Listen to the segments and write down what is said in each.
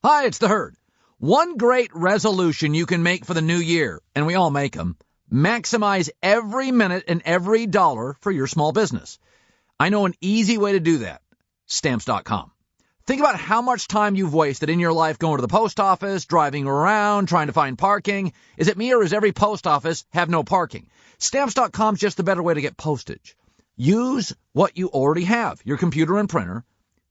Hi, it's the Herd. One great resolution you can make for the new year, and we all make them, maximize every minute and every dollar for your small business. I know an easy way to do that. Stamps.com. Think about how much time you've wasted in your life going to the post office, driving around, trying to find parking. Is it me or does every post office have no parking? Stamps.com is just the better way to get postage. Use what you already have, your computer and printer,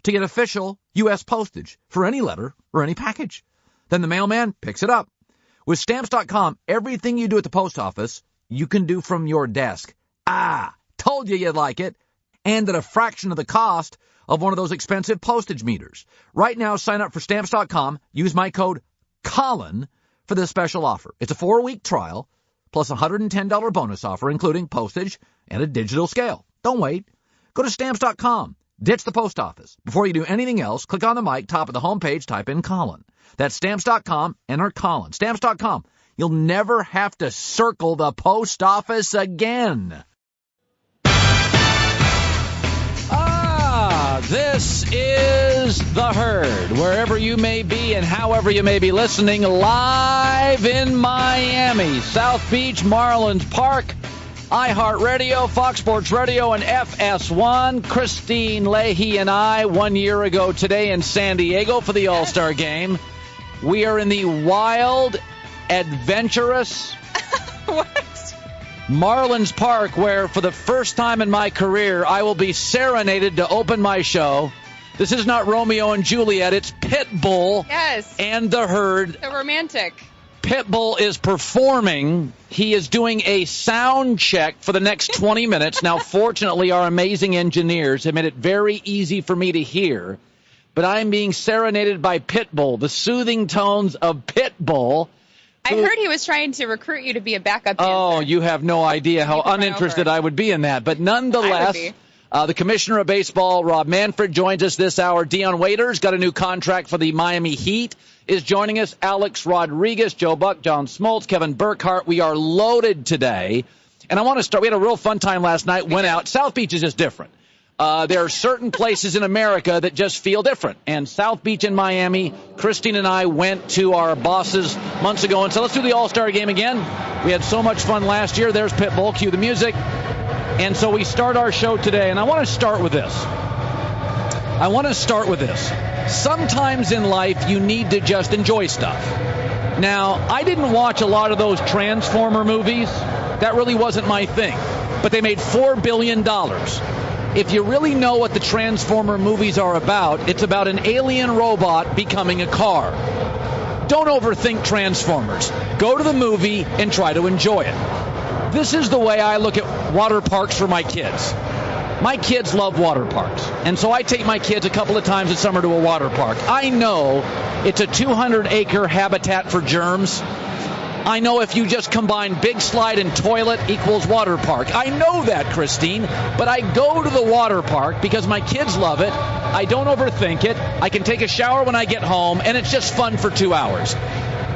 to get official U.S. postage for any letter or any package. Then the mailman picks it up. With Stamps.com, everything you do at the post office, you can do from your desk. Told you you'd like it. And at a fraction of the cost of one of those expensive postage meters. Right now, sign up for Stamps.com. Use my code Colin for this special offer. It's a 4-week trial plus a $110 bonus offer, including postage and a digital scale. Don't wait. Go to Stamps.com. Ditch the post office. Before you do anything else, click on the mic, top of the homepage, type in Colin. That's Stamps.com, enter Colin. Stamps.com. You'll never have to circle the post office again. This is The Herd, wherever you may be and however you may be listening, live in Miami, South Beach, Marlins Park, iHeartRadio, Fox Sports Radio, and FS1. Christine Leahy and I, 1 year ago today in San Diego for the All Star game. We are in the wild, adventurous Marlins Park, where for the first time in my career, I will be serenaded to open my show. This is not Romeo and Juliet. It's Pitbull and the Herd. The romantic. Pitbull is performing. He is doing a sound check for the next 20 minutes. Now, fortunately, our amazing engineers have made it very easy for me to hear. But I'm being serenaded by Pitbull, the soothing tones of Pitbull. I heard he was trying to recruit you to be a backup dancer. Oh, you have no idea how uninterested I would be in that. But nonetheless, the commissioner of baseball, Rob Manfred, joins us this hour. Dion Waiters got a new contract for the Miami Heat, is joining us. Alex Rodriguez, Joe Buck, John Smoltz, Kevin Burkhardt. We are loaded today. And I want to start. We had a real fun time last night. Went out. South Beach is just different. There are certain places in America that just feel different. And South Beach and Miami, Christine and I went to our bosses months ago and said, let's do the All-Star game again. We had so much fun last year. There's Pitbull. Cue the music. And so we start our show today. And I want to start with this. Sometimes in life, you need to just enjoy stuff. Now, I didn't watch a lot of those Transformer movies. That really wasn't my thing. But they made $4 billion. If you really know what the Transformer movies are about, it's about an alien robot becoming a car. Don't overthink Transformers. Go to the movie and try to enjoy it. This is the way I look at water parks for my kids. My kids love water parks, and so I take my kids a couple of times a summer to a water park. I know it's a 200-acre habitat for germs. I know if you just combine big slide and toilet equals water park. I know that, Christine, but I go to the water park because my kids love it. I don't overthink it. I can take a shower when I get home, and it's just fun for 2 hours.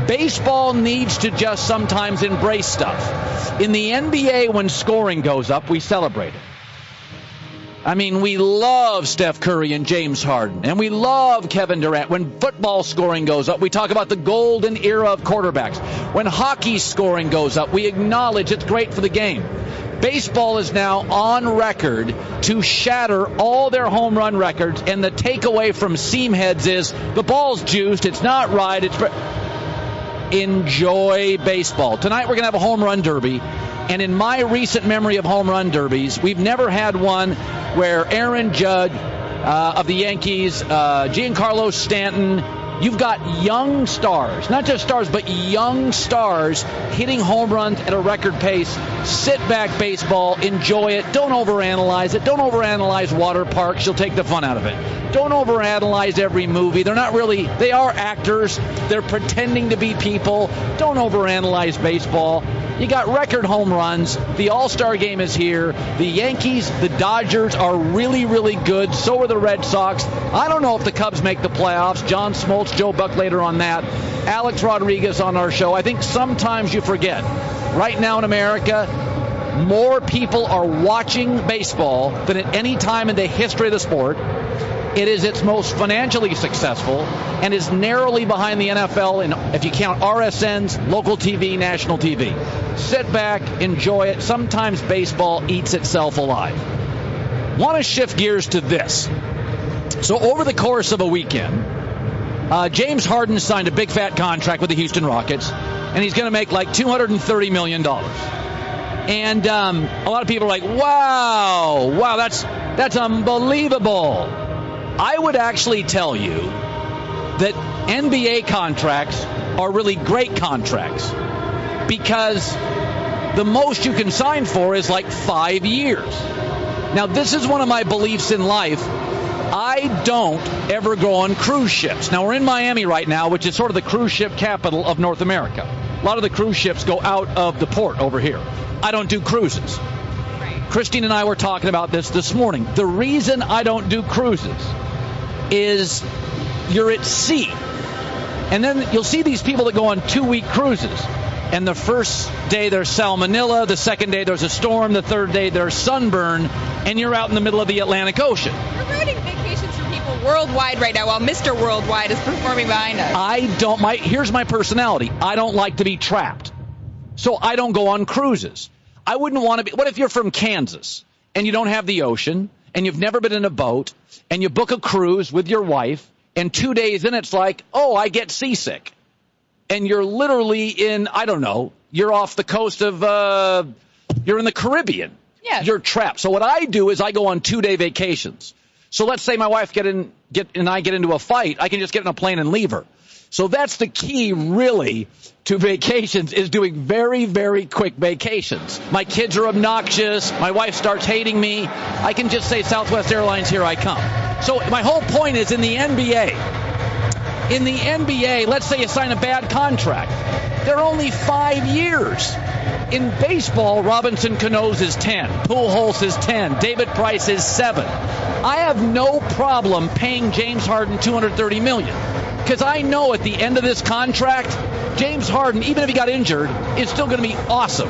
Baseball needs to just sometimes embrace stuff. In the NBA, when scoring goes up, we celebrate it. I mean, we love Steph Curry and James Harden, and we love Kevin Durant. When football scoring goes up, we talk about the golden era of quarterbacks. When hockey scoring goes up, we acknowledge it's great for the game. Baseball is now on record to shatter all their home run records, and the takeaway from seamheads is the ball's juiced, it's not right, enjoy baseball. Tonight we're going to have a home run derby. And in my recent memory of home run derbies, we've never had one where Aaron Judge of the Yankees, Giancarlo Stanton, you've got young stars, not just stars, but young stars hitting home runs at a record pace. Sit back, baseball, enjoy it. Don't overanalyze it. Don't overanalyze water parks. You'll take the fun out of it. Don't overanalyze every movie. They are actors. They're pretending to be people. Don't overanalyze baseball. You got record home runs. The All-Star game is here. The Yankees, the Dodgers are really, really good. So are the Red Sox. I don't know if the Cubs make the playoffs. John Smoltz, Joe Buck later on that. Alex Rodriguez on our show. I think sometimes you forget. Right now in America, more people are watching baseball than at any time in the history of the sport. It is its most financially successful and is narrowly behind the NFL if you count RSNs, local TV, national TV. Sit back, enjoy it. Sometimes baseball eats itself alive. Want to shift gears to this. So over the course of a weekend, James Harden signed a big fat contract with the Houston Rockets, and he's going to make like $230 million. And a lot of people are like, wow, that's unbelievable. I would actually tell you that NBA contracts are really great contracts because the most you can sign for is like 5 years. Now, this is one of my beliefs in life. I don't ever go on cruise ships. Now, we're in Miami right now, which is sort of the cruise ship capital of North America. A lot of the cruise ships go out of the port over here. I don't do cruises. Christine and I were talking about this morning. The reason I don't do cruises is you're at sea. And then you'll see these people that go on 2-week cruises. And the first day there's salmonella, the second day there's a storm, the third day there's sunburn, and you're out in the middle of the Atlantic Ocean. You're ruining vacations for people worldwide right now while Mr. Worldwide is performing behind us. Here's my personality. I don't like to be trapped. So I don't go on cruises. I wouldn't want to be. What if you're from Kansas and you don't have the ocean and you've never been in a boat and you book a cruise with your wife and 2 days in it's like, oh, I get seasick. And you're literally in, I don't know, you're off the coast of, you're in the Caribbean. Yes. You're trapped. So what I do is I go on 2-day vacations. So let's say my wife and I get into a fight. I can just get in a plane and leave her. So that's the key, really, to vacations is doing very, very quick vacations. My kids are obnoxious. My wife starts hating me. I can just say, Southwest Airlines, here I come. So my whole point is in the NBA. In the NBA, let's say you sign a bad contract. They're only 5 years. In baseball, Robinson Cano's is 10. Pujols is 10. David Price is 7. I have no problem paying James Harden $230 million. Because I know at the end of this contract, James Harden, even if he got injured, is still going to be awesome.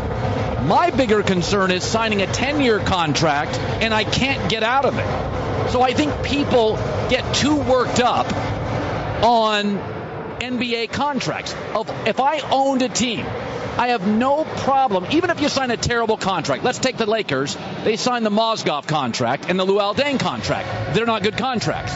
My bigger concern is signing a 10-year contract, and I can't get out of it. So I think people get too worked up on NBA contracts. If I owned a team, I have no problem, even if you sign a terrible contract. Let's take the Lakers. They signed the Mozgov contract and the Luol Deng contract. They're not good contracts.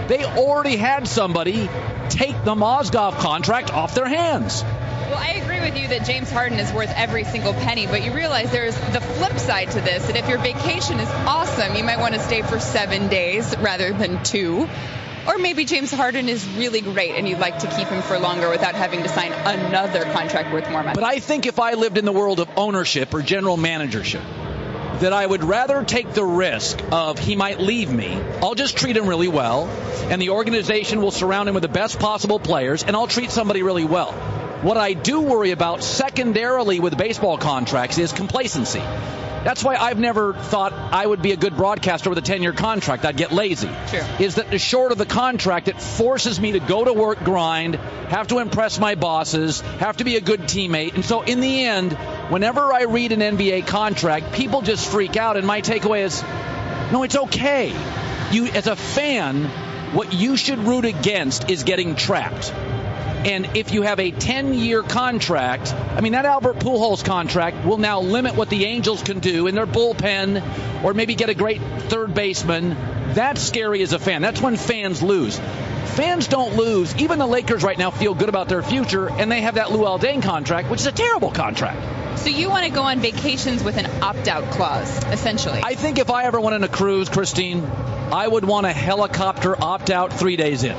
They already had somebody take the Mozgov contract off their hands. Well, I agree with you that James Harden is worth every single penny, but you realize there's the flip side to this, that if your vacation is awesome, you might want to stay for 7 days rather than 2. Or maybe James Harden is really great and you'd like to keep him for longer without having to sign another contract worth more money. But I think if I lived in the world of ownership or general managership, that I would rather take the risk of he might leave me. I'll just treat him really well, and the organization will surround him with the best possible players, and I'll treat somebody really well. What I do worry about secondarily with baseball contracts is complacency. That's why I've never thought I would be a good broadcaster with a 10-year contract. I'd get lazy. Sure. Is that the short of the contract, it forces me to go to work, grind, have to impress my bosses, have to be a good teammate. And so in the end, whenever I read an NBA contract, people just freak out. And my takeaway is, no, it's okay. You, as a fan, what you should root against is getting trapped. And if you have a 10-year contract, I mean, that Albert Pujols contract will now limit what the Angels can do in their bullpen or maybe get a great third baseman. That's scary as a fan. That's when fans lose. Fans don't lose. Even the Lakers right now feel good about their future, and they have that Luol Deng contract, which is a terrible contract. So you want to go on vacations with an opt-out clause, essentially. I think if I ever went on a cruise, Christine, I would want a helicopter opt-out 3 days in.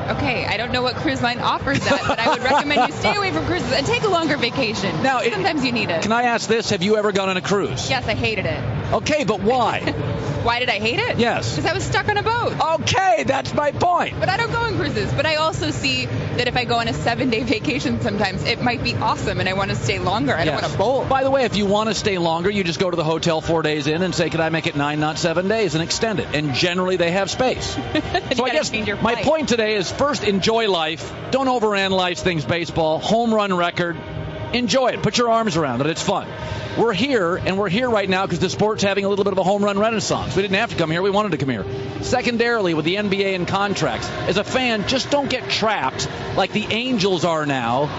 Okay, I don't know what cruise line offers that, but I would recommend you stay away from cruises and take a longer vacation. Now, sometimes you need it. Can I ask this? Have you ever gone on a cruise? Yes, I hated it. Okay, but why? Why did I hate it? Yes. Because I was stuck on a boat. Okay, that's my point. But I don't go on cruises. But I also see that if I go on a 7-day vacation sometimes, it might be awesome and I want to stay longer. I don't want to bowl. By the way, if you want to stay longer, you just go to the hotel 4 days in and say, could I make it 9, not 7 days, and extend it. And generally they have space. So I guess my point today is, first, enjoy life. Don't overanalyze things baseball. Home run record. Enjoy it. Put your arms around it. It's fun. We're here, and we're here right now because the sport's having a little bit of a home run renaissance. We didn't have to come here. We wanted to come here. Secondarily, with the NBA and contracts, as a fan, just don't get trapped like the Angels are now.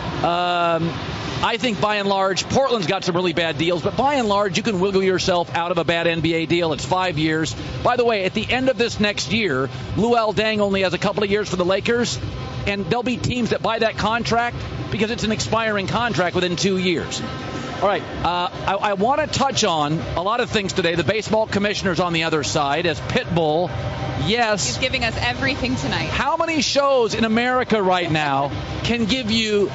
I think by and large, Portland's got some really bad deals, but by and large, you can wiggle yourself out of a bad NBA deal. It's 5 years. By the way, at the end of this next year, Luol Deng only has a couple of years for the Lakers, and there'll be teams that buy that contract because it's an expiring contract within 2 years. All right, I want to touch on a lot of things today. The baseball commissioner's on the other side as Pitbull. Yes. He's giving us everything tonight. How many shows in America right now can give you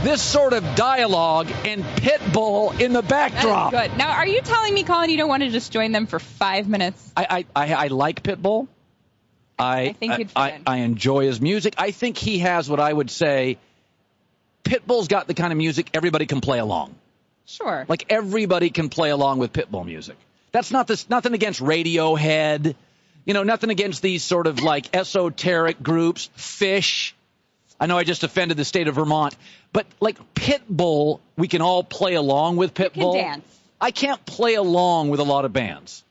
this sort of dialogue and Pitbull in the backdrop? That is good. Now, are you telling me, Colin, you don't want to just join them for 5 minutes? I like Pitbull. I think you'd fit in. I enjoy his music. I think he has what I would say, Pitbull's got the kind of music everybody can play along. Sure. Like everybody can play along with Pitbull music. That's nothing against Radiohead. You know, nothing against these sort of like esoteric groups. Fish. I know I just offended the state of Vermont. But like Pitbull, we can all play along with Pitbull. You can dance. I can't play along with a lot of bands.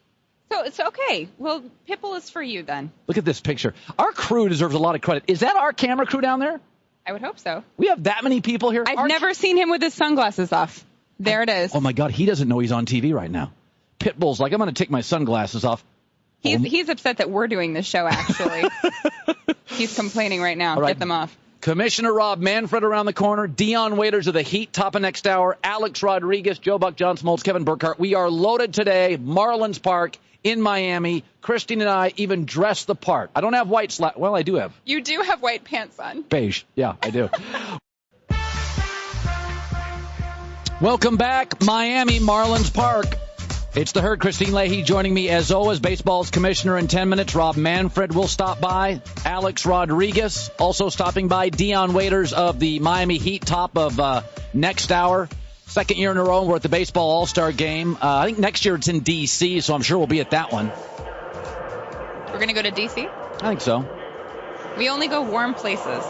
So it's okay. Well, Pitbull is for you then. Look at this picture. Our crew deserves a lot of credit. Is that our camera crew down there? I would hope so. We have that many people here? I've never seen him with his sunglasses off. There it is. Oh, my God. He doesn't know he's on TV right now. Pitbull's like, I'm going to take my sunglasses off. He's upset that we're doing this show, actually. He's complaining right now. Right. Get them off. Commissioner Rob Manfred around the corner. Dion Waiters of the Heat, top of next hour. Alex Rodriguez, Joe Buck, John Smoltz, Kevin Burkhardt. We are loaded today. Marlins Park in Miami. Christine and I even dressed the part. I don't have white Well, I do have. You do have white pants on. Beige. Yeah, I do. Welcome back, Miami Marlins Park. It's the Herd. Christine Leahy joining me as always. Baseball's commissioner in 10 minutes. Rob Manfred will stop by. Alex Rodriguez also stopping by. Dion Waiters of the Miami Heat, top of next hour. Second year in a row, we're at the Baseball All Star game. I think next year it's in D.C., so I'm sure we'll be at that one. We're going to go to D.C.? I think so. We only go warm places.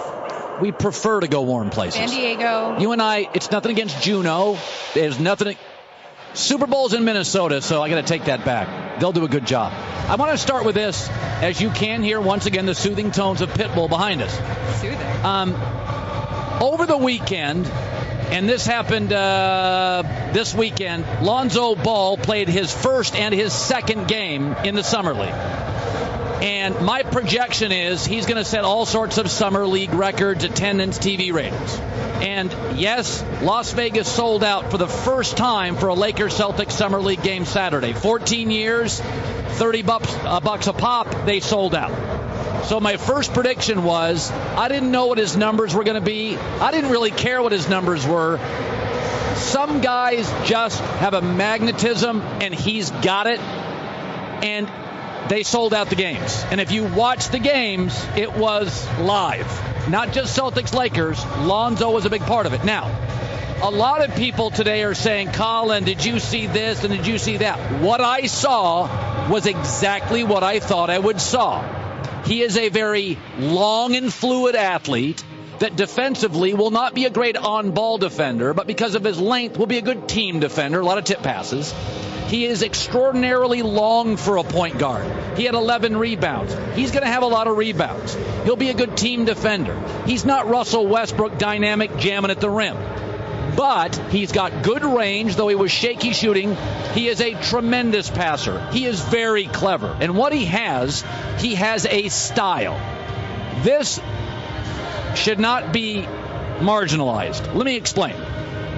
We prefer to go warm places. San Diego. You and I, it's nothing against Juneau. There's nothing. Super Bowl's in Minnesota, so I got to take that back. They'll do a good job. I want to start with this. As you can hear, once again, the soothing tones of Pitbull behind us. Soothing. Over the weekend, and this happened this weekend, Lonzo Ball played his first and his second game in the Summer League. And my projection is he's going to set all sorts of Summer League records, attendance, TV ratings. And yes, Las Vegas sold out for the first time for a Lakers-Celtics Summer League game Saturday. 14 years, $30 a pop, they sold out. So my first prediction was I didn't know what his numbers were going to be. I didn't really care what his numbers were. Some guys just have a magnetism, and he's got it. And they sold out the games. And if you watch the games, it was live. Not just Celtics-Lakers. Lonzo was a big part of it. Now, a lot of people today are saying, Colin, did you see this and did you see that? What I saw was exactly what I thought I would saw. He is a very long and fluid athlete that defensively will not be a great on-ball defender, but because of his length will be a good team defender, a lot of tip passes. He is extraordinarily long for a point guard. He had 11 rebounds. He's going to have a lot of rebounds. He'll be a good team defender. He's not Russell Westbrook dynamic jamming at the rim. But he's got good range, though he was shaky shooting. He is a tremendous passer. He is very clever. And what he has a style. This should not be marginalized. Let me explain.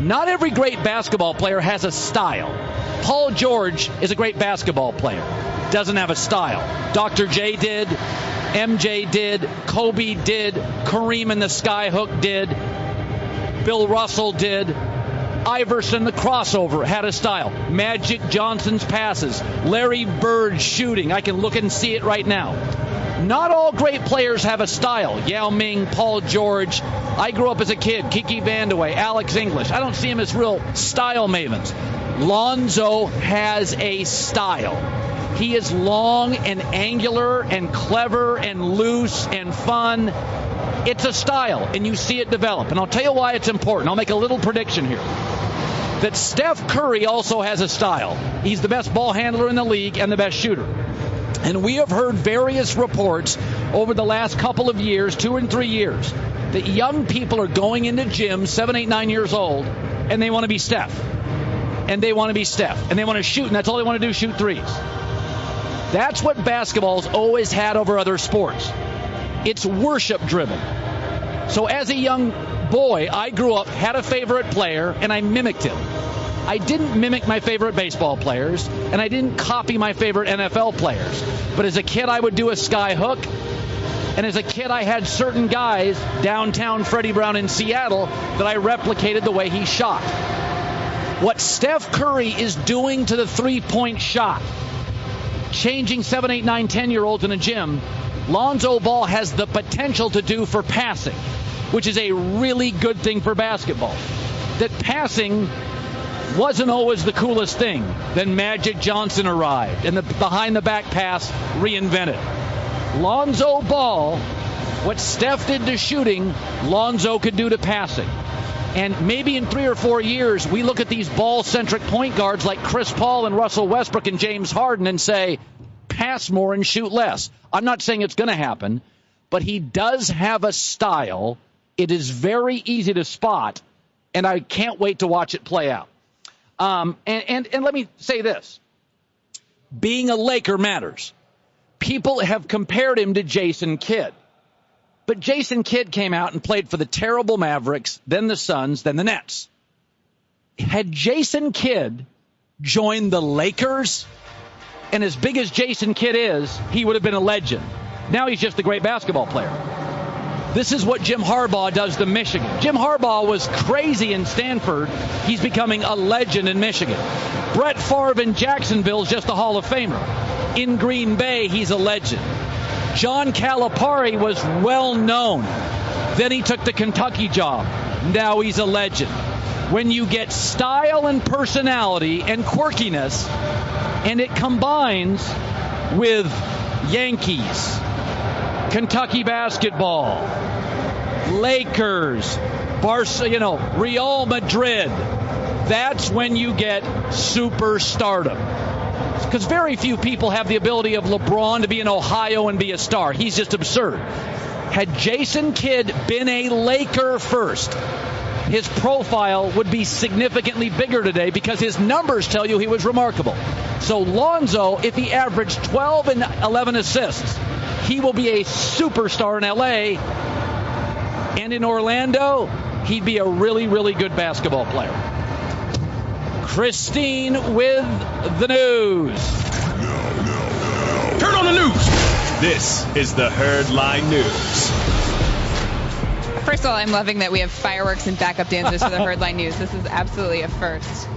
Not every great basketball player has a style. Paul George is a great basketball player. Doesn't have a style. Dr. J did. MJ did. Kobe did. Kareem and the Skyhook did. Bill Russell did. Iverson, the crossover, had a style. Magic Johnson's passes. Larry Bird's shooting. I can look and see it right now. Not all great players have a style. Yao Ming, Paul George. I grew up as a kid. Kiki Vandeweghe, Alex English. I don't see him as real style mavens. Lonzo has a style. He is long and angular and clever and loose and fun. It's a style, and you see it develop. And I'll tell you why it's important. I'll make a little prediction here. That Steph Curry also has a style. He's the best ball handler in the league and the best shooter. And we have heard various reports over the last couple of years, 2 and 3 years, that young people are going into gyms, 7, 8, 9 years old, and they want to be Steph. And they want to be Steph. And they want to shoot, and that's all they want to do, shoot threes. That's what basketball's always had over other sports. It's worship-driven. So as a young boy, I grew up, had a favorite player, and I mimicked him. I didn't mimic my favorite baseball players, and I didn't copy my favorite NFL players. But as a kid, I would do a sky hook. And as a kid, I had certain guys, downtown Freddie Brown in Seattle, that I replicated the way he shot. What Steph Curry is doing to the three-point shot, changing 7, 8, 9, 10-year-olds in a gym, Lonzo Ball has the potential to do for passing, which is a really good thing for basketball. That passing wasn't always the coolest thing. Then Magic Johnson arrived, and the behind-the-back pass reinvented. Lonzo Ball, what Steph did to shooting, Lonzo could do to passing. And maybe in 3 or 4 years, we look at these ball-centric point guards like Chris Paul and Russell Westbrook and James Harden and say, pass more and shoot less. I'm not saying it's going to happen, but he does have a style. It is very easy to spot, and I can't wait to watch it play out. And let me say this. Being a Laker matters. People have compared him to Jason Kidd. But Jason Kidd came out and played for the terrible Mavericks, then the Suns, then the Nets. Had Jason Kidd joined the Lakers, and as big as Jason Kidd is, he would have been a legend. Now he's just a great basketball player. This is what Jim Harbaugh does to Michigan. Jim Harbaugh was crazy in Stanford. He's becoming a legend in Michigan. Brett Favre in Jacksonville is just a Hall of Famer. In Green Bay, he's a legend. John Calipari was well known. Then he took the Kentucky job. Now he's a legend. When you get style and personality and quirkiness, and it combines with Yankees, Kentucky basketball, Lakers, Real Madrid, that's when you get superstardom. Because very few people have the ability of LeBron to be in Ohio and be a star. He's just absurd. Had Jason Kidd been a Laker first, his profile would be significantly bigger today because his numbers tell you he was remarkable. So Lonzo, if he averaged 12 and 11 assists, he will be a superstar in L.A. And in Orlando, he'd be a really, really good basketball player. Christine with the news. Turn on the news. This is the Herdline News. First of all, I'm loving that we have fireworks and backup dancers for the Herdline News. This is absolutely a first.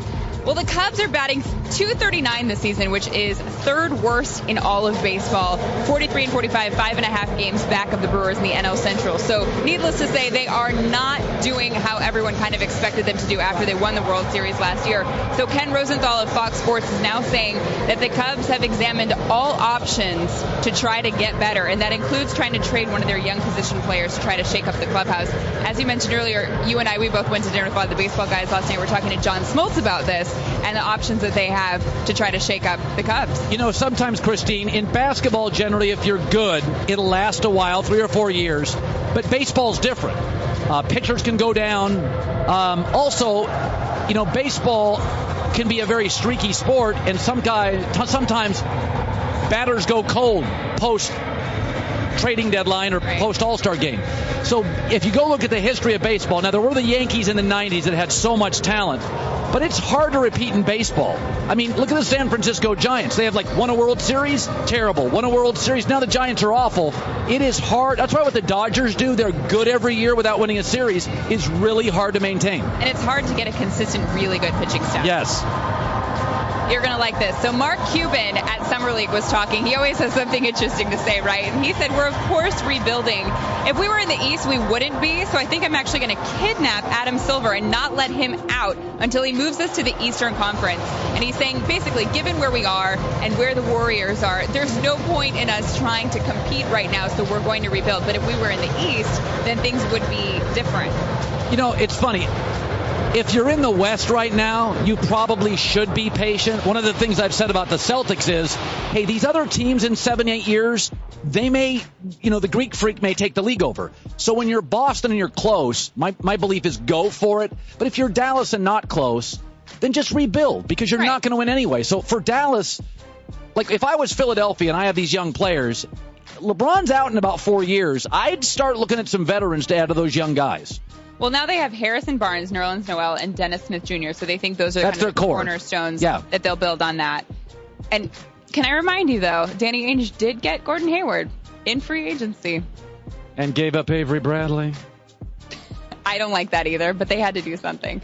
Well, the Cubs are batting .239 this season, which is third worst in all of baseball. 43 and 45, 5.5 games back of the Brewers in the NL Central. So needless to say, they are not doing how everyone kind of expected them to do after they won the World Series last year. So Ken Rosenthal of Fox Sports is now saying that the Cubs have examined all options to try to get better, and that includes trying to trade one of their young position players to try to shake up the clubhouse. As you mentioned earlier, you and I, we both went to dinner with a lot of the baseball guys last night. We're talking to John Smoltz about this and the options that they have to try to shake up the Cubs. Sometimes, Christine, in basketball, generally, if you're good, it'll last a while, 3 or 4 years. But baseball's different. Pitchers can go down. Also, baseball can be a very streaky sport, and sometimes batters go cold post trading deadline or post All Star game. So if you go look at the history of baseball, now there were the Yankees in the 90s that had so much talent, but it's hard to repeat in baseball. I mean, look at the San Francisco Giants. They have won a World Series, terrible. Won a World Series, now the Giants are awful. It is hard. That's why what the Dodgers do, they're good every year without winning a series, is really hard to maintain. And it's hard to get a consistent, really good pitching staff. Yes. You're going to like this. So Mark Cuban at Summer League was talking. He always has something interesting to say, right? And he said, we're, of course, rebuilding. If we were in the East, we wouldn't be. So I think I'm actually going to kidnap Adam Silver and not let him out until he moves us to the Eastern Conference. And he's saying, basically, given where we are and where the Warriors are, there's no point in us trying to compete right now, so we're going to rebuild. But if we were in the East, then things would be different. You know, it's funny. If you're in the West right now, you probably should be patient. One of the things I've said about the Celtics is, hey, these other teams in 7-8 years, they may, the Greek freak may take the league over. So when you're Boston and you're close, my belief is go for it. But if you're Dallas and not close, then just rebuild because you're not going to win anyway. So for Dallas, like if I was Philadelphia and I have these young players, LeBron's out in about 4 years, I'd start looking at some veterans to add to those young guys. Well, now they have Harrison Barnes, Nerlens Noel, and Dennis Smith Jr., so they think those are kind of the core. cornerstones that they'll build on that. And can I remind you, though, Danny Ainge did get Gordon Hayward in free agency. And gave up Avery Bradley. I don't like that either, but they had to do something.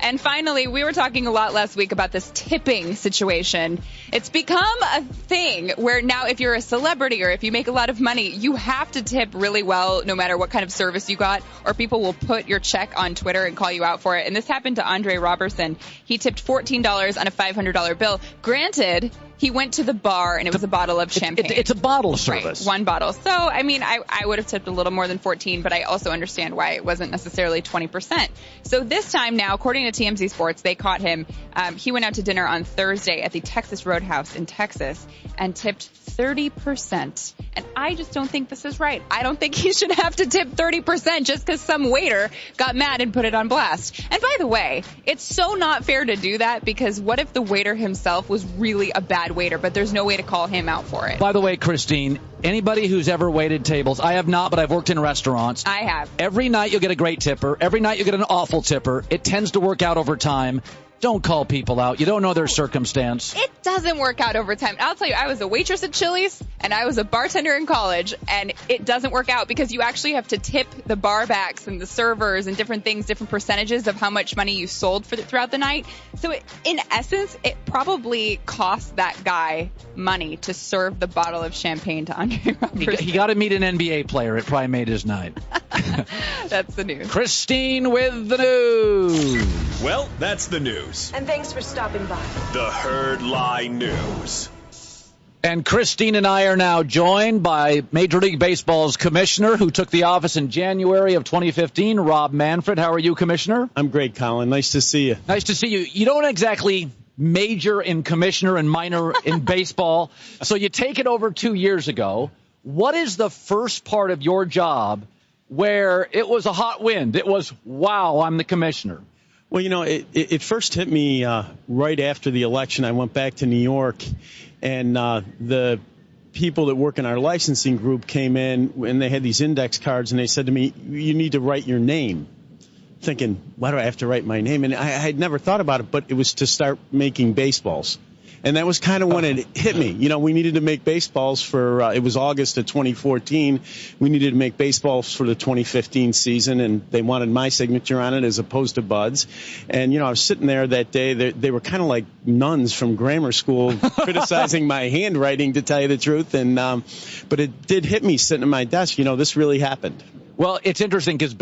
And finally, we were talking a lot last week about this tipping situation. It's become a thing where now if you're a celebrity or if you make a lot of money, you have to tip really well no matter what kind of service you got, or people will put your check on Twitter and call you out for it. And this happened to Andre Robertson. He tipped $14 on a $500 bill. Granted, he went to the bar and it was a bottle of champagne. It's a bottle service. Right, one bottle. So, I mean, I would have tipped a little more than 14, but I also understand why it wasn't necessarily 20%. So this time now, according to TMZ Sports, they caught him. He went out to dinner on Thursday at the Texas Roadhouse in Texas and tipped 30%. And I just don't think this is right. I don't think he should have to tip 30% just because some waiter got mad and put it on blast. And by the way, it's so not fair to do that because what if the waiter himself was really a bad waiter, but there's no way to call him out for it? By the way, Christine, anybody who's ever waited tables, I have not, but I've worked in restaurants. I have. Every night you'll get a great tipper. Every night you get an awful tipper. It tends to work out over time. Don't call people out. You don't know their circumstance. It doesn't work out over time. I'll tell you, I was a waitress at Chili's and I was a bartender in college, and it doesn't work out because you actually have to tip the bar backs and the servers and different things, different percentages of how much money you sold throughout the night. So in essence, it probably cost that guy money to serve the bottle of champagne to Andre Robertson. He got to meet an NBA player. It probably made his night. That's the news. Christine with the news. Well, that's the news. And thanks for stopping by. The Herd Lie News. And Christine and I are now joined by Major League Baseball's commissioner who took the office in January of 2015, Rob Manfred. How are you, Commissioner? I'm great, Colin. Nice to see you. Nice to see you. You don't exactly major in commissioner and minor in baseball, so you take it over 2 years ago. What is the first part of your job where it was a hot wind? It was, wow, I'm the commissioner. Well, it first hit me right after the election. I went back to New York, and the people that work in our licensing group came in, and they had these index cards, and they said to me, you need to write your name. Thinking, why do I have to write my name? And I had never thought about it, but it was to start making baseballs. And that was kind of when it hit me. We needed to make baseballs for, it was August of 2014. We needed to make baseballs for the 2015 season, and they wanted my signature on it as opposed to Bud's. And, I was sitting there that day. They were kind of like nuns from grammar school criticizing my handwriting, to tell you the truth. And but it did hit me sitting at my desk. This really happened. Well, it's interesting because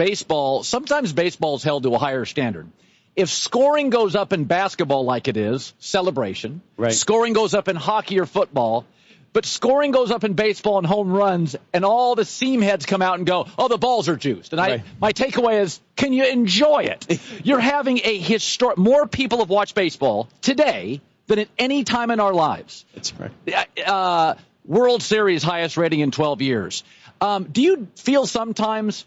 sometimes baseball is held to a higher standard. If scoring goes up in basketball like it is, celebration. Right. Scoring goes up in hockey or football. But scoring goes up in baseball and home runs, and all the seam heads come out and go, oh, the balls are juiced. And my takeaway is, can you enjoy it? You're having a historic – more people have watched baseball today than at any time in our lives. That's right. World Series highest rating in 12 years. Do you feel sometimes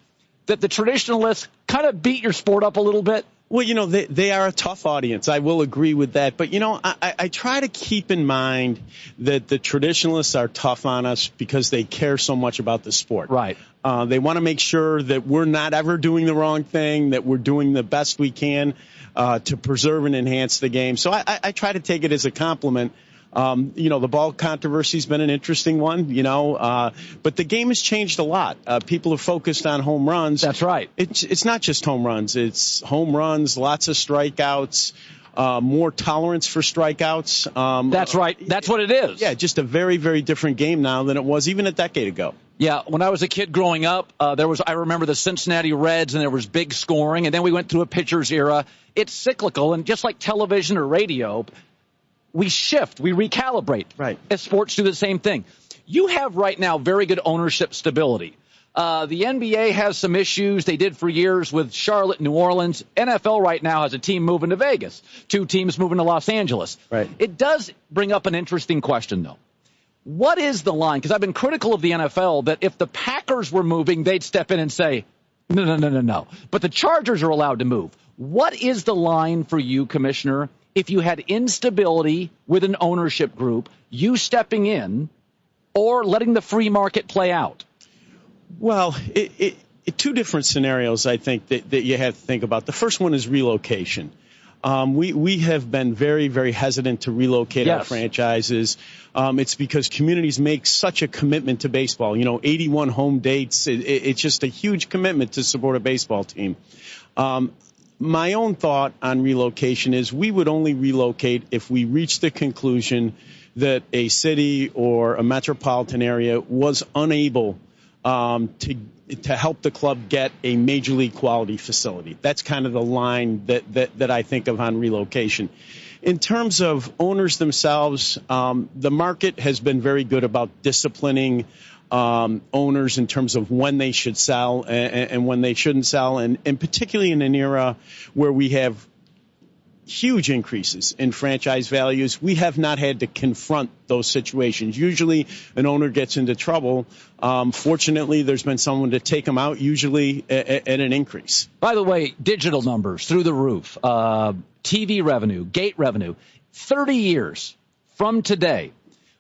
that the traditionalists kind of beat your sport up a little bit? Well, they are a tough audience. I will agree with that. But, I try to keep in mind that the traditionalists are tough on us because they care so much about the sport. Right. They want to make sure that we're not ever doing the wrong thing, that we're doing the best we can to preserve and enhance the game. So I try to take it as a compliment. The ball controversy's been an interesting one, but the game has changed a lot. People are focused on home runs. That's right. It's not just home runs. It's home runs, lots of strikeouts, more tolerance for strikeouts. That's right. That's what it is. Yeah, just a very, very different game now than it was even a decade ago. Yeah, when I was a kid growing up, I remember the Cincinnati Reds, and there was big scoring, and then we went through a pitcher's era. It's cyclical, and just like television or radio, we shift, we recalibrate. Right. As sports do the same thing. You have right now very good ownership stability. The NBA has some issues. They did for years with Charlotte, New Orleans. NFL right now has a team moving to Vegas, 2 teams moving to Los Angeles. Right. It does bring up an interesting question, though. What is the line? Because I've been critical of the NFL that if the Packers were moving, they'd step in and say, no. But the Chargers are allowed to move. What is the line for you, Commissioner, if you had instability with an ownership group, you stepping in or letting the free market play out? Well, two different scenarios, I think, that you have to think about. The first one is relocation. We have been very, very hesitant to relocate our franchises. It's because communities make such a commitment to baseball. 81 home dates. It's just a huge commitment to support a baseball team. My own thought on relocation is we would only relocate if we reach the conclusion that a city or a metropolitan area was unable to help the club get a major league quality facility. That's kind of the line that I think of on relocation. In terms of owners themselves, the market has been very good about disciplining owners in terms of when they should sell and when they shouldn't sell, and particularly in an era where we have huge increases in franchise values. We have not had to confront those situations. Usually an owner gets into trouble. Fortunately, there's been someone to take them out, usually at an increase. By the way, digital numbers through the roof, TV revenue, gate revenue, 30 years from today.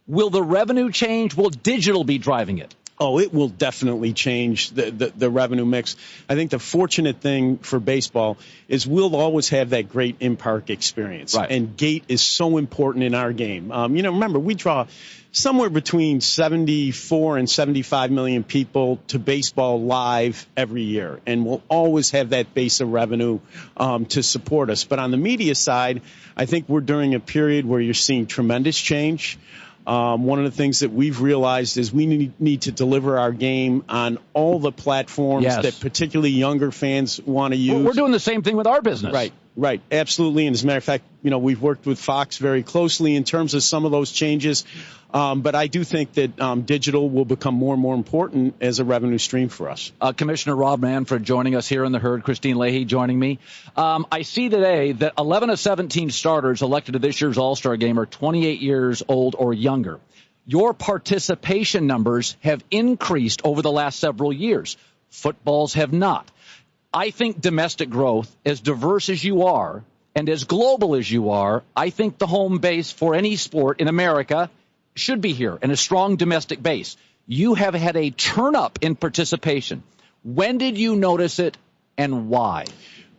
Will the revenue change? Will digital be driving it? Oh, it will definitely change the revenue mix. I think the fortunate thing for baseball is we'll always have that great in-park experience. Right. And gate is so important in our game. Remember, we draw somewhere between 74 and 75 million people to baseball live every year. And we'll always have that base of revenue to support us. But on the media side, I think we're during a period where you're seeing tremendous change. One of the things that we've realized is we need to deliver our game on all the platforms that particularly younger fans want to use. We're doing the same thing with our business. Right. Absolutely. And as a matter of fact, we've worked with Fox very closely in terms of some of those changes. But I do think that digital will become more and more important as a revenue stream for us. Commissioner Rob Manfred joining us here in the Herd. Christine Leahy joining me. I see today that 11 of 17 starters elected to this year's All Star game are 28 years old or younger. Your participation numbers have increased over the last several years. Footballs have not. I think domestic growth, as diverse as you are and as global as you are, I think the home base for any sport in America should be here, and a strong domestic base. You have had a turn up in participation. When did you notice it, and why?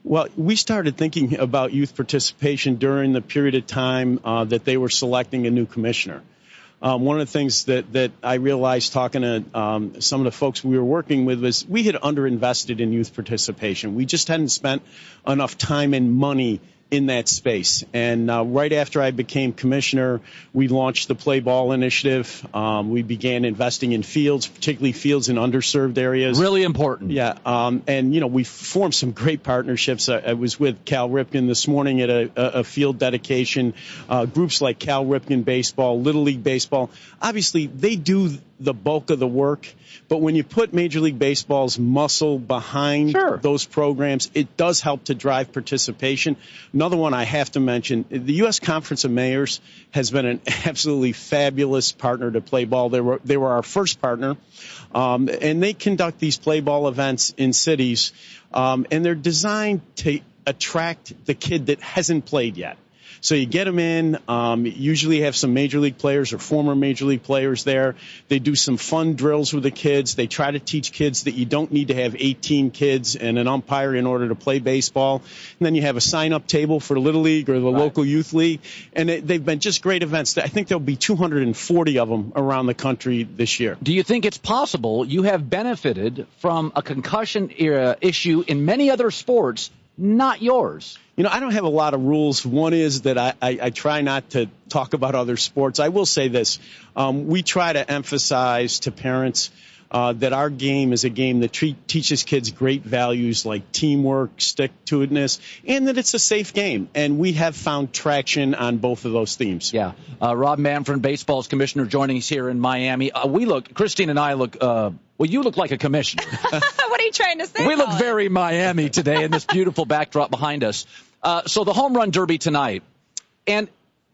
Well, we started thinking about youth participation during the period of time that they were selecting a new commissioner. One of the things that I realized talking to some of the folks we were working with was we had underinvested in youth participation. We just hadn't spent enough time and money in that space. And right after I became commissioner, we launched the Play Ball initiative. We began investing in fields, particularly fields in underserved areas. Really important. Yeah. And, we formed some great partnerships. I was with Cal Ripken this morning at a field dedication. Groups like Cal Ripken Baseball, Little League Baseball, obviously they do the bulk of the work. But when you put Major League Baseball's muscle behind those programs, it does help to drive participation. Another one I have to mention, the U.S. Conference of Mayors has been an absolutely fabulous partner to Play Ball. They were our first partner, and they conduct these Play Ball events in cities, and they're designed to attract the kid that hasn't played yet. So you get them in, usually have some major league players or former major league players there. They do some fun drills with the kids. They try to teach kids that you don't need to have 18 kids and an umpire in order to play baseball. And then you have a sign-up table for Little League or the local youth league. And they've been just great events. I think there'll be 240 of them around the country this year. Do you think it's possible you have benefited from a concussion issue in many other sports not yours. I don't have a lot of rules. One is that I try not to talk about other sports. I will say this. We try to emphasize to parents that our game is a game that teaches kids great values like teamwork, stick-to-itiveness, and that it's a safe game. And we have found traction on both of those themes. Yeah. Rob Manfred, baseball's commissioner, joining us here in Miami. Christine and I look, you look like a commissioner. What are you trying to say, We look Colin? very Miami today in this beautiful backdrop behind us. So the home run derby tonight, and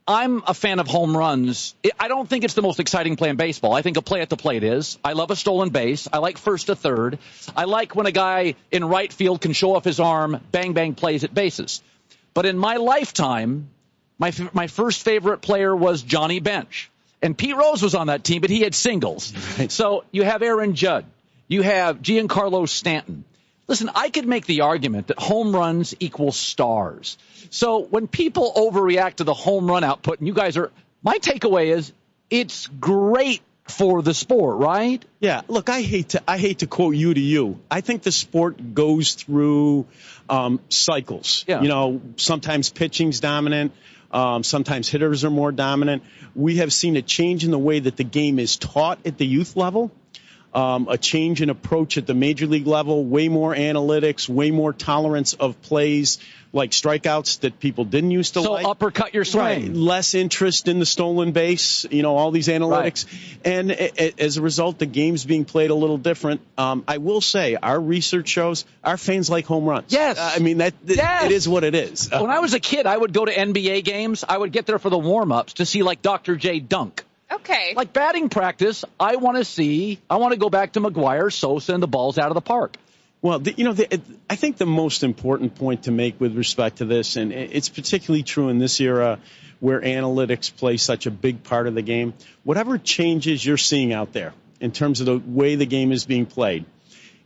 I'm a fan of home runs. I don't think it's the most exciting play in baseball. I think a play at the plate is. I love a stolen base. I like first to third. I like when a guy in right field can show off his arm, bang, bang, plays at bases. But in my lifetime, my first favorite player was Johnny Bench. And Pete Rose was on that team, but he had singles. So you have Aaron Judd. You have Giancarlo Stanton. Listen, I could make the argument that home runs equal stars. So when people overreact to the home run output, and my takeaway is it's great for the sport, right? Yeah. Look, I hate to quote you to you. I think the sport goes through cycles. Yeah. Sometimes pitching's dominant. Sometimes hitters are more dominant. We have seen a change in the way that the game is taught at the youth level. A change in approach at the major league level, way more analytics, way more tolerance of plays like strikeouts that people didn't used to like. So uppercut your swing. Right. Less interest in the stolen base, all these analytics. Right. And as a result, the game's being played a little different. I will say our research shows our fans like home runs. Yes. It is what it is. When I was a kid, I would go to NBA games. I would get there for the warm-ups to see like Dr. J dunk. Okay. Like batting practice, I want to go back to McGuire, Sosa, and the balls out of the park. Well, I think the most important point to make with respect to this, and it's particularly true in this era where analytics play such a big part of the game, whatever changes you're seeing out there in terms of the way the game is being played,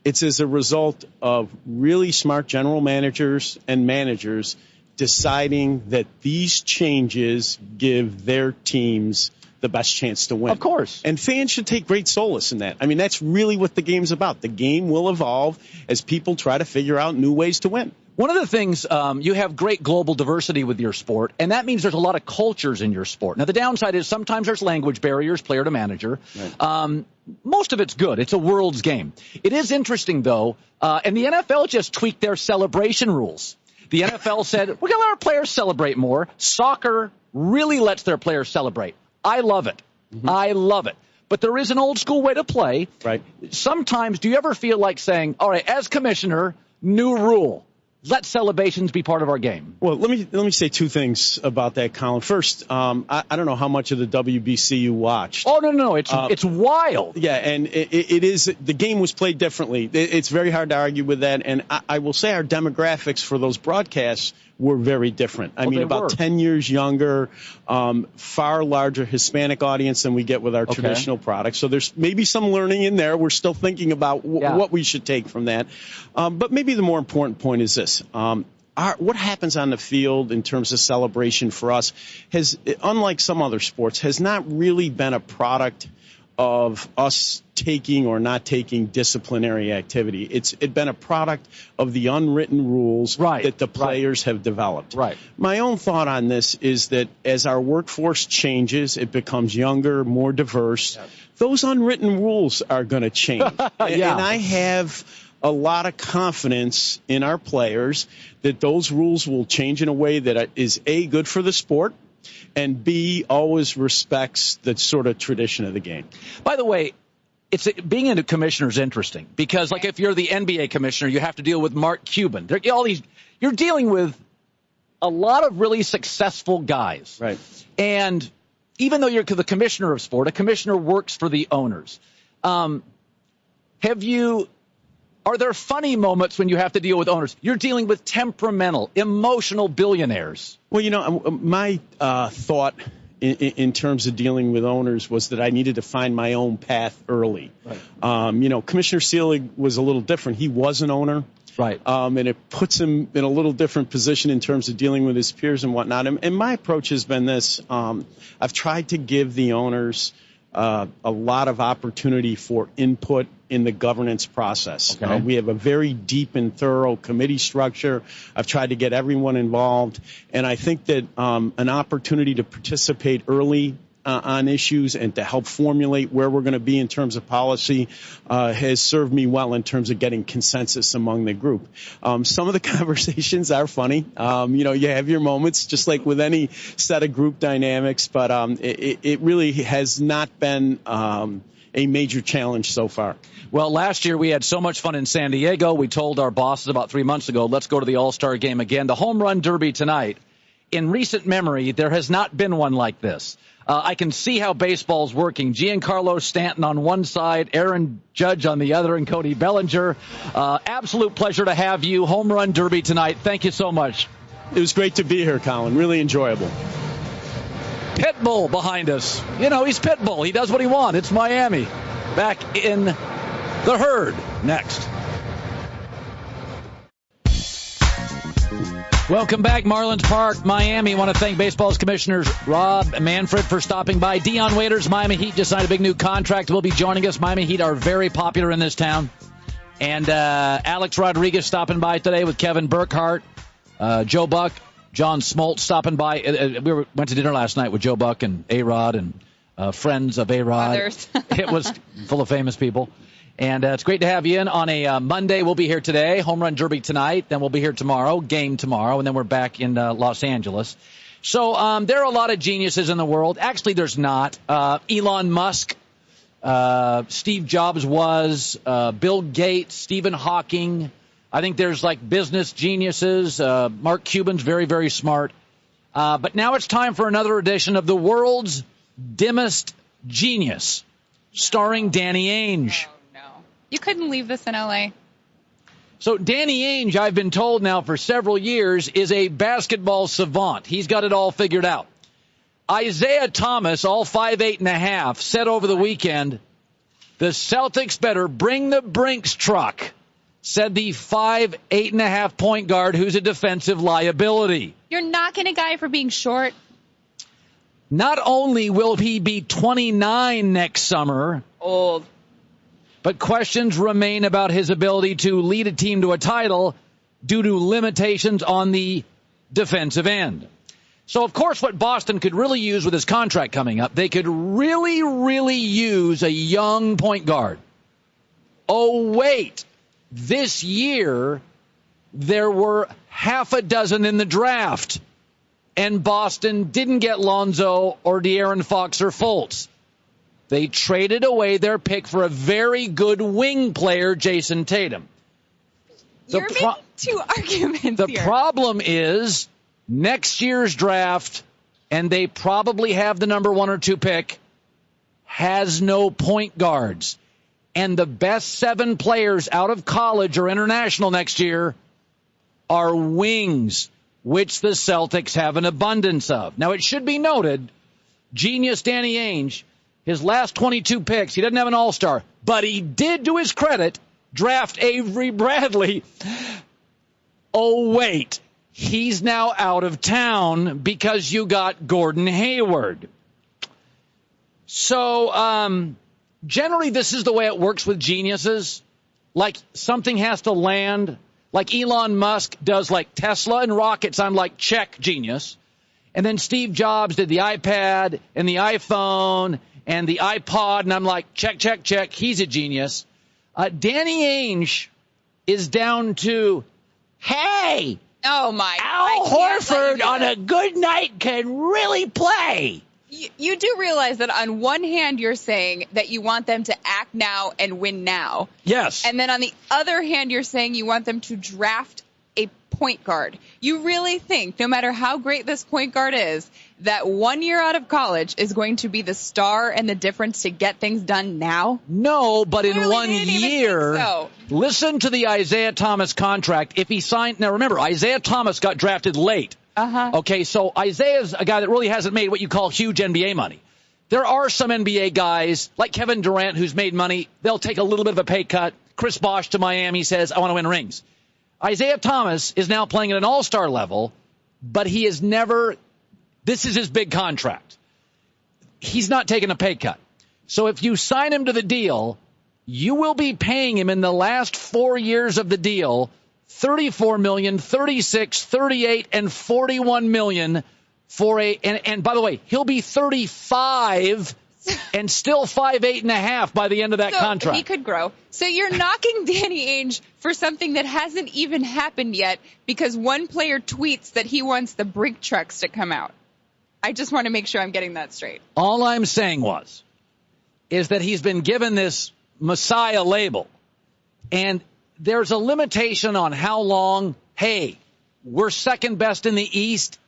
it's as a result of really smart general managers and managers deciding that these changes give their teams the best chance to win. Of course. And fans should take great solace in that. That's really what the game's about. The game will evolve as people try to figure out new ways to win. One of the things, you have great global diversity with your sport, and that means there's a lot of cultures in your sport. Now, the downside is sometimes there's language barriers, player to manager. Right. Most of it's good. It's a world's game. It is interesting, though, and the NFL just tweaked their celebration rules. The NFL said, we're going to let our players celebrate more. Soccer really lets their players celebrate. I love it. Mm-hmm. I love it. But there is an old school way to play. Right. Sometimes, do you ever feel like saying, all right, as commissioner, new rule, let celebrations be part of our game? Well, let me say two things about that, Colin. First, I don't know how much of the WBC you watched. Oh, no. It's wild. Yeah, and it is. The game was played differently. It's very hard to argue with that. And I will say our demographics for those broadcasts were very different. I mean, about 10 years younger, far larger Hispanic audience than we get with our traditional products. So there's maybe some learning in there. We're still thinking about what we should take from that. But maybe the more important point is this. What happens on the field in terms of celebration for us has, unlike some other sports, has not really been a product of us taking or not taking disciplinary activity. It's been a product of the unwritten rules that the players have developed. Right. My own thought on this is that as our workforce changes, it becomes younger, more diverse, those unwritten rules are going to change. And I have a lot of confidence in our players that those rules will change in a way that is, A, good for the sport, and B, always respects the sort of tradition of the game. By the way, being a commissioner is interesting because, like, if you're the NBA commissioner, you have to deal with Mark Cuban. You're dealing with a lot of really successful guys. Right. And even though you're the commissioner of sport, a commissioner works for the owners. Are there funny moments when you have to deal with owners? You're dealing with temperamental, emotional billionaires. Well, my thought in terms of dealing with owners was that I needed to find my own path early. Right. Commissioner Seelig was a little different. He was an owner. Right. And it puts him in a little different position in terms of dealing with his peers and whatnot. And my approach has been this. I've tried to give the owners a lot of opportunity for input in the governance process. Okay. We have a very deep and thorough committee structure. I've tried to get everyone involved, and I think that an opportunity to participate early on issues and to help formulate where we're going to be in terms of policy has served me well in terms of getting consensus among the group. Some of the conversations are funny. You have your moments, just like with any set of group dynamics, but it really has not been a major challenge so far. Well, last year we had so much fun in San Diego. We told our bosses about 3 months ago, let's go to the All Star game again. The home run derby tonight, in recent memory, there has not been one like this. I can see how baseball's working. Giancarlo Stanton on one side, Aaron Judge on the other, and Cody Bellinger. Absolute pleasure to have you. Home run derby tonight. Thank you so much. It was great to be here, Colin. Really enjoyable. Pitbull behind us. He's Pitbull. He does what he wants. It's Miami. Back in the herd next. Welcome back, Marlins Park, Miami. I want to thank baseball's commissioners Rob Manfred for stopping by. Dion Waiters, Miami Heat, just signed a big new contract. Will be joining us. Miami Heat are very popular in this town. And Alex Rodriguez stopping by today with Kevin Burkhardt, Joe Buck, John Smoltz stopping by. Went to dinner last night with Joe Buck and A-Rod and friends of A-Rod. Others. It was full of famous people. And it's great to have you in on a Monday. We'll be here today, home run derby tonight. Then we'll be here tomorrow, game tomorrow, and then we're back in Los Angeles. So there are a lot of geniuses in the world. Actually, there's not. Elon Musk, Steve Jobs was, Bill Gates, Stephen Hawking. I think there's like business geniuses. Mark Cuban's very, very smart. But now it's time for another edition of The World's Dimmest Genius, starring Danny Ainge. You couldn't leave this in L.A. So Danny Ainge, I've been told now for several years, is a basketball savant. He's got it all figured out. Isaiah Thomas, all 5'8.5", said over the weekend, the Celtics better bring the Brinks truck, said the 5'8.5" point guard who's a defensive liability. You're knocking a guy for being short. Not only will he be 29 next summer, Old. but questions remain about his ability to lead a team to a title due to limitations on the defensive end. So, of course, what Boston could really use with his contract coming up, they could really, really use a young point guard. Oh, wait. This year, there were half a dozen in the draft, and Boston didn't get Lonzo or De'Aaron Fox or Fultz. They traded away their pick for a very good wing player, Jason Tatum. You're making two arguments here. The problem is next year's draft, and they probably have the number 1 or 2 pick, has no point guards. And the best 7 players out of college or international next year are wings, which the Celtics have an abundance of. Now, it should be noted, genius Danny Ainge, his last 22 picks, he doesn't have an all-star, but he did, to his credit, draft Avery Bradley. Oh, wait, he's now out of town because you got Gordon Hayward. So, generally, this is the way it works with geniuses. Like, something has to land. Like Elon Musk does, like Tesla and rockets. I'm like, check, genius. And then Steve Jobs did the iPad and the iPhone and the iPod, and I'm like, check, check, check. He's a genius. Danny Ainge is down to, hey, oh my! Al Horford on a good night can really play. You do realize that on one hand you're saying that you want them to act now and win now. Yes. And then on the other hand you're saying you want them to draft a point guard. You really think, no matter how great this point guard is, that 1 year out of college is going to be the star and the difference to get things done now? No, but in 1 year, so. Listen to the Isaiah Thomas contract. If he signed, now remember, Isaiah Thomas got drafted late. Okay, so Isaiah's a guy that really hasn't made what you call huge NBA money. There are some NBA guys, like Kevin Durant, who's made money. They'll take a little bit of a pay cut. Chris Bosh to Miami says, I want to win rings. Isaiah Thomas is now playing at an all-star level, but he is never, this is his big contract. He's not taking a pay cut. So if you sign him to the deal, you will be paying him in the last 4 years of the deal $34 million, $36, $38, and $41 million for and by the way, he'll be 35 and still 5'8.5" by the end of that contract. He could grow. So you're knocking Danny Ainge for something that hasn't even happened yet because one player tweets that he wants the brake trucks to come out. I just want to make sure I'm getting that straight. All I'm saying is that he's been given this Messiah label, and there's a limitation on how long, hey, we're second best in the East.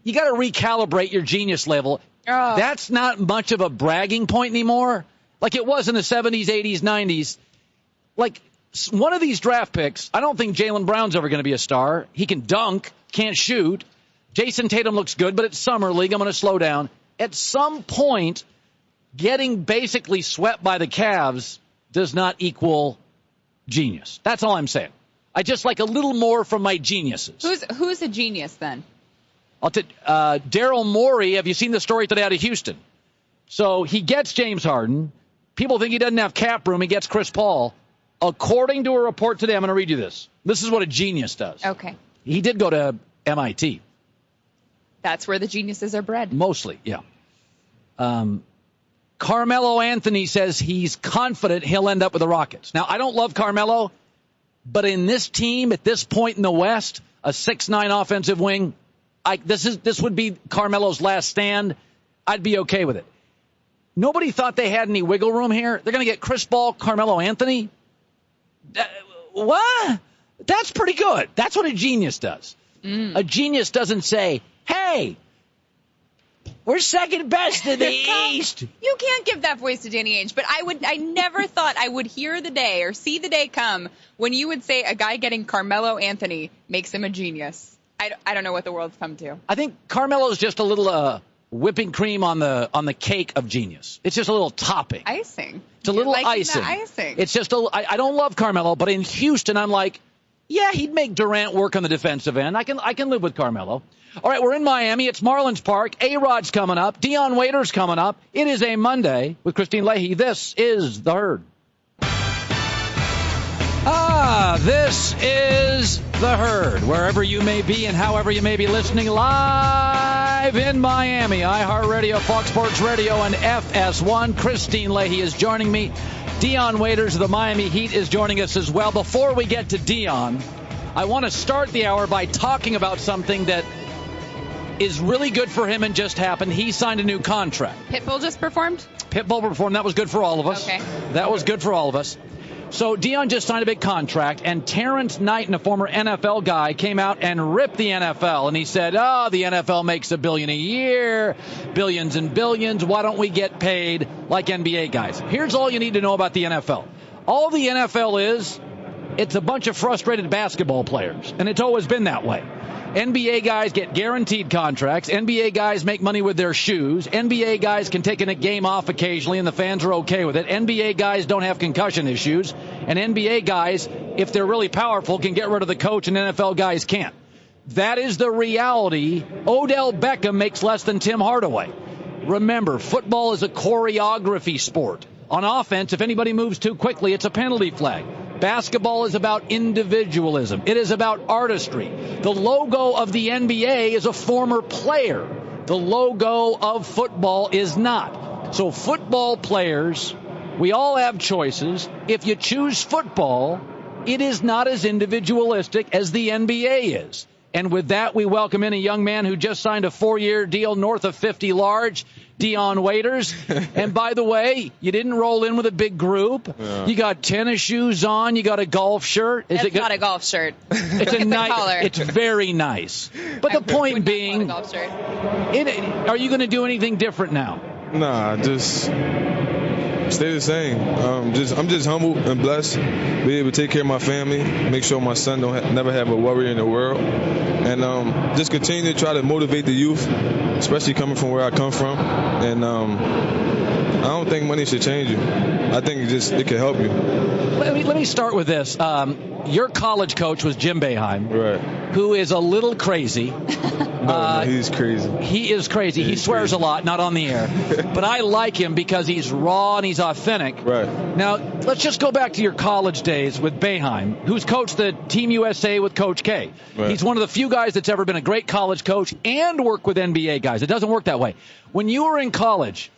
You got to recalibrate your genius level. Oh. That's not much of a bragging point anymore. Like it was in the 70s, 80s, 90s. Like one of these draft picks, I don't think Jaylen Brown's ever going to be a star. He can dunk, can't shoot. Jason Tatum looks good, but it's summer league. I'm going to slow down. At some point, getting basically swept by the Cavs does not equal genius. That's all I'm saying. I just like a little more from my geniuses. Who's a genius then? Daryl Morey, have you seen the story today out of Houston? So he gets James Harden. People think he doesn't have cap room. He gets Chris Paul. According to a report today, I'm going to read you this. This is what a genius does. Okay. He did go to MIT. That's where the geniuses are bred. Mostly, yeah. Carmelo Anthony says he's confident he'll end up with the Rockets. Now, I don't love Carmelo, but in this team, at this point in the West, a 6'9" offensive wing, this would be Carmelo's last stand. I'd be okay with it. Nobody thought they had any wiggle room here. They're going to get Chris Paul, Carmelo Anthony. What? That's pretty good. That's what a genius does. A genius doesn't say, hey, we're second best in the East. You can't give that voice to Danny Ainge, but I never thought I would hear the day or see the day come when you would say a guy getting Carmelo Anthony makes him a genius. I don't know what the world's come to. I think Carmelo's just a little whipping cream on the cake of genius. It's just a little topping. Icing. It's a little icing. It's just I don't love Carmelo, but in Houston I'm like, yeah, he'd make Durant work on the defensive end. I can live with Carmelo. All right, we're in Miami. It's Marlins Park. A-Rod's coming up. Dion Waiters coming up. It is a Monday with Christine Leahy. This is The Herd. This is The Herd. Wherever you may be and however you may be listening, live in Miami, iHeartRadio, Fox Sports Radio, and FS1. Christine Leahy is joining me. Dion Waiters of the Miami Heat is joining us as well. Before we get to Dion, I want to start the hour by talking about something that is really good for him and just happened. He signed a new contract. Pitbull just performed? Pitbull performed. That was good for all of us. Okay. That was good for all of us. So Dion just signed a big contract, and Terrence Knighton, a former NFL guy, came out and ripped the NFL. And he said, the NFL makes $1 billion a year, billions and billions. Why don't we get paid like NBA guys? Here's all you need to know about the NFL. All the NFL is, it's a bunch of frustrated basketball players, and it's always been that way. NBA guys get guaranteed contracts. NBA guys make money with their shoes. NBA guys can take a game off occasionally, and the fans are okay with it. NBA guys don't have concussion issues. And NBA guys, if they're really powerful, can get rid of the coach, and NFL guys can't. That is the reality. Odell Beckham makes less than Tim Hardaway. Remember, football is a choreography sport. On offense, if anybody moves too quickly, it's a penalty flag. Basketball is about individualism. It is about artistry. The logo of the NBA is a former player. The logo of football is not. So football players, we all have choices. If you choose football, it is not as individualistic as the NBA is. And with that, we welcome in a young man who just signed a 4-year deal north of 50 large, Dion Waiters. And by the way, you didn't roll in with a big group. Yeah. You got tennis shoes on. You got a golf shirt. It's not a golf shirt. It's a nice. It's very nice. But the point being, golf shirt. Are you going to do anything different now? Nah, just stay the same. I'm just humble and blessed. Be able to take care of my family, make sure my son never have a worry in the world, and just continue to try to motivate the youth, especially coming from where I come from, and don't think money should change you. I think it can help you. Let me start with this. Your college coach was Jim Boeheim, right? Who is a little crazy. No, he's crazy. He is crazy. He swears a lot, not on the air. But I like him because he's raw and he's authentic. Right. Now, let's just go back to your college days with Boeheim, who's coached the Team USA with Coach K. Right. He's one of the few guys that's ever been a great college coach and worked with NBA guys. It doesn't work that way. When you were in college,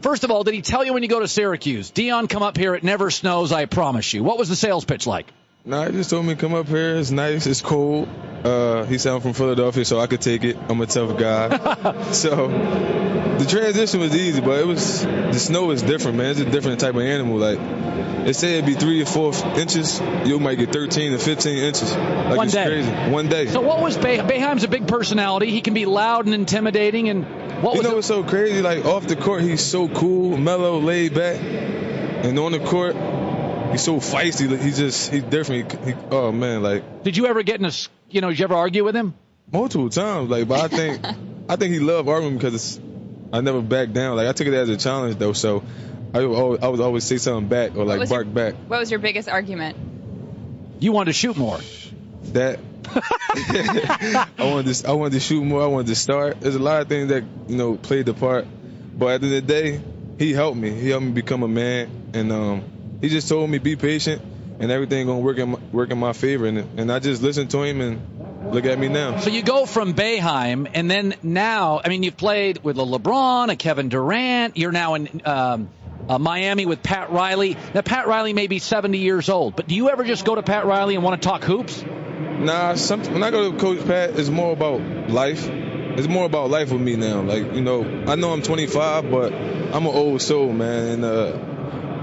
first of all, did he tell you when you go to Syracuse, Dion, come up here, it never snows, I promise you? What was the sales pitch like? No, he just told me, come up here. It's nice. It's cold. He said I'm from Philadelphia, so I could take it. I'm a tough guy. So the transition was easy, but the snow is different, man. It's a different type of animal. Like, they say it'd be 3 or 4 inches. You might get 13 to 15 inches. Like, One it's day. Crazy. One day. So what was Boeheim's a big personality. He can be loud and intimidating. And what was what's so crazy? Like, off the court, he's so cool, mellow, laid back. And on the court, he's so feisty. He's different. Oh, man, like. Did you ever get did you ever argue with him? Multiple times. Like, but I think he loved arguing because I never backed down. Like, I took it as a challenge, though, so I would always say something back or, like, bark back. What was your biggest argument? You wanted to shoot more. That. I wanted to shoot more. I wanted to start. There's a lot of things that, played the part. But at the end of the day, he helped me. He helped me become a man. And he just told me, be patient, and everything going to work in my favor. And I just listened to him, and look at me now. So you go from Boeheim, and then now, I mean, you've played with a LeBron, a Kevin Durant. You're now in Miami with Pat Riley. Now, Pat Riley may be 70 years old, but do you ever just go to Pat Riley and want to talk hoops? Nah, when I go to Coach Pat, it's more about life. It's more about life with me now. Like, I know I'm 25, but I'm an old soul, man. And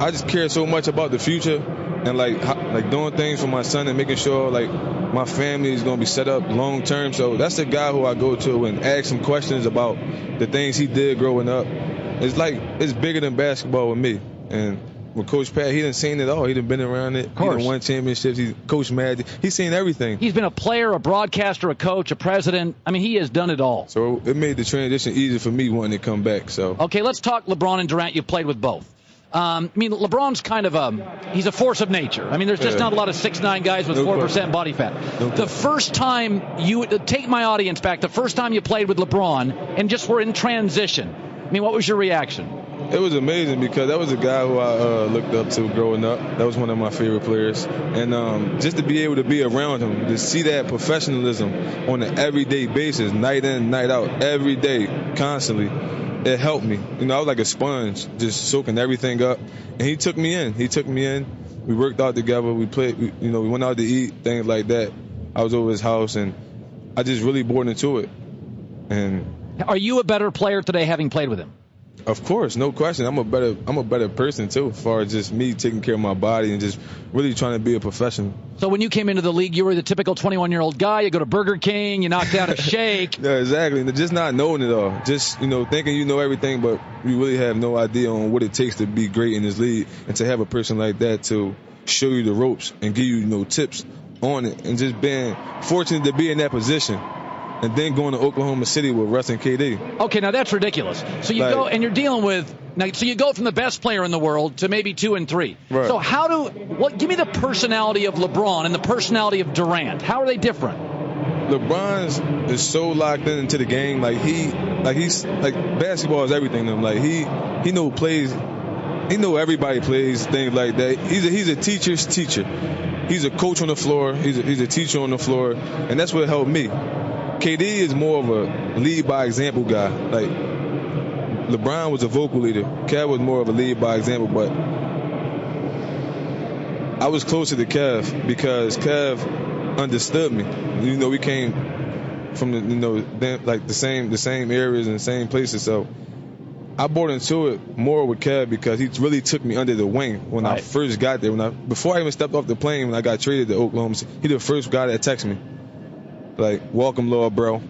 I just care so much about the future and, like doing things for my son and making sure, like, my family is going to be set up long term. So that's the guy who I go to and ask him questions about the things he did growing up. It's bigger than basketball with me. And with Coach Pat, he done seen it all. He done been around it. He done won championships. He's coached Magic. He's seen everything. He's been a player, a broadcaster, a coach, a president. I mean, he has done it all. So it made the transition easier for me wanting to come back. So okay, let's talk LeBron and Durant. You played with both. I mean, LeBron's kind of he's a force of nature. I mean, there's just not a lot of 6'9" guys with 4% body fat. The first time take my audience back, the first time you played with LeBron and just were in transition, I mean, what was your reaction? It was amazing because that was a guy who I looked up to growing up. That was one of my favorite players. And just to be able to be around him, to see that professionalism on an everyday basis, night in, night out, every day, constantly, it helped me. I was like a sponge, just soaking everything up. And he took me in. We worked out together. We played, we went out to eat, things like that. I was over his house, and I just really bought into it. And are you a better player today having played with him? Of course, no question. I'm a better person too, as far as just me taking care of my body and just really trying to be a professional. So when you came into the league, you were the typical 21-year-old guy. You go to Burger King, you knock down a shake. Yeah, exactly. Just not knowing it all. Just, thinking you know everything, but you really have no idea on what it takes to be great in this league, and to have a person like that to show you the ropes and give you tips on it, and just being fortunate to be in that position. And then going to Oklahoma City with Russ and KD. Okay, now that's ridiculous. So you go and you're dealing with so you go from the best player in the world to maybe 2 and 3. Right. So give me the personality of LeBron and the personality of Durant. How are they different? LeBron is so locked into the game. He's basketball is everything to him. He know plays. He know everybody plays, things like that. He's a teacher's teacher. He's a coach on the floor. He's a teacher on the floor, and that's what helped me. KD is more of a lead by example guy. Like, LeBron was a vocal leader. Kev was more of a lead by example, but I was closer to Kev because Kev understood me. We came from the same areas and the same places, so I bought into it more with Kev because he really took me under the wing when I first got there. Before I even stepped off the plane, when I got traded to Oklahoma City, he the first guy that texted me. Like, welcome, Lord, bro.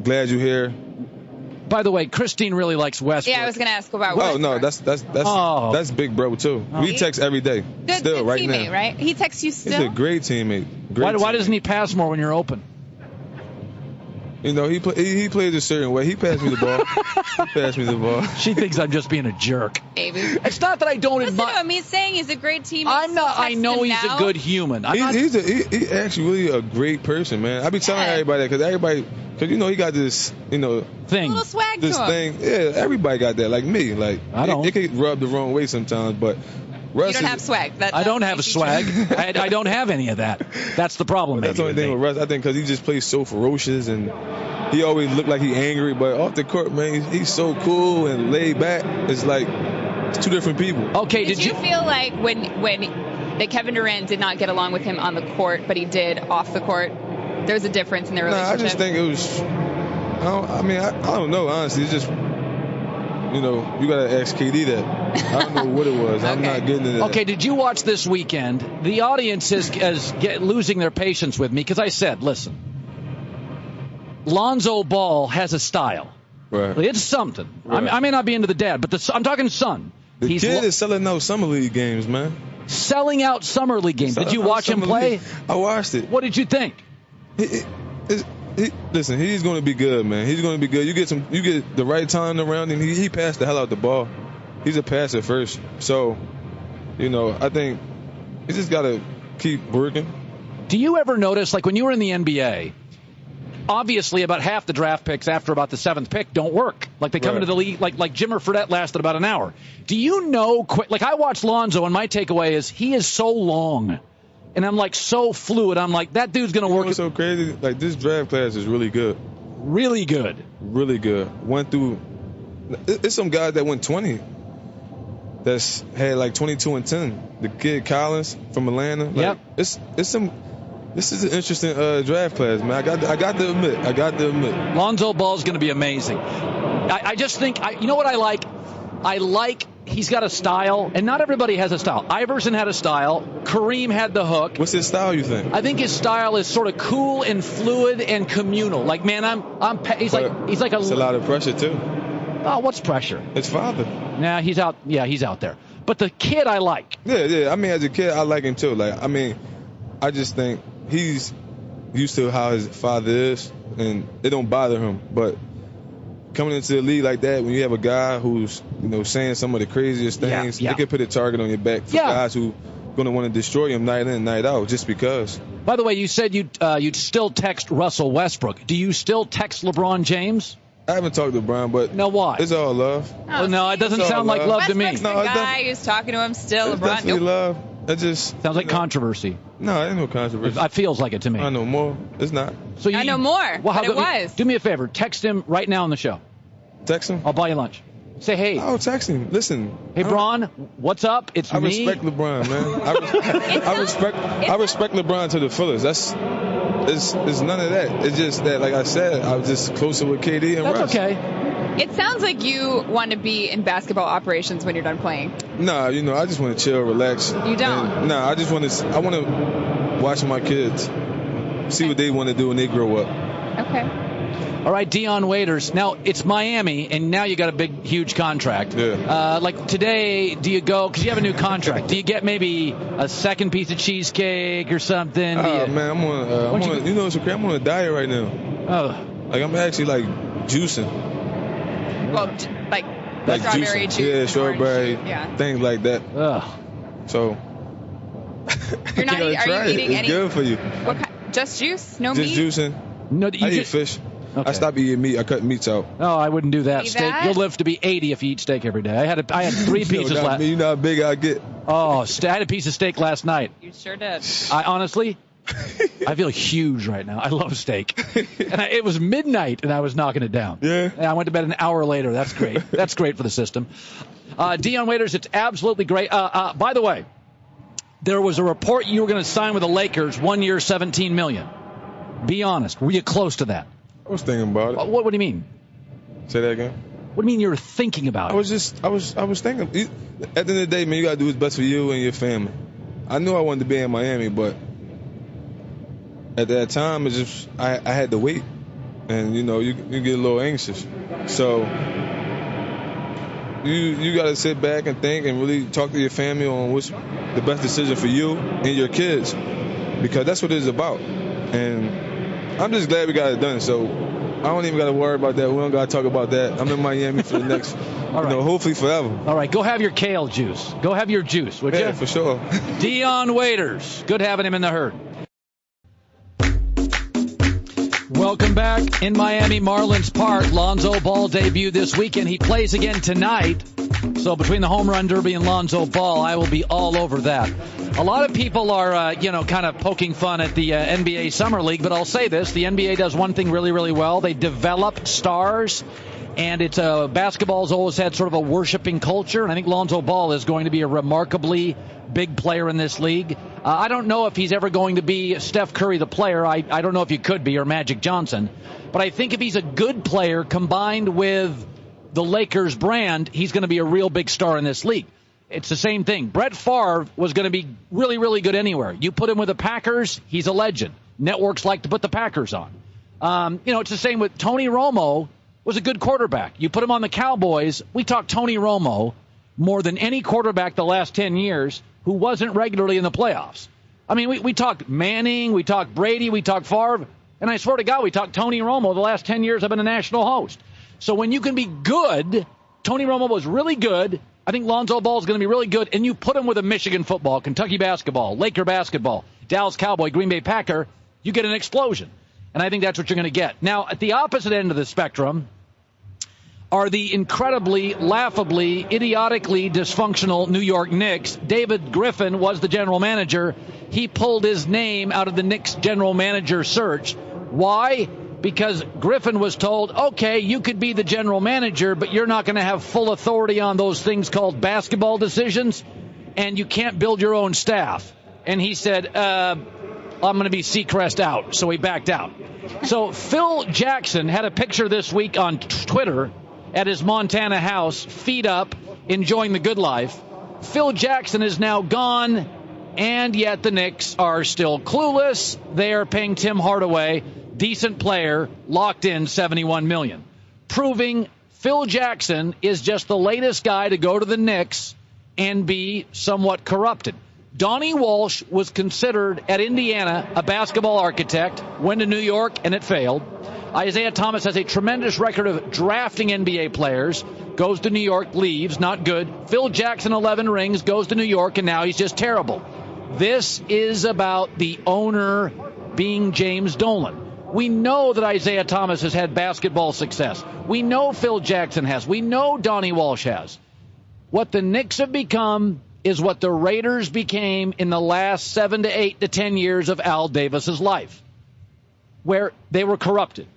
Glad you're here. By the way, Christine really likes Westbrook. Yeah, I was going to ask about Westbrook. Oh, no, that's big bro, too. Oh. We text every day. Good right teammate, now. Right? He texts you still? He's a great teammate. Why doesn't he pass more when you're open? You know, he plays a certain way. He passed me the ball. She thinks I'm just being a jerk. Maybe. It's not that I don't Listen to admire. him. He's saying he's a great teammate. I'm not. I know he's a good human. He's actually really a great person, man. I be telling everybody that because you know he got this, you know, thing. A little swag this to him. thing. Yeah, everybody got that. Like me, like I don't. It could rub the wrong way sometimes, but Russ You don't have swag. I don't have a swag. I don't have any of that. That's the problem. That's the only thing with Russ. I think because he just plays so ferocious and he always looked like he angry, but off the court, man, he's so cool and laid back. It's like it's two different people. Okay, Did you feel like when that Kevin Durant did not get along with him on the court, but he did off the court? There's a difference in their relationship. I just think it was. I don't know. Honestly, it's just. You know, you gotta ask KD that. I don't know what it was. I'm not getting into that. Okay, did you watch this weekend? The audience is losing their patience with me because I said, listen, Lonzo Ball has a style. Right. It's something. Right. I may not be into the dad, but I'm talking son. The kid is selling out summer league games, man. Selling out summer league games. Did you watch him play? League. I watched it. What did you think? Listen, he's going to be good, man. He's going to be good. You get the right time around him. He passed the hell out the ball. He's a passer first. So, you know, I think he just got to keep working. Do you ever notice, like when you were in the NBA, obviously about half the draft picks after about the 7th pick don't work. Like they come into the league, like Jimmer Fredette lasted about an hour. Do you know, like I watched Lonzo and my takeaway is he is so long. And I'm like so fluid. I'm like, that dude's going to work. What's so crazy? Like this draft class is really good. Really good. Really good. Went through. It's some guys that went 20. That's had like 22 and 10. The kid Collins from Atlanta. Like, yep. It's some. This is an interesting draft class, man. I got to admit. Lonzo Ball's going to be amazing. I just think, you know what I like? I like he's got a style, and not everybody has a style. Iverson had a style. Kareem had the hook. What's his style, you think? I think his style is sort of cool and fluid and communal. Like, man, he's like a. It's a lot of pressure too. Oh, what's pressure? His father. Nah, he's out. Yeah, he's out there. But the kid I like. Yeah. I mean, as a kid, I like him too. Like, I mean, I just think he's used to how his father is, and it don't bother him. But coming into the league like that, when you have a guy who's, you know, saying some of the craziest things, they could put a target on your back for guys who going to want to destroy him night in and night out just because. By the way, you said you'd still text Russell Westbrook. Do you still text LeBron James? I haven't talked to LeBron, but no, why? It's all love. Oh, no, it doesn't sound like love to me. Westbrook's the guy who's talking to him still. It's LeBron, definitely love. It just sounds like controversy. No, ain't no controversy. It feels like it to me. I know more. It's not. So I know more. Well, it was. Do me a favor. Text him right now on the show. Text him? I'll buy you lunch. Say, hey. I'll text him. Listen. Hey, Bron, what's up? It's me. I respect LeBron, man. I respect LeBron to the fullest. It's none of that. It's just that, like I said, I was just closer with KD and Russ. That's okay. It sounds like you want to be in basketball operations when you're done playing. Nah, you know, I just want to chill, relax. You don't? I just want to. I want to watch my kids, see what they want to do when they grow up. Okay. All right, Dion Waiters. Now, it's Miami, and now you got a big, huge contract. Yeah. Like today, do you go, because you have a new contract, do you get maybe a second piece of cheesecake or something? Man, I'm on, you know, it's okay. I'm on a diet right now. Oh. Like, I'm actually, like, juicing. Well, like strawberry juicing. juice. Yeah, strawberry, things like that. Ugh. So, you're not, are you eating it's any? good for you. What kind? Just juice? No just meat? Just juicing. No, I eat fish. Okay. I stopped eating meat. I cut meats out. No, I wouldn't do that. Steak. You'll live to be 80 if you eat steak every day. I had 3 pieces last. You know how big I get. Oh, I had a piece of steak last night. You sure did. I honestly, I feel huge right now. I love steak. And it was midnight, and I was knocking it down. Yeah. And I went to bed an hour later. That's great. That's great for the system. Dion Waiters, it's absolutely great. By the way, there was a report you were going to sign with the Lakers, 1 year, $17 million. Be honest. Were you close to that? I was thinking about it. What do you mean? Say that again. What do you mean you were thinking about it? I was thinking. At the end of the day, man, you got to do what's best for you and your family. I knew I wanted to be in Miami, but at that time, it's just I had to wait, and you know, you get a little anxious. So you got to sit back and think and really talk to your family on what's the best decision for you and your kids, because that's what it's about. And I'm just glad we got it done. So I don't even got to worry about that. We don't got to talk about that. I'm in Miami for the next, hopefully forever. All right, go have your kale juice. Go have your juice, would you? Yeah, for sure. Dion Waiters. Good having him in the herd. Welcome back in Miami, Marlins Park. Lonzo Ball debut this weekend. He plays again tonight. So between the home run derby and Lonzo Ball, I will be all over that. A lot of people are, kind of poking fun at the NBA Summer League, but I'll say this. The NBA does one thing really, really well. They develop stars, and basketball's always had sort of a worshiping culture, and I think Lonzo Ball is going to be a remarkably big player in this league. I don't know if he's ever going to be Steph Curry, the player. I don't know if he could be, or Magic Johnson. But I think if he's a good player combined with the Lakers brand, he's going to be a real big star in this league. It's the same thing. Brett Favre was going to be really, really good anywhere. You put him with the Packers, he's a legend. Networks like to put the Packers on. It's the same with Tony Romo. Was a good quarterback. You put him on the Cowboys. We talk Tony Romo more than any quarterback the last 10 years who wasn't regularly in the playoffs. I mean, we talk Manning, we talk Brady, we talk Favre, and I swear to God, we talk Tony Romo the last 10 years I've been a national host. So when you can be good, Tony Romo was really good. I think Lonzo Ball is going to be really good, and you put him with a Michigan football, Kentucky basketball, Laker basketball, Dallas Cowboy, Green Bay Packer, you get an explosion. And I think that's what you're going to get. Now, at the opposite end of the spectrum are the incredibly, laughably, idiotically dysfunctional New York Knicks. David Griffin was the general manager. He pulled his name out of the Knicks general manager search. Why? Because Griffin was told, okay, you could be the general manager, but you're not going to have full authority on those things called basketball decisions, and you can't build your own staff. And he said, I'm going to be Seacrest out. So he backed out. So Phil Jackson had a picture this week on Twitter at his Montana house, feet up, enjoying the good life. Phil Jackson is now gone, and yet the Knicks are still clueless. They are paying Tim Hardaway, decent player, locked in $71 million, proving Phil Jackson is just the latest guy to go to the Knicks and be somewhat corrupted. Donnie Walsh was considered at Indiana a basketball architect, went to New York, and it failed. Isaiah Thomas has a tremendous record of drafting NBA players, goes to New York, leaves, not good. Phil Jackson, 11 rings, goes to New York, and now he's just terrible. This is about the owner being James Dolan. We know that Isaiah Thomas has had basketball success. We know Phil Jackson has. We know Donnie Walsh has. What the Knicks have become is what the Raiders became in the last 7 to 8 to 10 years of Al Davis's life, where they were corrupted.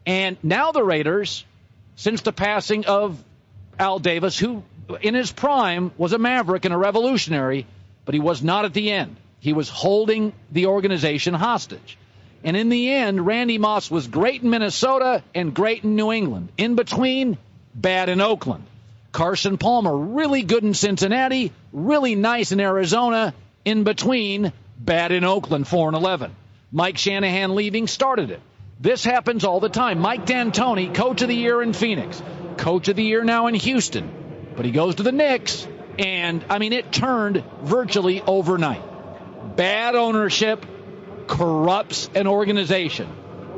And now the Raiders, since the passing of Al Davis, who in his prime was a maverick and a revolutionary, but he was not at the end. He was holding the organization hostage. And in the end, Randy Moss was great in Minnesota and great in New England. In between, bad in Oakland. Carson Palmer, really good in Cincinnati, really nice in Arizona. In between, bad in Oakland, 4-11. Mike Shanahan leaving started it. This happens all the time. Mike D'Antoni, coach of the year in Phoenix, coach of the year now in Houston. But he goes to the Knicks, and, it turned virtually overnight. Bad ownership corrupts an organization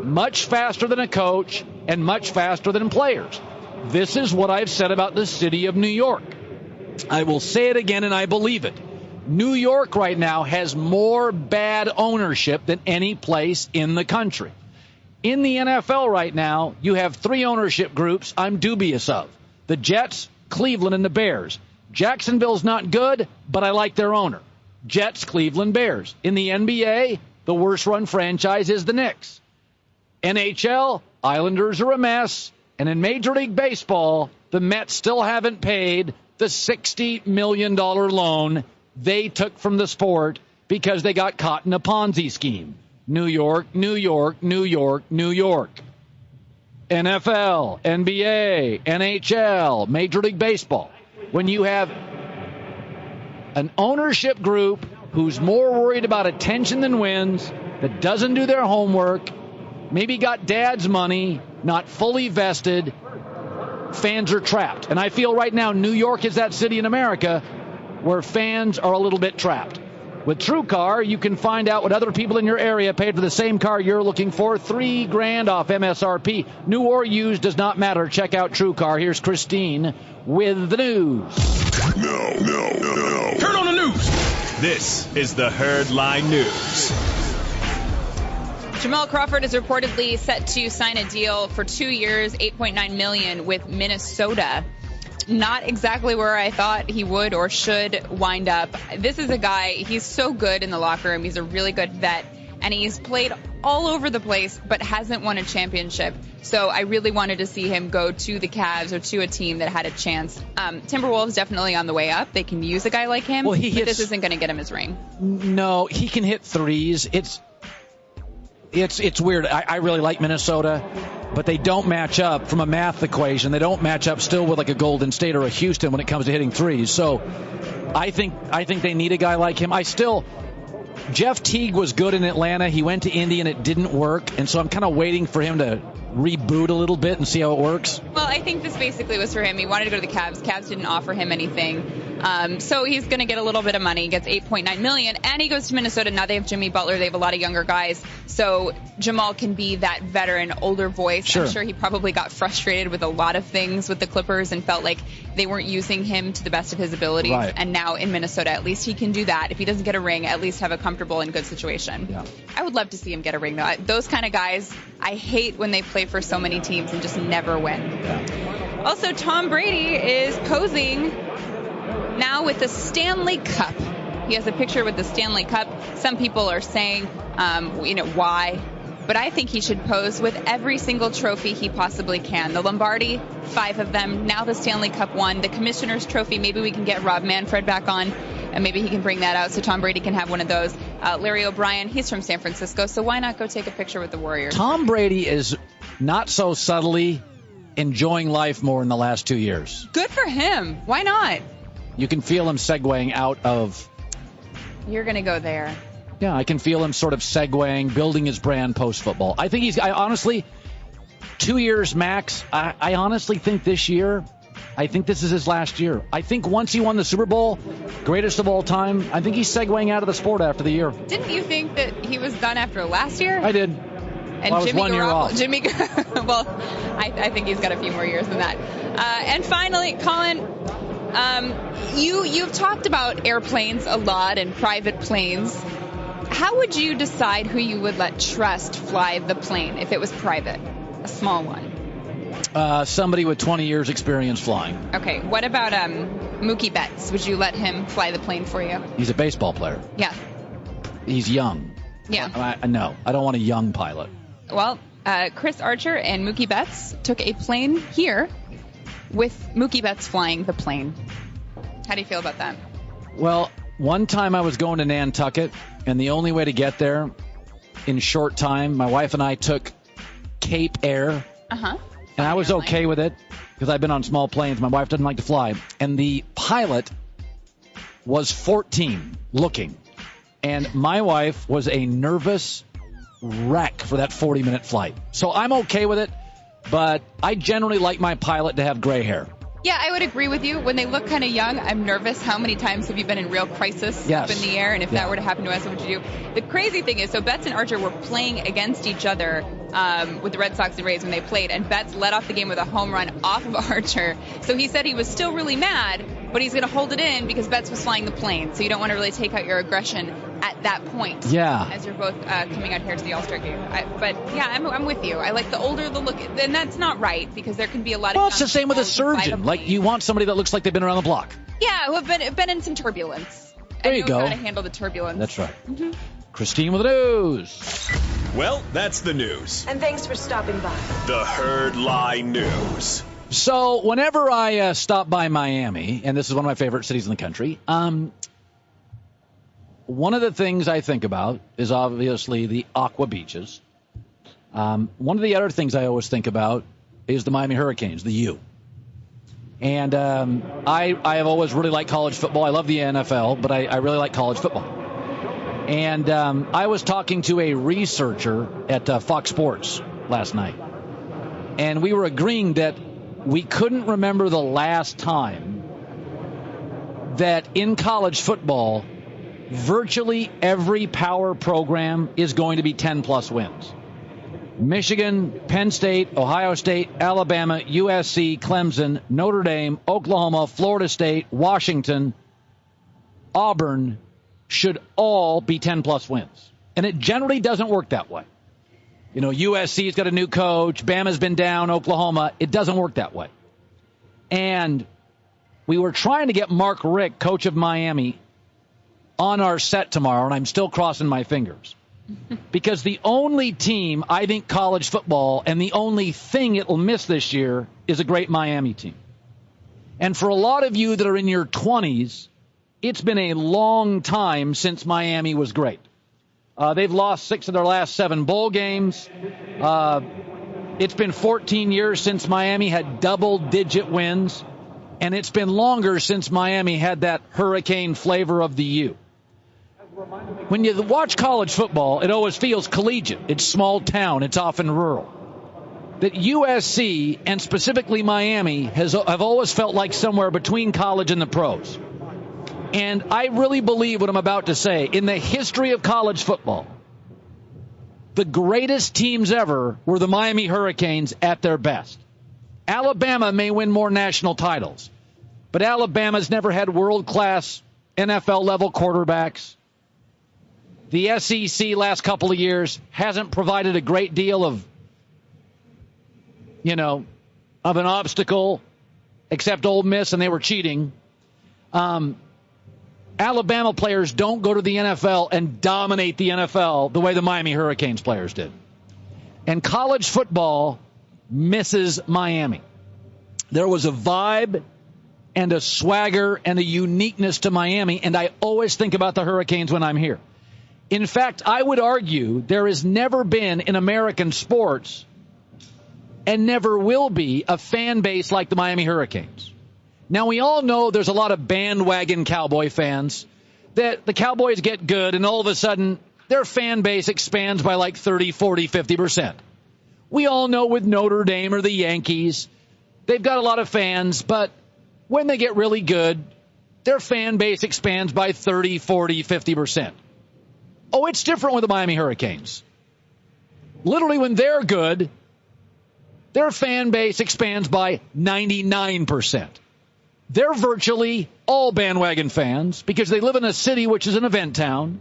much faster than a coach and much faster than players. This is what I've said about the city of New York. I will say it again, and I believe it. New York right now has more bad ownership than any place in the country. In the NFL right now, you have 3 ownership groups I'm dubious of. The Jets, Cleveland, and the Bears. Jacksonville's not good, but I like their owner. Jets, Cleveland, Bears. In the NBA, the worst-run franchise is the Knicks. NHL, Islanders are a mess. And in Major League Baseball, the Mets still haven't paid the $60 million loan they took from the sport because they got caught in a Ponzi scheme. New York, New York, New York, New York. NFL, NBA, NHL, Major League Baseball. When you have an ownership group who's more worried about attention than wins, that doesn't do their homework, maybe got dad's money, not fully vested, fans are trapped. And I feel right now New York is that city in America where fans are a little bit trapped. With TrueCar, you can find out what other people in your area paid for the same car you're looking for. $3,000 off MSRP. New or used does not matter. Check out TrueCar. Here's Christine with the news. No. Heard on the news. This is the Herd Line News. Jamal Crawford is reportedly set to sign a deal for 2 years, $8.9 million with Minnesota. Not exactly where I thought he would or should wind up. This is a guy, he's so good in the locker room. He's a really good vet, and he's played all over the place, but hasn't won a championship. So I really wanted to see him go to the Cavs or to a team that had a chance. Timberwolves definitely on the way up. They can use a guy like him, but this isn't going to get him his ring. No, he can hit threes. It's weird. I really like Minnesota, but they don't match up from a math equation. They don't match up still with like a Golden State or a Houston when it comes to hitting threes. So I think they need a guy like him. Jeff Teague was good in Atlanta. He went to Indy and it didn't work. And so I'm kind of waiting for him to reboot a little bit and see how it works. Well, I think this basically was for him. He wanted to go to the Cavs. Cavs didn't offer him anything. So he's going to get a little bit of money. He gets $8.9 million, and he goes to Minnesota. Now they have Jimmy Butler. They have a lot of younger guys. So Jamal can be that veteran, older voice. Sure. I'm sure he probably got frustrated with a lot of things with the Clippers and felt like they weren't using him to the best of his abilities. Right. And now in Minnesota, at least he can do that. If he doesn't get a ring, at least have a comfortable and good situation. Yeah. I would love to see him get a ring, though. Those kind of guys, I hate when they play for so many teams and just never win. Yeah. Also, Tom Brady is posing now with the Stanley Cup. He has a picture with the Stanley Cup. Some people are saying, why? But I think he should pose with every single trophy he possibly can. The Lombardi, 5 of them. Now the Stanley Cup 1. The Commissioner's Trophy, maybe we can get Rob Manfred back on, and maybe he can bring that out so Tom Brady can have one of those. Larry O'Brien, he's from San Francisco, so why not go take a picture with the Warriors? Tom Brady is not so subtly enjoying life more in the last 2 years. Good for him. Why not? You can feel him segueing out of... You're going to go there. Yeah, I can feel him sort of segueing, building his brand post-football. I think I honestly, 2 years max, I honestly think this year, I think this is his last year. I think once he won the Super Bowl, greatest of all time, I think he's segueing out of the sport after the year. Didn't you think that he was done after last year? I did. And I was Jimmy 1 year off. Well, I think he's got a few more years than that. And finally, Colin, you've talked about airplanes a lot and private planes. How would you decide who you would let trust fly the plane if it was private, a small one? Somebody with 20 years experience flying. Okay, what about Mookie Betts? Would you let him fly the plane for you? He's a baseball player. Yeah. He's young. Yeah. No, I don't want a young pilot. Well, Chris Archer and Mookie Betts took a plane here with Mookie Betts flying the plane. How do you feel about that? Well, one time I was going to Nantucket, and the only way to get there in short time, my wife and I took Cape Air. Uh-huh. And I was okay with it because I've been on small planes. My wife doesn't like to fly. And the pilot was 14 looking. And my wife was a nervous wreck for that 40-minute flight. So I'm okay with it, but I generally like my pilot to have gray hair. Yeah, I would agree with you. When they look kind of young, I'm nervous. How many times have you been in real crisis up in the air? And if that were to happen to us, what would you do? The crazy thing is, so Betts and Archer were playing against each other with the Red Sox and Rays when they played, and Betts led off the game with a home run off of Archer. So he said he was still really mad, but he's going to hold it in because Betts was flying the plane. So you don't want to really take out your aggression at that point. Yeah. As you're both coming out here to the All Star game. But yeah, I'm with you. I like the older the look, and that's not right because there can be a lot of. Well, it's the same with a surgeon. Like you want somebody that looks like they've been around the block. Yeah, who have been in some turbulence. There you go. How to handle the turbulence. That's right. Mm-hmm. Christine with the news. Well, that's the news. And thanks for stopping by. The Herd Line News. So whenever I stop by Miami, and this is one of my favorite cities in the country, one of the things I think about is obviously the Aqua Beaches. One of the other things I always think about is the Miami Hurricanes, the U. And I have always really liked college football. I love the NFL, but I really like college football. And I was talking to a researcher at Fox Sports last night, and we were agreeing that we couldn't remember the last time that in college football virtually every power program is going to be 10-plus wins. Michigan, Penn State, Ohio State, Alabama, USC, Clemson, Notre Dame, Oklahoma, Florida State, Washington, Auburn should all be 10-plus wins. And it generally doesn't work that way. You know, USC's got a new coach. Bama's been down. Oklahoma. It doesn't work that way. And we were trying to get Mark Richt, coach of Miami, on our set tomorrow, and I'm still crossing my fingers. Because the only team, I think, college football, and the only thing it will miss this year is a great Miami team. And for a lot of you that are in your 20s, it's been a long time since Miami was great. They've lost 6 of their last 7 bowl games. It's been 14 years since Miami had double-digit wins. And it's been longer since Miami had that hurricane flavor of the U. When you watch college football, it always feels collegiate. It's small town. It's often rural. That USC, and specifically Miami, have always felt like somewhere between college and the pros. And I really believe what I'm about to say. In the history of college football, the greatest teams ever were the Miami Hurricanes at their best. Alabama may win more national titles, but Alabama's never had world-class NFL-level quarterbacks. The SEC last couple of years hasn't provided a great deal of an obstacle, except Ole Miss, and they were cheating. Alabama players don't go to the NFL and dominate the NFL the way the Miami Hurricanes players did. And college football misses Miami. There was a vibe and a swagger and a uniqueness to Miami, and I always think about the Hurricanes when I'm here. In fact, I would argue there has never been in American sports and never will be a fan base like the Miami Hurricanes. Now, we all know there's a lot of bandwagon Cowboy fans, that the Cowboys get good and all of a sudden their fan base expands by like 30, 40, 50%. We all know with Notre Dame or the Yankees, they've got a lot of fans, but when they get really good, their fan base expands by 30, 40, 50%. Oh, it's different with the Miami Hurricanes. Literally, when they're good, their fan base expands by 99%. They're virtually all bandwagon fans because they live in a city which is an event town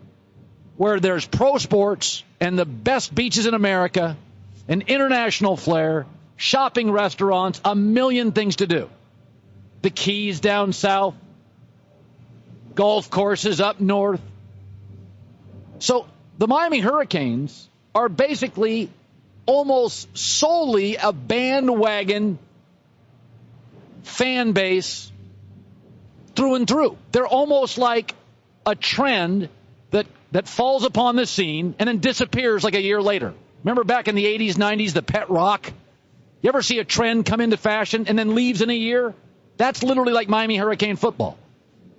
where there's pro sports and the best beaches in America, an international flair, shopping restaurants, a million things to do. The Keys down south, golf courses up north. So the Miami Hurricanes are basically almost solely a bandwagon fan base through and through. They're almost like a trend that falls upon the scene and then disappears like a year later. Remember back in the 80s, 90s, the pet rock? You ever see a trend come into fashion and then leaves in a year? That's literally like Miami Hurricane football.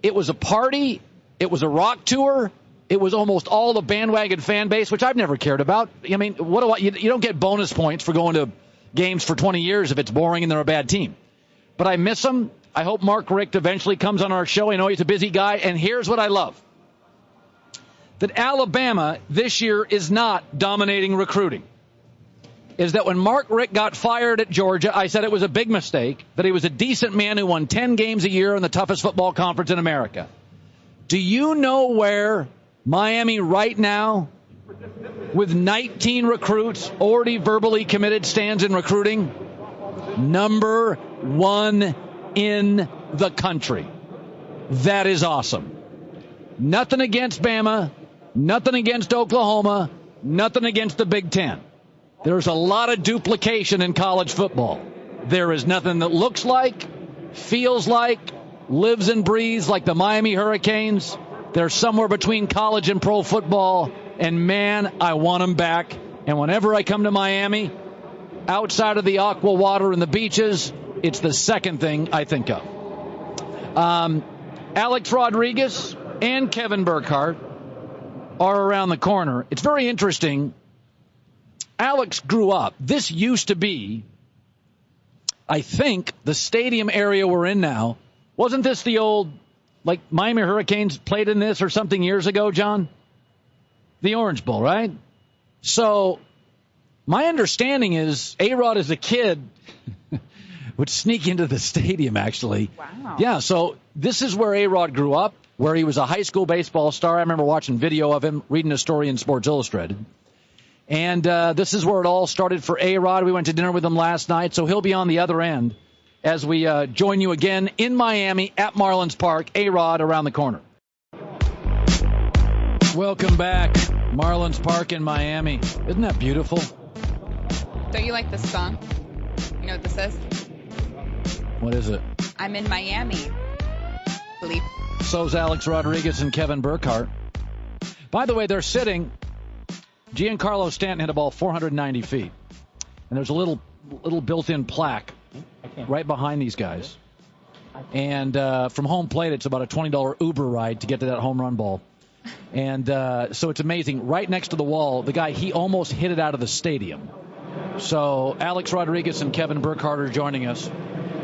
It was a party. It was a rock tour. It was almost all the bandwagon fan base, which I've never cared about. I mean, you don't get bonus points for going to games for 20 years if it's boring and they're a bad team. But I miss them. I hope Mark Richt eventually comes on our show. I know he's a busy guy. And here's what I love. That Alabama this year is not dominating recruiting. Is that when Mark Richt got fired at Georgia, I said it was a big mistake, that he was a decent man who won 10 games a year in the toughest football conference in America. Do you know where Miami right now, with 19 recruits already verbally committed, stands in recruiting? Number 1 in the country. That is awesome. Nothing against Bama, nothing against Oklahoma, nothing against the Big Ten. There's a lot of duplication in college football. There is nothing that looks like, feels like, lives and breathes like the Miami Hurricanes. They're somewhere between college and pro football, and man, I want them back. And whenever I come to Miami, outside of the aqua water and the beaches, it's the second thing I think of. Alex Rodriguez and Kevin Burkhardt are around the corner. It's very interesting. Alex grew up. This used to be, I think, the stadium area we're in now. Wasn't this the old like Miami Hurricanes played in this or something years ago, John? The Orange Bowl, right? So my understanding is A-Rod as a kid would sneak into the stadium, actually. Wow. Yeah, so this is where A-Rod grew up, where he was a high school baseball star. I remember watching video of him, reading a story in Sports Illustrated. And this is where it all started for A-Rod. We went to dinner with him last night, so he'll be on the other end as we join you again in Miami at Marlins Park. A-Rod around the corner. Welcome back. Marlins Park in Miami. Isn't that beautiful? Don't you like this song? You know what this is? What is it? I'm in Miami. Bleep. So's Alex Rodriguez and Kevin Burkhardt. By the way, they're sitting. Giancarlo Stanton hit a ball 490 feet. And there's a little built-in plaque right behind these guys. And from home plate, it's about a $20 Uber ride to get to that home run ball. And so it's amazing. Right next to the wall, the guy, he almost hit it out of the stadium. So Alex Rodriguez and Kevin Burkhardt are joining us.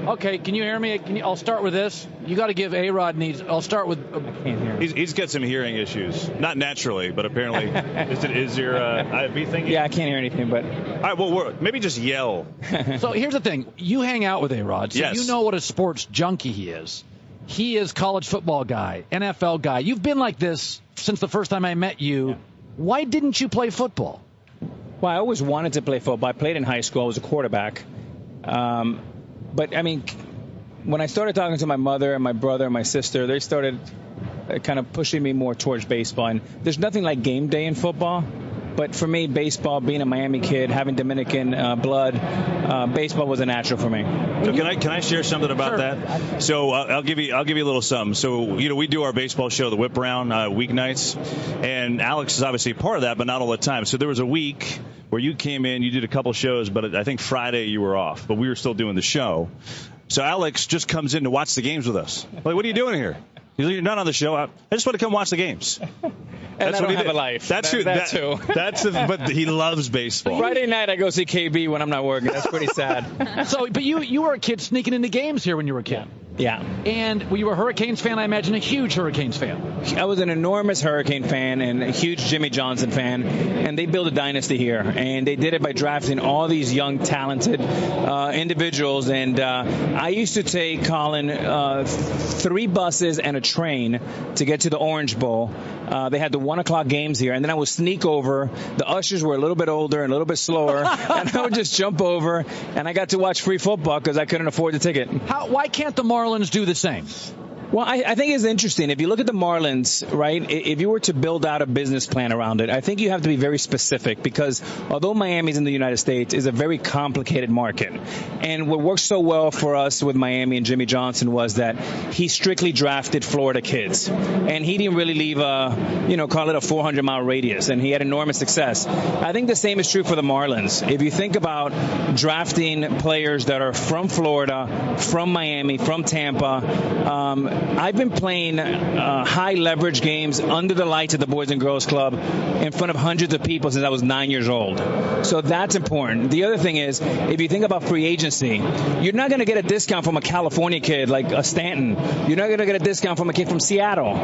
Okay, can you hear me? I'll start with this. You got to give A-Rod needs. I'll start with. I can't hear. He's got some hearing issues. Not naturally, but apparently. Is your IFB thing? Yeah, I can't hear anything, but. All right, well, maybe just yell. So here's the thing. You hang out with A-Rod, so yes. You know what a sports junkie he is. He is college football guy, NFL guy. You've been like this since the first time I met you. Yeah. Why didn't you play football? Well, I always wanted to play football. I played in high school. I was a quarterback. But, I mean, when I started talking to my mother and my brother and my sister, they started kind of pushing me more towards baseball. And there's nothing like game day in football. But for me, baseball, being a Miami kid, having Dominican blood, baseball was a natural for me. So can I share something about that? So I'll give you a little something. So we do our baseball show, the Whip Round, weeknights, and Alex is obviously a part of that, but not all the time. So there was a week where you came in, you did a couple shows, but I think Friday you were off, but we were still doing the show. So Alex just comes in to watch the games with us. Like, what are you doing here? You're not on the show. I just want to come watch the games. That's what I don't have a life. That's too. But he loves baseball. Friday night I go see KB when I'm not working. That's pretty sad. So, but you were a kid sneaking into games here when you were a kid. Yeah. And were you a Hurricanes fan? I imagine a huge Hurricanes fan. I was an enormous Hurricane fan and a huge Jimmy Johnson fan. And they built a dynasty here. And they did it by drafting all these young, talented individuals. And I used to take Colin 3 buses and a train to get to the Orange Bowl. They had the 1 o'clock games here, and then I would sneak over. The ushers were a little bit older and a little bit slower, and I would just jump over, and I got to watch free football because I couldn't afford the ticket. Why can't the Marlins do the same? Well, I think it's interesting. If you look at the Marlins, right, if you were to build out a business plan around it, I think you have to be very specific because although Miami's in the United States, is a very complicated market. And what worked so well for us with Miami and Jimmy Johnson was that he strictly drafted Florida kids. And he didn't really leave call it a 400-mile radius. And he had enormous success. I think the same is true for the Marlins. If you think about drafting players that are from Florida, from Miami, from Tampa, I've been playing high leverage games under the lights at the Boys and Girls Club in front of hundreds of people since I was 9 years old. So that's important. The other thing is, if you think about free agency, you're not going to get a discount from a California kid like a Stanton. You're not going to get a discount from a kid from Seattle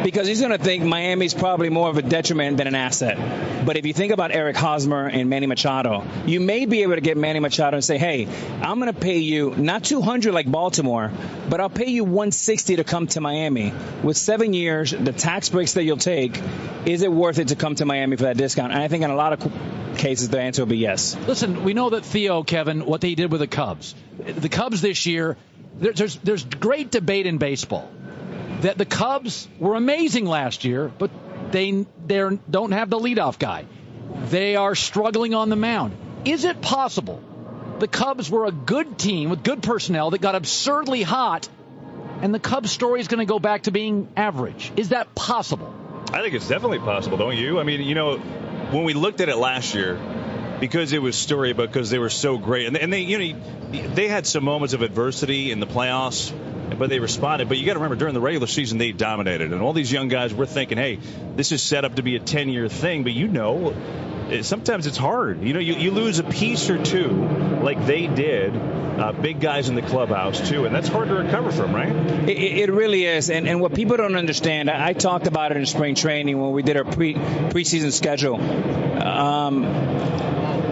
because he's going to think Miami's probably more of a detriment than an asset. But if you think about Eric Hosmer and Manny Machado, you may be able to get Manny Machado and say, hey, I'm going to pay you not $200 like Baltimore, but I'll pay you $160 to come to Miami. With 7 years, the tax breaks that you'll take, is it worth it to come to Miami for that discount? And I think in a lot of cases, the answer will be yes. Listen, we know that Theo, Kevin, what they did with the Cubs. The Cubs this year, there's great debate in baseball that the Cubs were amazing last year, but they don't have the leadoff guy. They are struggling on the mound. Is it possible the Cubs were a good team with good personnel that got absurdly hot, and the Cubs story is going to go back to being average? Is that possible? I think it's definitely possible, don't you? I mean, when we looked at it last year, because it was storybook, because they were so great, and they had some moments of adversity in the playoffs, but they responded. But you got to remember, during the regular season, they dominated, and all these young guys were thinking, hey, this is set up to be a 10-year thing. But sometimes it's hard. You lose a piece or two like they did. Big guys in the clubhouse, too, and that's hard to recover from, right? It really is, and what people don't understand, I talked about it in spring training when we did our preseason schedule.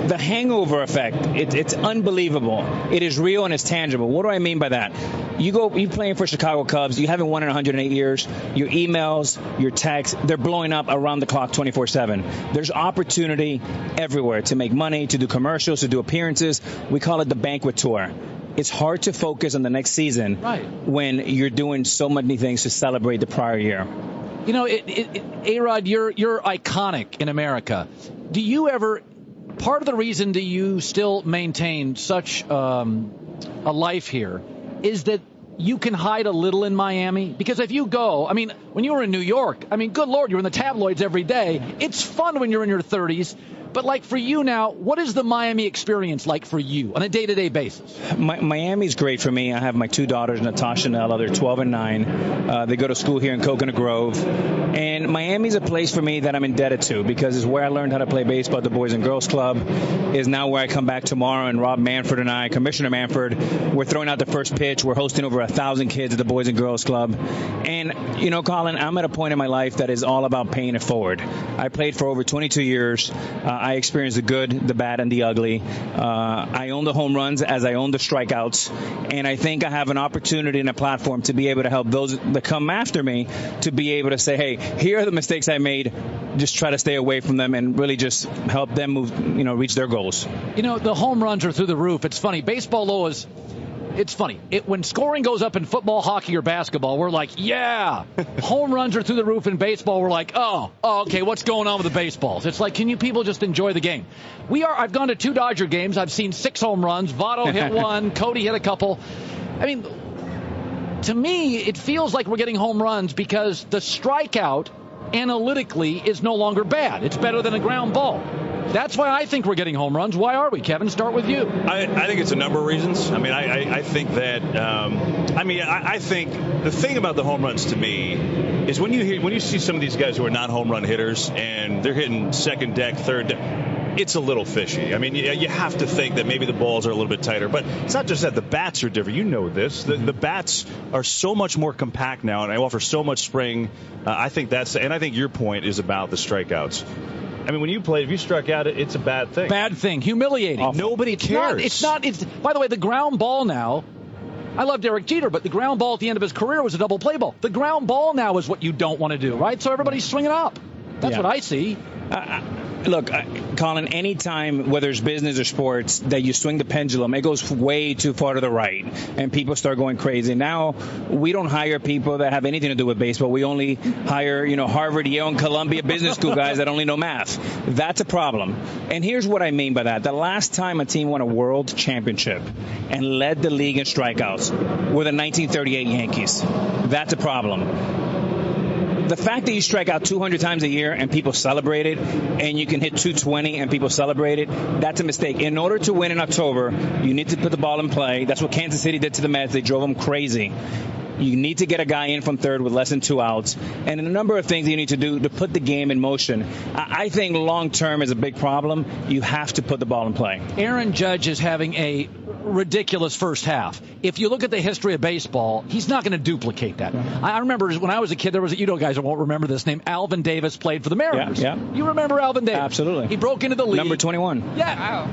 The hangover effect, it's unbelievable. It is real and it's tangible. What do I mean by that? You playing for Chicago Cubs, you haven't won in 108 years. Your emails, your texts, they're blowing up around the clock 24/7. There's opportunity everywhere to make money, to do commercials, to do appearances. We call it the banquet tour. It's hard to focus on the next season when you're doing so many things to celebrate the prior year. A-Rod, you're iconic in America. Do you ever... Part of the reason that you still maintain such a life here is that you can hide a little in Miami. Because if you go, when you were in New York, good Lord, you're in the tabloids every day. It's fun when you're in your 30s. But like for you now, what is the Miami experience like for you on a day-to-day basis? Miami's great for me. I have my two daughters, Natasha and Ella. They're 12 and 9. They go to school here in Coconut Grove. And Miami's a place for me that I'm indebted to because it's where I learned how to play baseball at the Boys and Girls Club. Is now where I come back tomorrow, and Rob Manfred and I, Commissioner Manfred, we're throwing out the first pitch. We're hosting over 1,000 kids at the Boys and Girls Club. And, Colin, I'm at a point in my life that is all about paying it forward. I played for over 22 years. I experienced the good, the bad, and the ugly. I own the home runs as I own the strikeouts. And I think I have an opportunity and a platform to be able to help those that come after me to be able to say, hey, here are the mistakes I made. Just try to stay away from them and really just help them reach their goals. The home runs are through the roof. It's funny. Baseball, though, it's funny. When scoring goes up in football, hockey, or basketball, we're like, yeah. Home runs are through the roof in baseball. We're like, oh, okay, what's going on with the baseballs? It's like, can you people just enjoy the game? I've gone to 2 Dodger games. I've seen 6 home runs. Votto hit 1. Cody hit a couple. To me, it feels like we're getting home runs because the strikeout analytically is no longer bad. It's better than a ground ball. That's why I think we're getting home runs. Why are we, Kevin? Start with you. I think it's a number of reasons. I think that. I think the thing about the home runs to me is when you see some of these guys who are not home run hitters and they're hitting second deck, third deck. It's a little fishy. You have to think that maybe the balls are a little bit tighter. But it's not just that. The bats are different. You know this. The bats are so much more compact now, and they offer so much spring. I think and I think your point is about the strikeouts. When you play, if you struck out, it's a bad thing. Bad thing. Humiliating. Awful. Nobody cares. It's not. By the way, the ground ball now, I love Derek Jeter, but the ground ball at the end of his career was a double play ball. The ground ball now is what you don't want to do, right? So everybody's swinging up. That's what I see. Look, Colin, anytime, whether it's business or sports, that you swing the pendulum, it goes way too far to the right, and people start going crazy. Now, we don't hire people that have anything to do with baseball. We only hire, Harvard, Yale, and Columbia business school guys that only know math. That's a problem. And here's what I mean by that. The last time a team won a world championship and led the league in strikeouts were the 1938 Yankees. That's a problem. The fact that you strike out 200 times a year and people celebrate it, and you can hit 220 and people celebrate it, that's a mistake. In order to win in October, you need to put the ball in play. That's what Kansas City did to the Mets. They drove them crazy. You need to get a guy in from third with less than 2 outs. And a number of things you need to do to put the game in motion. I think long-term is a big problem. You have to put the ball in play. Aaron Judge is having a ridiculous first half. If you look at the history of baseball, he's not going to duplicate that. I remember when I was a kid, there was a, guys won't remember this name, Alvin Davis played for the Mariners. Yeah. You remember Alvin Davis? Absolutely. He broke into the league. Number 21. Yeah. Wow.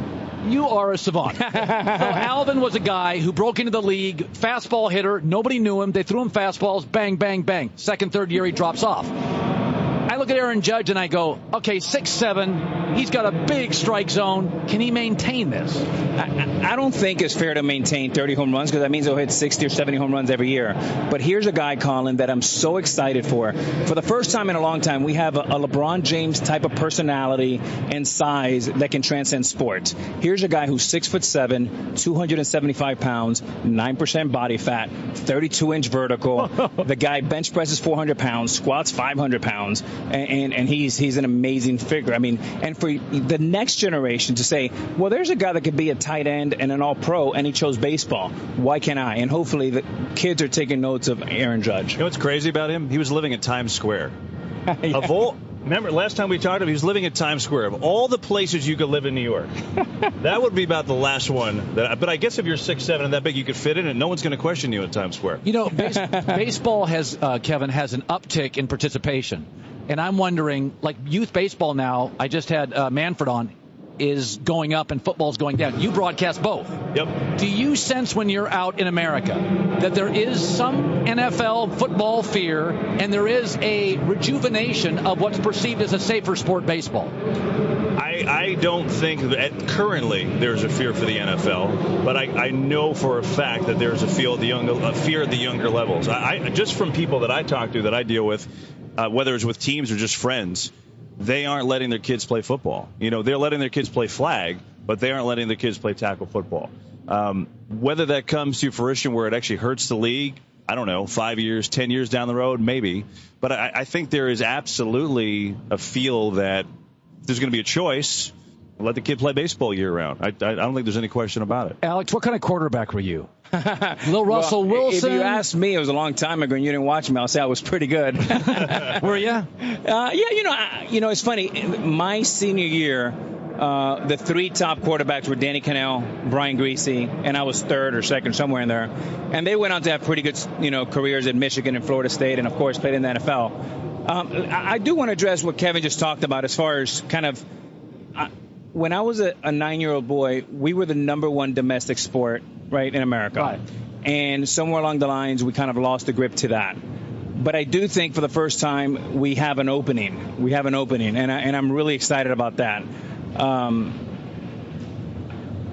You are a savant. So Alvin was a guy who broke into the league, fastball hitter. Nobody knew him. They threw him fastballs, bang, bang, bang. Second, third year, he drops off. I look at Aaron Judge and I go, okay, 6'7", he's got a big strike zone. Can he maintain this? I don't think it's fair to maintain 30 home runs because that means he'll hit 60 or 70 home runs every year. But here's a guy, Colin, that I'm so excited for. For the first time in a long time, we have a LeBron James type of personality and size that can transcend sport. Here's a guy who's 6'7", 275 pounds, 9% body fat, 32-inch vertical. The guy bench presses 400 pounds, squats 500 pounds. And he's an amazing figure. And for the next generation to say, well, there's a guy that could be a tight end and an all-pro, and he chose baseball. Why can't I? And hopefully the kids are taking notes of Aaron Judge. You know what's crazy about him? He was living in Times Square. Yeah. Remember, last time we talked, he was living in Times Square. Of all the places you could live in New York, that would be about the last one. But I guess if you're 6'7" and that big, you could fit in, and no one's going to question you in Times Square. You know, baseball has, Kevin, has an uptick in participation. And I'm wondering, like youth baseball now, I just had Manfred on, is going up and football's going down. You broadcast both. Yep. Do you sense when you're out in America that there is some NFL football fear and there is a rejuvenation of what's perceived as a safer sport, baseball? I don't think that currently there's a fear for the NFL, but I know for a fact that there's a fear at the younger levels. I just from people that I talk to, that I deal with, whether it's with teams or just friends, they aren't letting their kids play football. You know, they're letting their kids play flag, but they aren't letting their kids play tackle football. Whether that comes to fruition where it actually hurts the league, I don't know, 5 years, 10 years down the road, maybe. But I think there is absolutely a feel that there's going to be a choice. Let the kid play baseball year-round. I don't think there's any question about it. Alex, what kind of quarterback were you? Lil Russell Wilson? If you asked me, it was a long time ago and you didn't watch me, I'll say I was pretty good. Were you? Yeah, you know, it's funny. My senior year, the three top quarterbacks were Danny Cannell, Brian Griese, and I was third or second, somewhere in there. And they went on to have pretty good, careers at Michigan and Florida State, and of course played in the NFL. I do want to address what Kevin just talked about as far as kind of when I was a 9-year-old boy, we were the number one domestic sport, right, in America. Right. And somewhere along the lines, we kind of lost the grip to that. But I do think for the first time, we have an opening. And I'm really excited about that.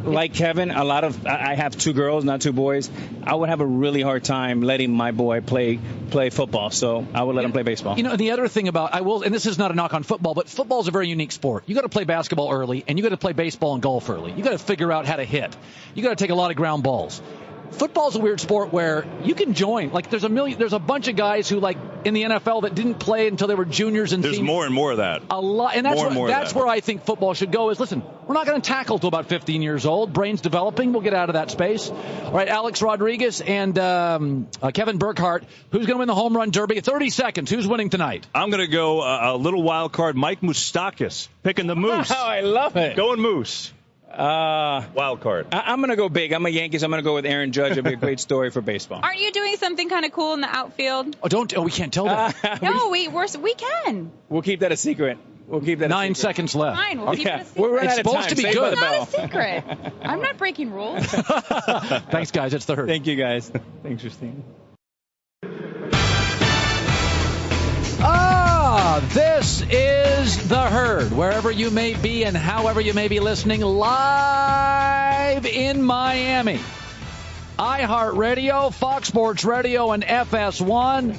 Like Kevin, I have two girls, not two boys. I would have a really hard time letting my boy play football, so I would let him play baseball. You know, the other thing about, and this is not a knock on football, but football is a very unique sport. You got to play basketball early, and you got to play baseball and golf early. You got to figure out how to hit. You got to take a lot of ground balls. Football's a weird sport where you can join. Like there's a bunch of guys who, like in the NFL, that didn't play until they were juniors and there's more and more of that. A lot, and that's where I think football should go. Is listen, we're not going to tackle till about 15 years old. Brain's developing. We'll get out of that space. All right, Alex Rodriguez and Kevin Burkhardt. Who's going to win the home run derby? 30 seconds. Who's winning tonight? I'm going to go a little wild card. Mike Moustakas picking the Moose. Oh, I love it. Going Moose. Wild card. I'm going to go big. I'm a Yankees. I'm going to go with Aaron Judge. It'll be a great story for baseball. Aren't you doing something kind of cool in the outfield? We can't tell that. No, we can. We'll keep that a secret. 9 seconds left. Fine, we'll keep it a secret. We're running It's out of supposed time. to be good. It's not a secret. I'm not breaking rules. Thanks, guys. It's the Herd. Thank you, guys. Thanks for staying. This is The Herd, wherever you may be and however you may be listening, live in Miami. iHeartRadio, Fox Sports Radio, and FS1.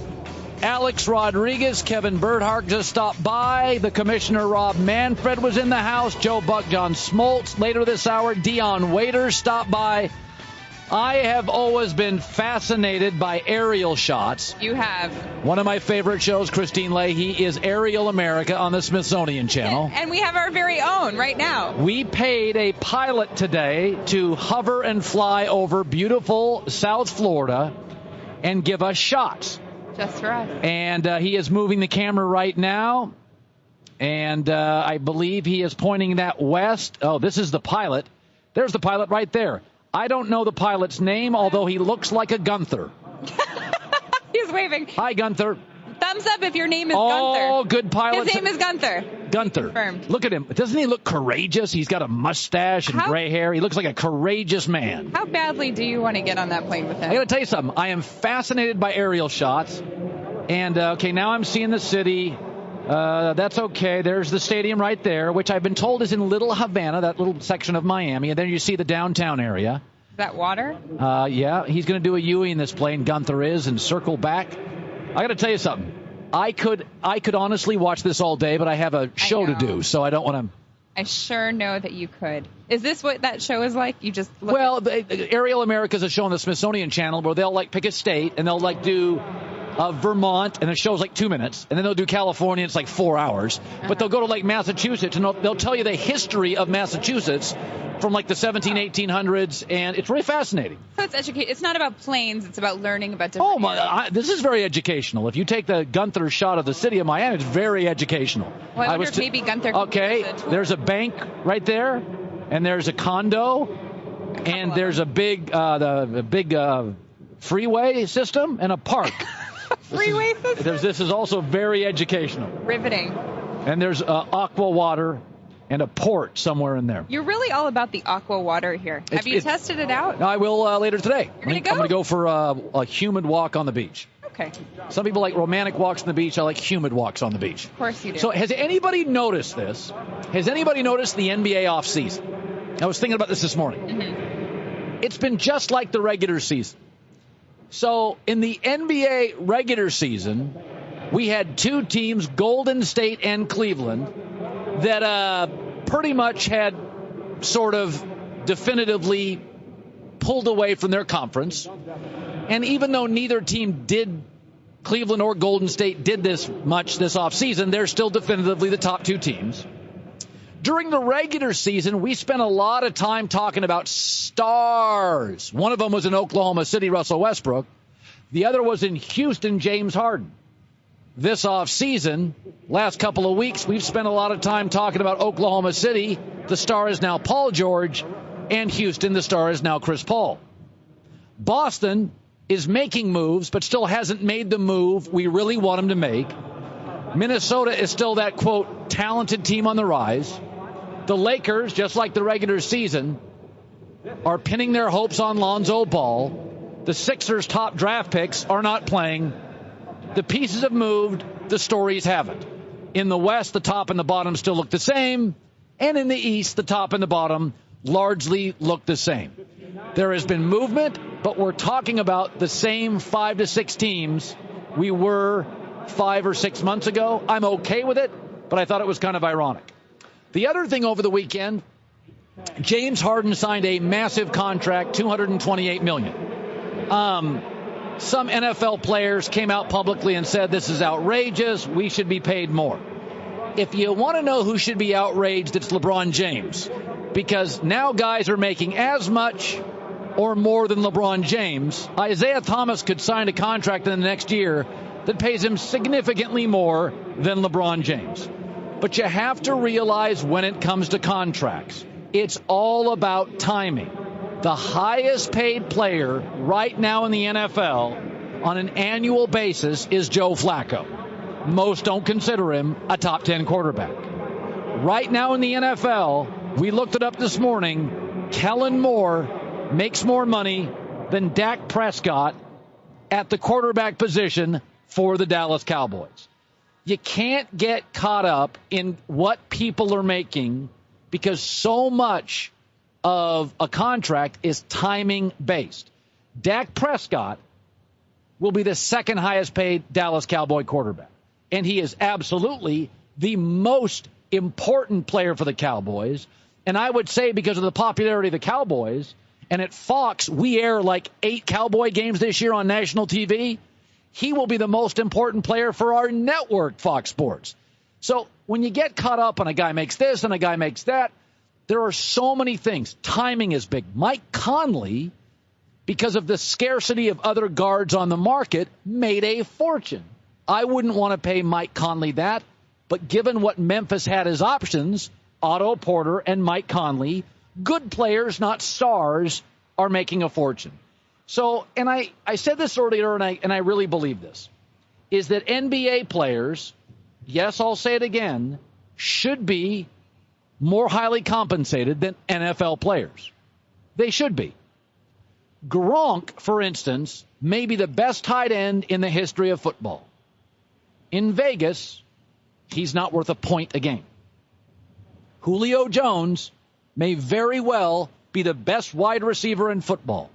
Alex Rodriguez, Kevin Burkhardt just stopped by. The Commissioner, Rob Manfred, was in the house. Joe Buck, John Smoltz. Later this hour, Dion Waiters stopped by. I have always been fascinated by aerial shots. You have. One of my favorite shows, Christine Leahy, is Aerial America on the Smithsonian Channel. And we have our very own right now. We paid a pilot today to hover and fly over beautiful South Florida and give us shots. Just for us. And he is moving the camera right now. And I believe he is pointing that west. Oh, this is the pilot. There's the pilot right there. I don't know the pilot's name, although he looks like a Gunther. He's waving. Hi, Gunther. Thumbs up if your name is Gunther. Oh, good pilot. His name is Gunther. Gunther. Confirmed. Look at him. Doesn't he look courageous? He's got a mustache and gray hair. He looks like a courageous man. How badly do you want to get on that plane with him? I got to tell you something. I am fascinated by aerial shots. And, okay, now I'm seeing the city. That's okay. There's the stadium right there, which I've been told is in Little Havana, that little section of Miami. And then you see the downtown area. Is that water? Yeah. He's going to do a U-ey in this plane, Gunther is, and circle back. I got to tell you something. I could honestly watch this all day, but I have a show to do, so I don't want to. I sure know that you could. Is this what that show is like? You just Aerial America is a show on the Smithsonian Channel where they'll like pick a state and they'll like do of Vermont, and the show's like 2 minutes, and then they'll do California, it's like 4 hours. But they'll go to like Massachusetts, and they'll tell you the history of Massachusetts from like the 1800s, and it's really fascinating. So it's not about planes, it's about learning about different this is very educational. If you take the Gunther shot of the city of Miami, it's very educational. Well, I wonder if maybe Gunther can there's a bank right there, and there's a condo, and there's a big freeway system and a park. Freeway system? This is also very educational. Riveting. And there's aqua water and a port somewhere in there. You're really all about the aqua water here. Have you tested it out? I will later today. You're going to go? I'm going to go for a humid walk on the beach. Okay. Some people like romantic walks on the beach. I like humid walks on the beach. Of course you do. So has anybody noticed this? Has anybody noticed the NBA offseason? I was thinking about this morning. Mm-hmm. It's been just like the regular season. So in the NBA regular season, we had two teams, Golden State and Cleveland, that pretty much had sort of definitively pulled away from their conference. And even though neither team did, Cleveland or Golden State did this much this offseason, they're still definitively the top two teams. During the regular season, we spent a lot of time talking about stars. One of them was in Oklahoma City, Russell Westbrook. The other was in Houston, James Harden. This offseason, last couple of weeks, we've spent a lot of time talking about Oklahoma City. The star is now Paul George, and Houston, the star is now Chris Paul. Boston is making moves, but still hasn't made the move we really want him to make. Minnesota is still that, quote, talented team on the rise. The Lakers, just like the regular season, are pinning their hopes on Lonzo Ball. The Sixers' top draft picks are not playing. The pieces have moved. The stories haven't. In the West, the top and the bottom still look the same. And in the East, the top and the bottom largely look the same. There has been movement, but we're talking about the same 5 to 6 teams we were 5 or 6 months ago. I'm okay with it, but I thought it was kind of ironic. The other thing over the weekend, James Harden signed a massive contract, $228 million. Some NFL players came out publicly and said this is outrageous. We should be paid more. If you want to know who should be outraged, it's LeBron James, because now guys are making as much or more than LeBron James. Isaiah Thomas could sign a contract in the next year that pays him significantly more than LeBron James. But you have to realize when it comes to contracts, it's all about timing. The highest paid player right now in the NFL on an annual basis is Joe Flacco. Most don't consider him a top 10 quarterback. Right now in the NFL, we looked it up this morning, Kellen Moore makes more money than Dak Prescott at the quarterback position for the Dallas Cowboys. You can't get caught up in what people are making because so much of a contract is timing based. Dak Prescott will be the second highest paid Dallas Cowboy quarterback. And he is absolutely the most important player for the Cowboys. And I would say because of the popularity of the Cowboys, and at Fox, we air like 8 Cowboy games this year on national TV. He will be the most important player for our network, Fox Sports. So when you get caught up on a guy makes this and a guy makes that, there are so many things. Timing is big. Mike Conley, because of the scarcity of other guards on the market, made a fortune. I wouldn't want to pay Mike Conley that, but given what Memphis had as options, Otto Porter and Mike Conley, good players, not stars, are making a fortune. So, and I said this earlier, and I really believe this, is that NBA players, yes, I'll say it again, should be more highly compensated than NFL players. They should be. Gronk, for instance, may be the best tight end in the history of football. In Vegas, he's not worth a point a game. Julio Jones may very well be the best wide receiver in football.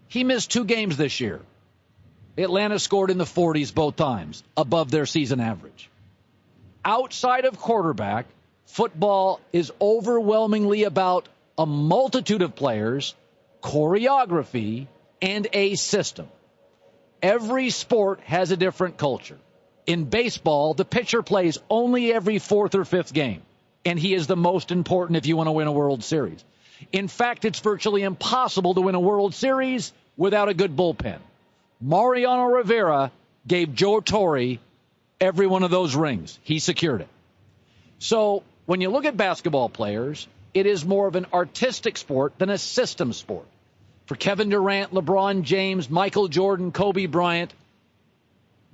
He missed 2 games this year. Atlanta scored in the 40s both times, above their season average. Outside of quarterback, football is overwhelmingly about a multitude of players, choreography, and a system. Every sport has a different culture. In baseball, the pitcher plays only every fourth or fifth game, and he is the most important if you want to win a World Series. In fact, it's virtually impossible to win a World Series without a good bullpen. Mariano Rivera gave Joe Torre every one of those rings. He secured it. So when you look at basketball players, it is more of an artistic sport than a system sport. For Kevin Durant, LeBron James, Michael Jordan, Kobe Bryant,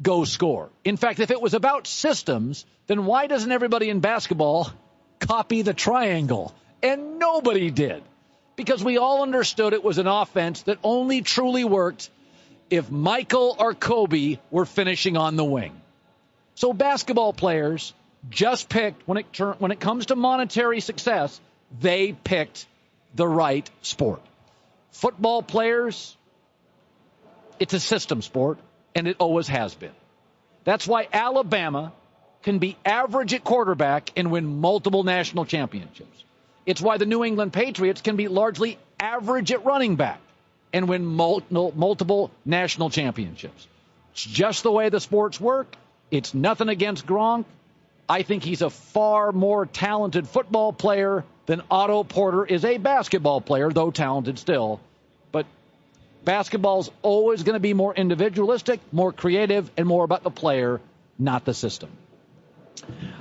go score. In fact, if it was about systems, then why doesn't everybody in basketball copy the triangle? And nobody did, because we all understood it was an offense that only truly worked if Michael or Kobe were finishing on the wing. So basketball players just picked, when it comes to monetary success, they picked the right sport. Football players, it's a system sport, and it always has been. That's why Alabama can be average at quarterback and win multiple national championships. It's why the New England Patriots can be largely average at running back and win multiple national championships. It's just the way the sports work. It's nothing against Gronk. I think he's a far more talented football player than Otto Porter is a basketball player, though talented still. But basketball's always going to be more individualistic, more creative, and more about the player, not the system.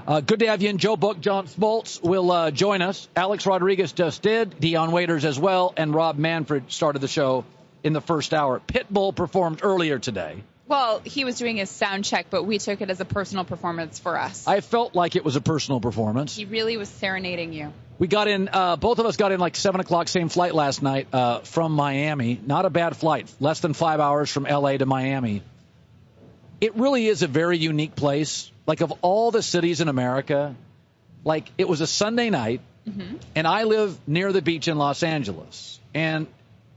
Good to have you in. Joe Buck, John Smoltz will join us. Alex Rodriguez just did. Dion Waiters as well. And Rob Manfred started the show in the first hour. Pitbull performed earlier today. Well, he was doing his sound check, but we took it as a personal performance for us. I felt like it was a personal performance. He really was serenading you. We got in, both of us got in like 7 o'clock, same flight last night from Miami. Not a bad flight, less than 5 hours from L.A. to Miami. It really is a very unique place. Like, of all the cities in America, like, it was a Sunday night, and I live near the beach in Los Angeles. And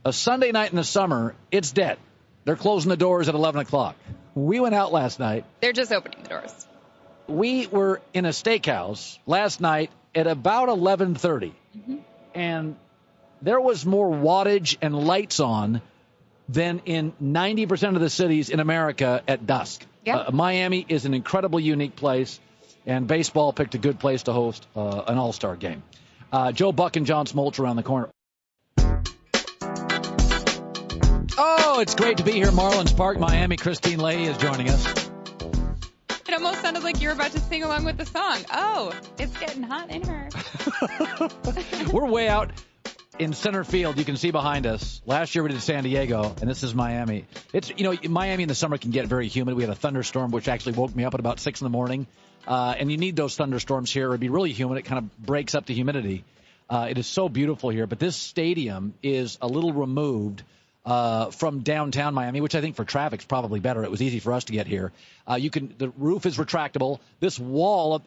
a Sunday night in the summer, it's dead. They're closing the doors at 11 o'clock. We went out last night. They're just opening the doors. We were in a steakhouse last night at about 11:30, and there was more wattage and lights on than in 90% of the cities in America at dusk. Yeah. Miami is an incredibly unique place, and baseball picked a good place to host an All Star game. Joe Buck and John Smoltz around the corner. Oh, it's great to be here at Marlins Park, Miami. Christine Leahy is joining us. It almost sounded like you were about to sing along with the song. Oh, it's getting hot in here. We're way out in center field. You can see behind us. Last year we did San Diego, and this is Miami. It's, Miami in the summer can get very humid. We had a thunderstorm, which actually woke me up at about 6 in the morning. And you need those thunderstorms here. It would be really humid. It kind of breaks up the humidity. It is so beautiful here. But this stadium is a little removed from downtown Miami, which I think for traffic's probably better. It was easy for us to get here. The roof is retractable. This wall,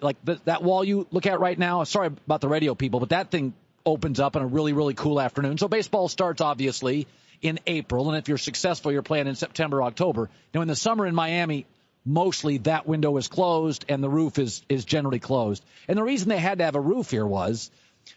that wall you look at right now, sorry about the radio people, but that thing opens up on a really, really cool afternoon. So baseball starts, obviously, in April, and if you're successful, you're playing in September, October. Now, in the summer in Miami, mostly that window is closed and the roof is generally closed. And the reason they had to have a roof here was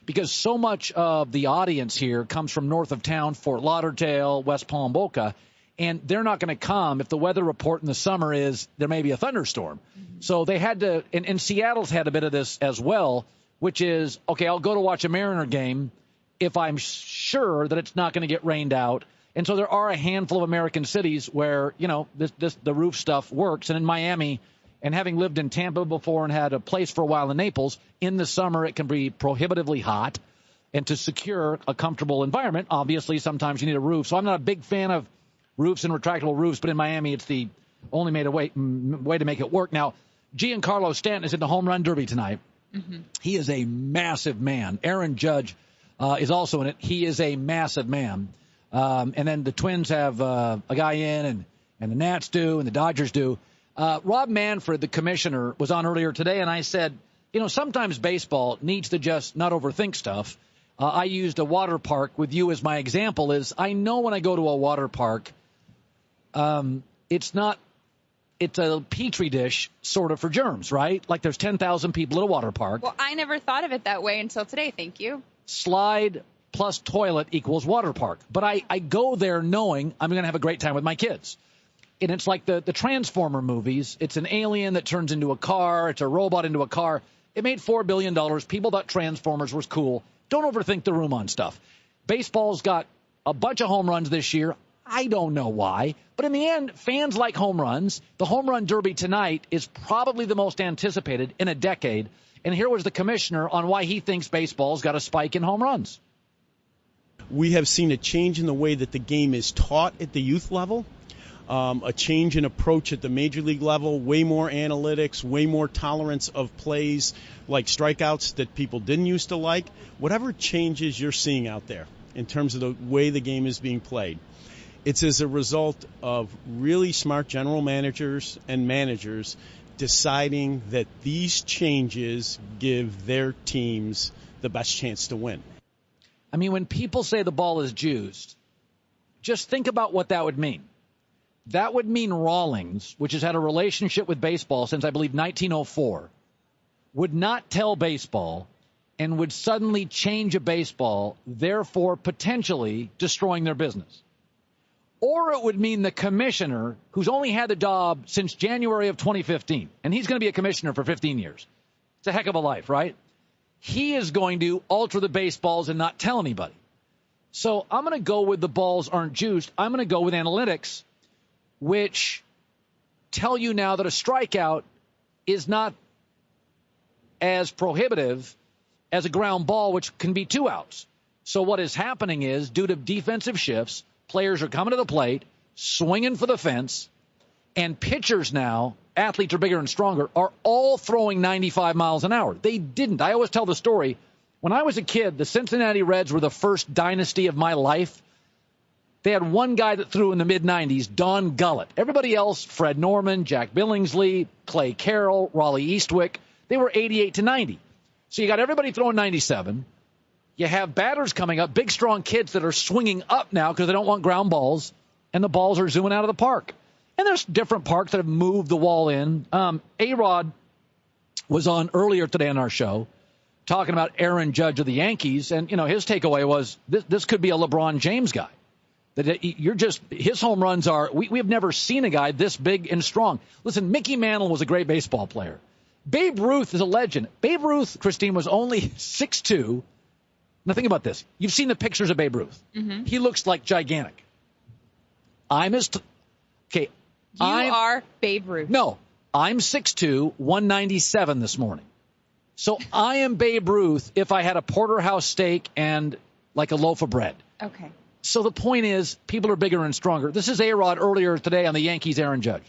because so much of the audience here comes from north of town, Fort Lauderdale, West Palm, Boca, and they're not going to come if the weather report in the summer is there may be a thunderstorm. So they had to, and Seattle's had a bit of this as well, which is, okay, I'll go to watch a Mariner game if I'm sure that it's not going to get rained out. And so there are a handful of American cities where, the roof stuff works. And in Miami, and having lived in Tampa before and had a place for a while in Naples, in the summer it can be prohibitively hot. And to secure a comfortable environment, obviously sometimes you need a roof. So I'm not a big fan of roofs and retractable roofs, but in Miami it's the only way to make it work. Now, Giancarlo Stanton is in the home run derby tonight. He is a massive man. Aaron Judge is also in it. He is a massive man. And then the Twins have a guy in, and the Nats do, and the Dodgers do. Rob Manfred, the commissioner, was on earlier today, and I said, sometimes baseball needs to just not overthink stuff. I used a water park with you as my example. Is I know when I go to a water park, it's a petri dish sort of for germs, right? Like there's 10,000 people at a water park. Well, I never thought of it that way until today. Thank you. Slide plus toilet equals water park. But I go there knowing I'm going to have a great time with my kids. And it's like the Transformer movies. It's an alien that turns into a car. It's a robot into a car. It made $4 billion. People thought Transformers was cool. Don't overthink the room on stuff. Baseball's got a bunch of home runs this year. I don't know why. But in the end, fans like home runs. The home run derby tonight is probably the most anticipated in a decade. And here was the commissioner on why he thinks baseball's got a spike in home runs. We have seen a change in the way that the game is taught at the youth level. A change in approach at the major league level, way more analytics, way more tolerance of plays like strikeouts that people didn't used to like. Whatever changes you're seeing out there in terms of the way the game is being played, it's as a result of really smart general managers and managers deciding that these changes give their teams the best chance to win. I mean, when people say the ball is juiced, just think about what that would mean. That would mean Rawlings, which has had a relationship with baseball since, I believe, 1904, would not tell baseball and would suddenly change a baseball, therefore potentially destroying their business. Or it would mean the commissioner, who's only had the job since January of 2015, and he's going to be a commissioner for 15 years. It's a heck of a life, right? He is going to alter the baseballs and not tell anybody. So I'm going to go with the balls aren't juiced. I'm going to go with analytics, which tell you now that a strikeout is not as prohibitive as a ground ball, which can be 2 outs. So what is happening is, due to defensive shifts, players are coming to the plate, swinging for the fence, and pitchers now, athletes are bigger and stronger, are all throwing 95 miles an hour. They didn't. I always tell the story. When I was a kid, the Cincinnati Reds were the first dynasty of my life. They had one guy that threw in the mid-'90s, Don Gullett. Everybody else, Fred Norman, Jack Billingsley, Clay Carroll, Raleigh Eastwick, they were 88 to 90. So you got everybody throwing 97. You have batters coming up, big, strong kids that are swinging up now because they don't want ground balls, and the balls are zooming out of the park. And there's different parks that have moved the wall in. A-Rod was on earlier today on our show talking about Aaron Judge of the Yankees, and, you know, his takeaway was this could be a LeBron James guy. That his home runs are, we have never seen a guy this big and strong. Listen, Mickey Mantle was a great baseball player. Babe Ruth is a legend. Babe Ruth, Christine, was only 6'2". Now think about this. You've seen the pictures of Babe Ruth. Mm-hmm. He looks like gigantic. You are Babe Ruth. No, I'm 6'2", 197 this morning. So I am Babe Ruth if I had a porterhouse steak and like a loaf of bread. Okay. So the point is, people are bigger and stronger. This is A-Rod earlier today on the Yankees' Aaron Judge.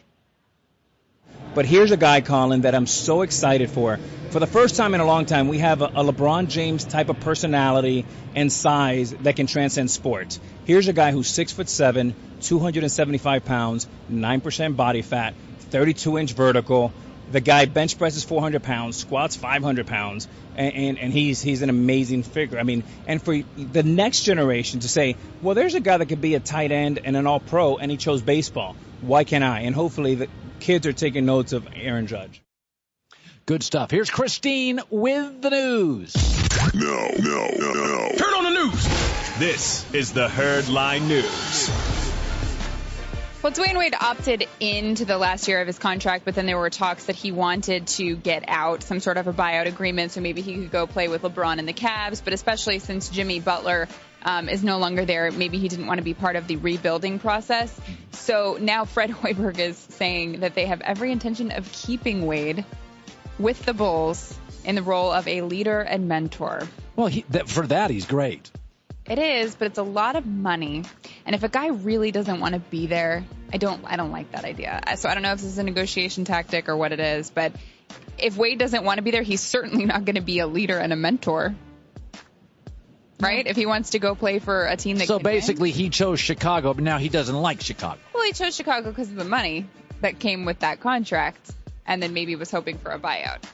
But here's a guy, Colin, that I'm so excited for. For the first time in a long time, we have a LeBron James type of personality and size that can transcend sports. Here's a guy who's 6'7", 275 pounds, 9% body fat, 32-inch vertical. The guy bench presses 400 pounds, squats 500 pounds, and he's an amazing figure. I mean, and for the next generation to say, well, there's a guy that could be a tight end and an all-pro, and he chose baseball. Why can't I? And hopefully the kids are taking notes of Aaron Judge. Good stuff. Here's Christine with the news. No. Turn on the news. This is the Herd Line News. Well, Dwayne Wade opted into the last year of his contract, but then there were talks that he wanted to get out, some sort of a buyout agreement, so maybe he could go play with LeBron and the Cavs. But especially since Jimmy Butler is no longer there, maybe he didn't want to be part of the rebuilding process. So now Fred Hoiberg is saying that they have every intention of keeping Wade with the Bulls in the role of a leader and mentor. Well, for that, he's great. It is, but it's a lot of money. And if a guy really doesn't want to be there, I don't like that idea. So I don't know if this is a negotiation tactic or what it is, but if Wade doesn't want to be there, he's certainly not going to be a leader and a mentor. Right? If he wants to go play for a team that So can basically win. He chose Chicago, but now he doesn't like Chicago. Well, he chose Chicago because of the money that came with that contract, and then maybe was hoping for a buyout.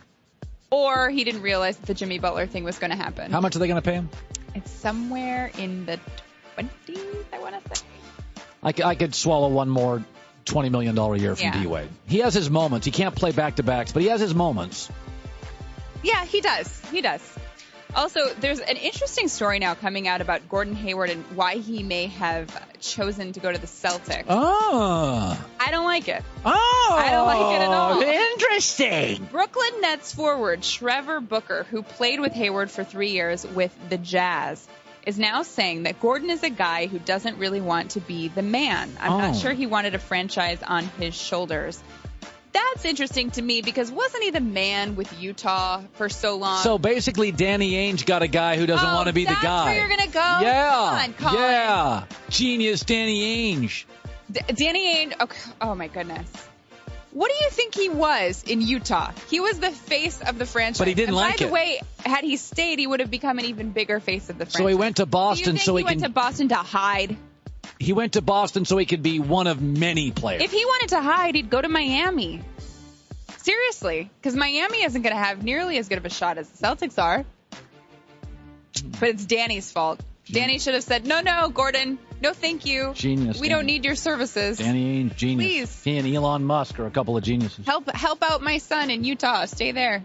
Or he didn't realize that the Jimmy Butler thing was going to happen. How much are they going to pay him? It's somewhere in the 20s, I want to say. I could swallow one more $20 million a year from D-Wade. He has his moments. He can't play back-to-backs, but he has his moments. Yeah, he does. Also, there's an interesting story now coming out about Gordon Hayward and why he may have chosen to go to the Celtics. Oh. I don't like it. Oh. I don't like it at all. Interesting. Brooklyn Nets forward Trevor Booker, who played with Hayward for 3 years with the Jazz, is now saying that Gordon is a guy who doesn't really want to be the man. I'm not sure he wanted a franchise on his shoulders. That's interesting to me because wasn't he the man with Utah for so long? So basically, Danny Ainge got a guy who doesn't want to be the guy. That's where you're going to go? Yeah. Come on, Colin. Yeah. Genius Danny Ainge. Danny Ainge, okay, oh my goodness. What do you think he was in Utah? He was the face of the franchise. But he didn't like it. By the way, had he stayed, he would have become an even bigger face of the franchise. So he went to Boston so he went to Boston to hide? He went to Boston so he could be one of many players. If he wanted to hide, he'd go to Miami. Seriously, because Miami isn't going to have nearly as good of a shot as the Celtics are. But it's Danny's fault. Danny should have said, no, Gordon, no thank you. Genius. We don't need your services. Danny Ainge, genius. Please. He and Elon Musk are a couple of geniuses. Help out my son in Utah. Stay there.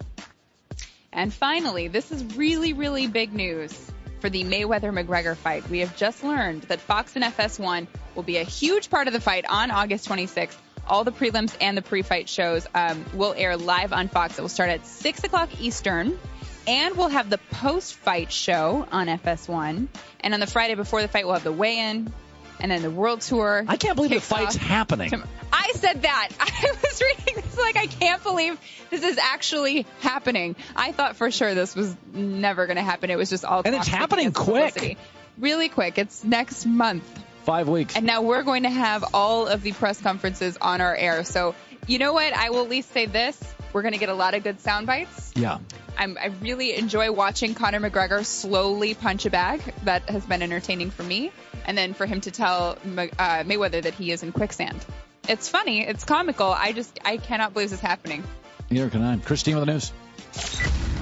And finally, this is really, really big news for the Mayweather-McGregor fight. We have just learned that Fox and FS1 will be a huge part of the fight on August 26th. All the prelims and the pre-fight shows will air live on Fox. It will start at 6 o'clock Eastern. And we'll have the post-fight show on FS1. And on the Friday before the fight, we'll have the weigh-in and then the world tour. I can't believe the fight's happening. I said that. I was reading this like, I can't believe this is actually happening. I thought for sure this was never going to happen. It was just all and it's happening quick. Publicity. Really quick. It's next month. 5 weeks. And now we're going to have all of the press conferences on our air. So you know what? I will at least say this. We're going to get a lot of good sound bites. Yeah. I really enjoy watching Conor McGregor slowly punch a bag. That has been entertaining for me. And then for him to tell Mayweather that he is in quicksand. It's funny. It's comical. I cannot believe this is happening. Neither can I. Christine with the news.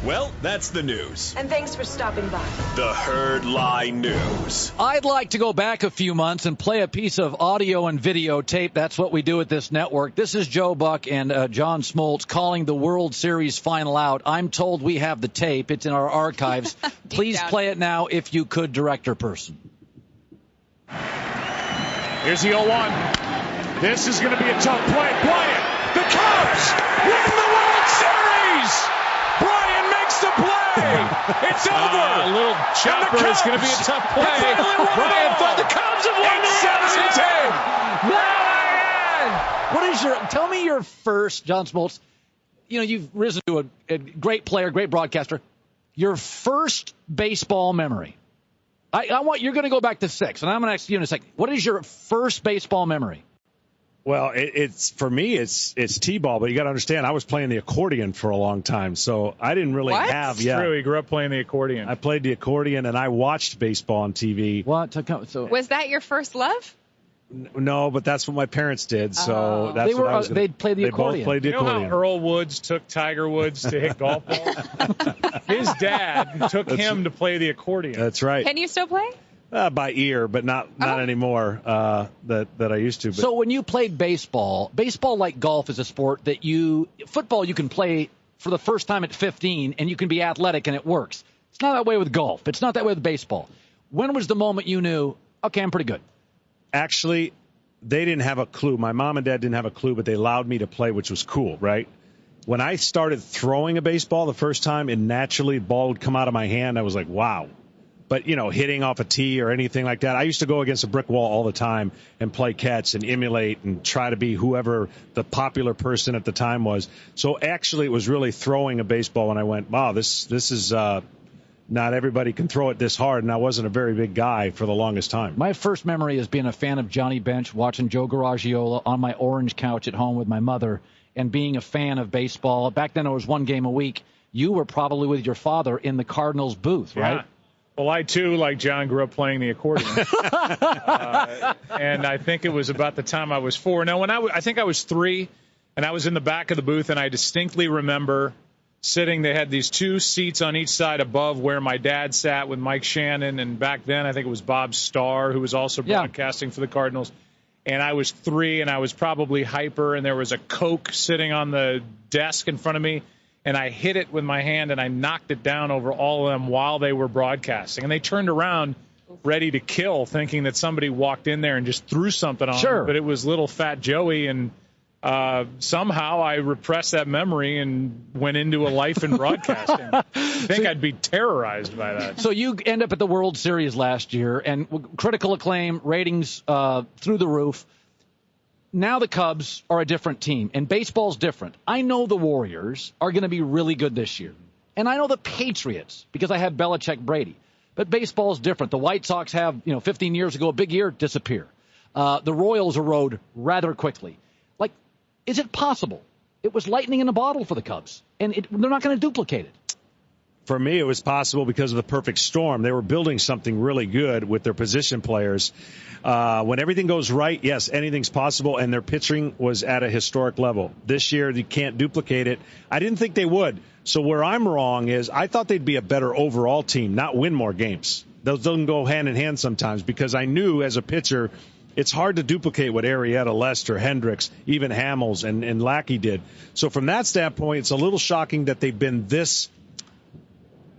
Well, that's the news. And thanks for stopping by. The Herd Lie News. I'd like to go back a few months and play a piece of audio and videotape. That's what we do at this network. This is Joe Buck and John Smoltz calling the World Series final out. I'm told we have the tape. It's in our archives. Please play it now if you could, director person. Here's the 0-1. This is going to be a tough play. Bryant, the Cubs win the World Series! Bryant makes the play. It's over. A little chopper is going to be a tough play. Bryant thought the Cubs have won the 7-10. Tell me your first, John Smoltz, you've risen to a great player, great broadcaster. Your first baseball memory. You're going to go back to 6, and I'm going to ask you in a second. What is your first baseball memory? Well, it's for me, it's T-ball, but you got to understand, I was playing the accordion for a long time, so I didn't really have. Yeah, true. He grew up playing the accordion. I played the accordion, and I watched baseball on TV. Was that your first love? No, but that's what my parents did. So that's what I was. They played the accordion. Both played the accordion. You know how Earl Woods took Tiger Woods to hit golf balls? His dad took him to play the accordion. That's right. Can you still play? By ear, but not anymore. That I used to. But. So when you played baseball, like golf is a sport that football you can play for the first time at 15 and you can be athletic and it works. It's not that way with golf. It's not that way with baseball. When was the moment you knew, okay, I'm pretty good? Actually, they didn't have a clue. My mom and dad didn't have a clue, but they allowed me to play, which was cool, right? When I started throwing a baseball the first time, and naturally the ball would come out of my hand, I was like, wow. But, hitting off a tee or anything like that, I used to go against a brick wall all the time and play catch and emulate and try to be whoever the popular person at the time was. So actually it was really throwing a baseball when I went, wow, this is not everybody can throw it this hard, and I wasn't a very big guy for the longest time. My first memory is being a fan of Johnny Bench, watching Joe Garagiola on my orange couch at home with my mother, and being a fan of baseball. Back then it was one game a week. You were probably with your father in the Cardinals booth, right? Yeah. Well, I, too, like John, grew up playing the accordion. And I think it was about the time I was 4. No, I think I was 3, and I was in the back of the booth, and I distinctly remember sitting. They had these 2 seats on each side above where my dad sat with Mike Shannon, and back then I think it was Bob Starr, who was also broadcasting for the Cardinals. And I was 3, and I was probably hyper, and there was a Coke sitting on the desk in front of me. and I hit it with my hand, and I knocked it down over all of them while they were broadcasting. And they turned around ready to kill, thinking that somebody walked in there and just threw something on them. But it was little fat Joey, and somehow I repressed that memory and went into a life in broadcasting. I think I'd be terrorized by that. So you end up at the World Series last year, and critical acclaim, ratings through the roof. Now the Cubs are a different team, and baseball's different. I know the Warriors are going to be really good this year, and I know the Patriots, because I had Belichick Brady. But baseball's different. The White Sox have, 15 years ago, a big year, disappear. The Royals erode rather quickly. Like, is it possible? It was lightning in a bottle for the Cubs, and they're not going to duplicate it. For me, it was possible because of the perfect storm. They were building something really good with their position players. When everything goes right, yes, anything's possible, and their pitching was at a historic level. This year, you can't duplicate it. I didn't think they would. So where I'm wrong is I thought they'd be a better overall team, not win more games. Those don't go hand in hand sometimes, because I knew as a pitcher it's hard to duplicate what Arrieta, Lester, Hendricks, even Hamels and Lackey did. So from that standpoint, it's a little shocking that they've been this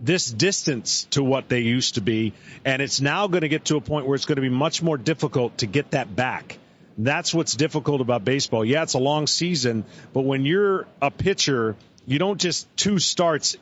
distance to what they used to be, and it's now going to get to a point where it's going to be much more difficult to get that back. That's what's difficult about baseball. Yeah, it's a long season, but when you're a pitcher, you don't just 2 starts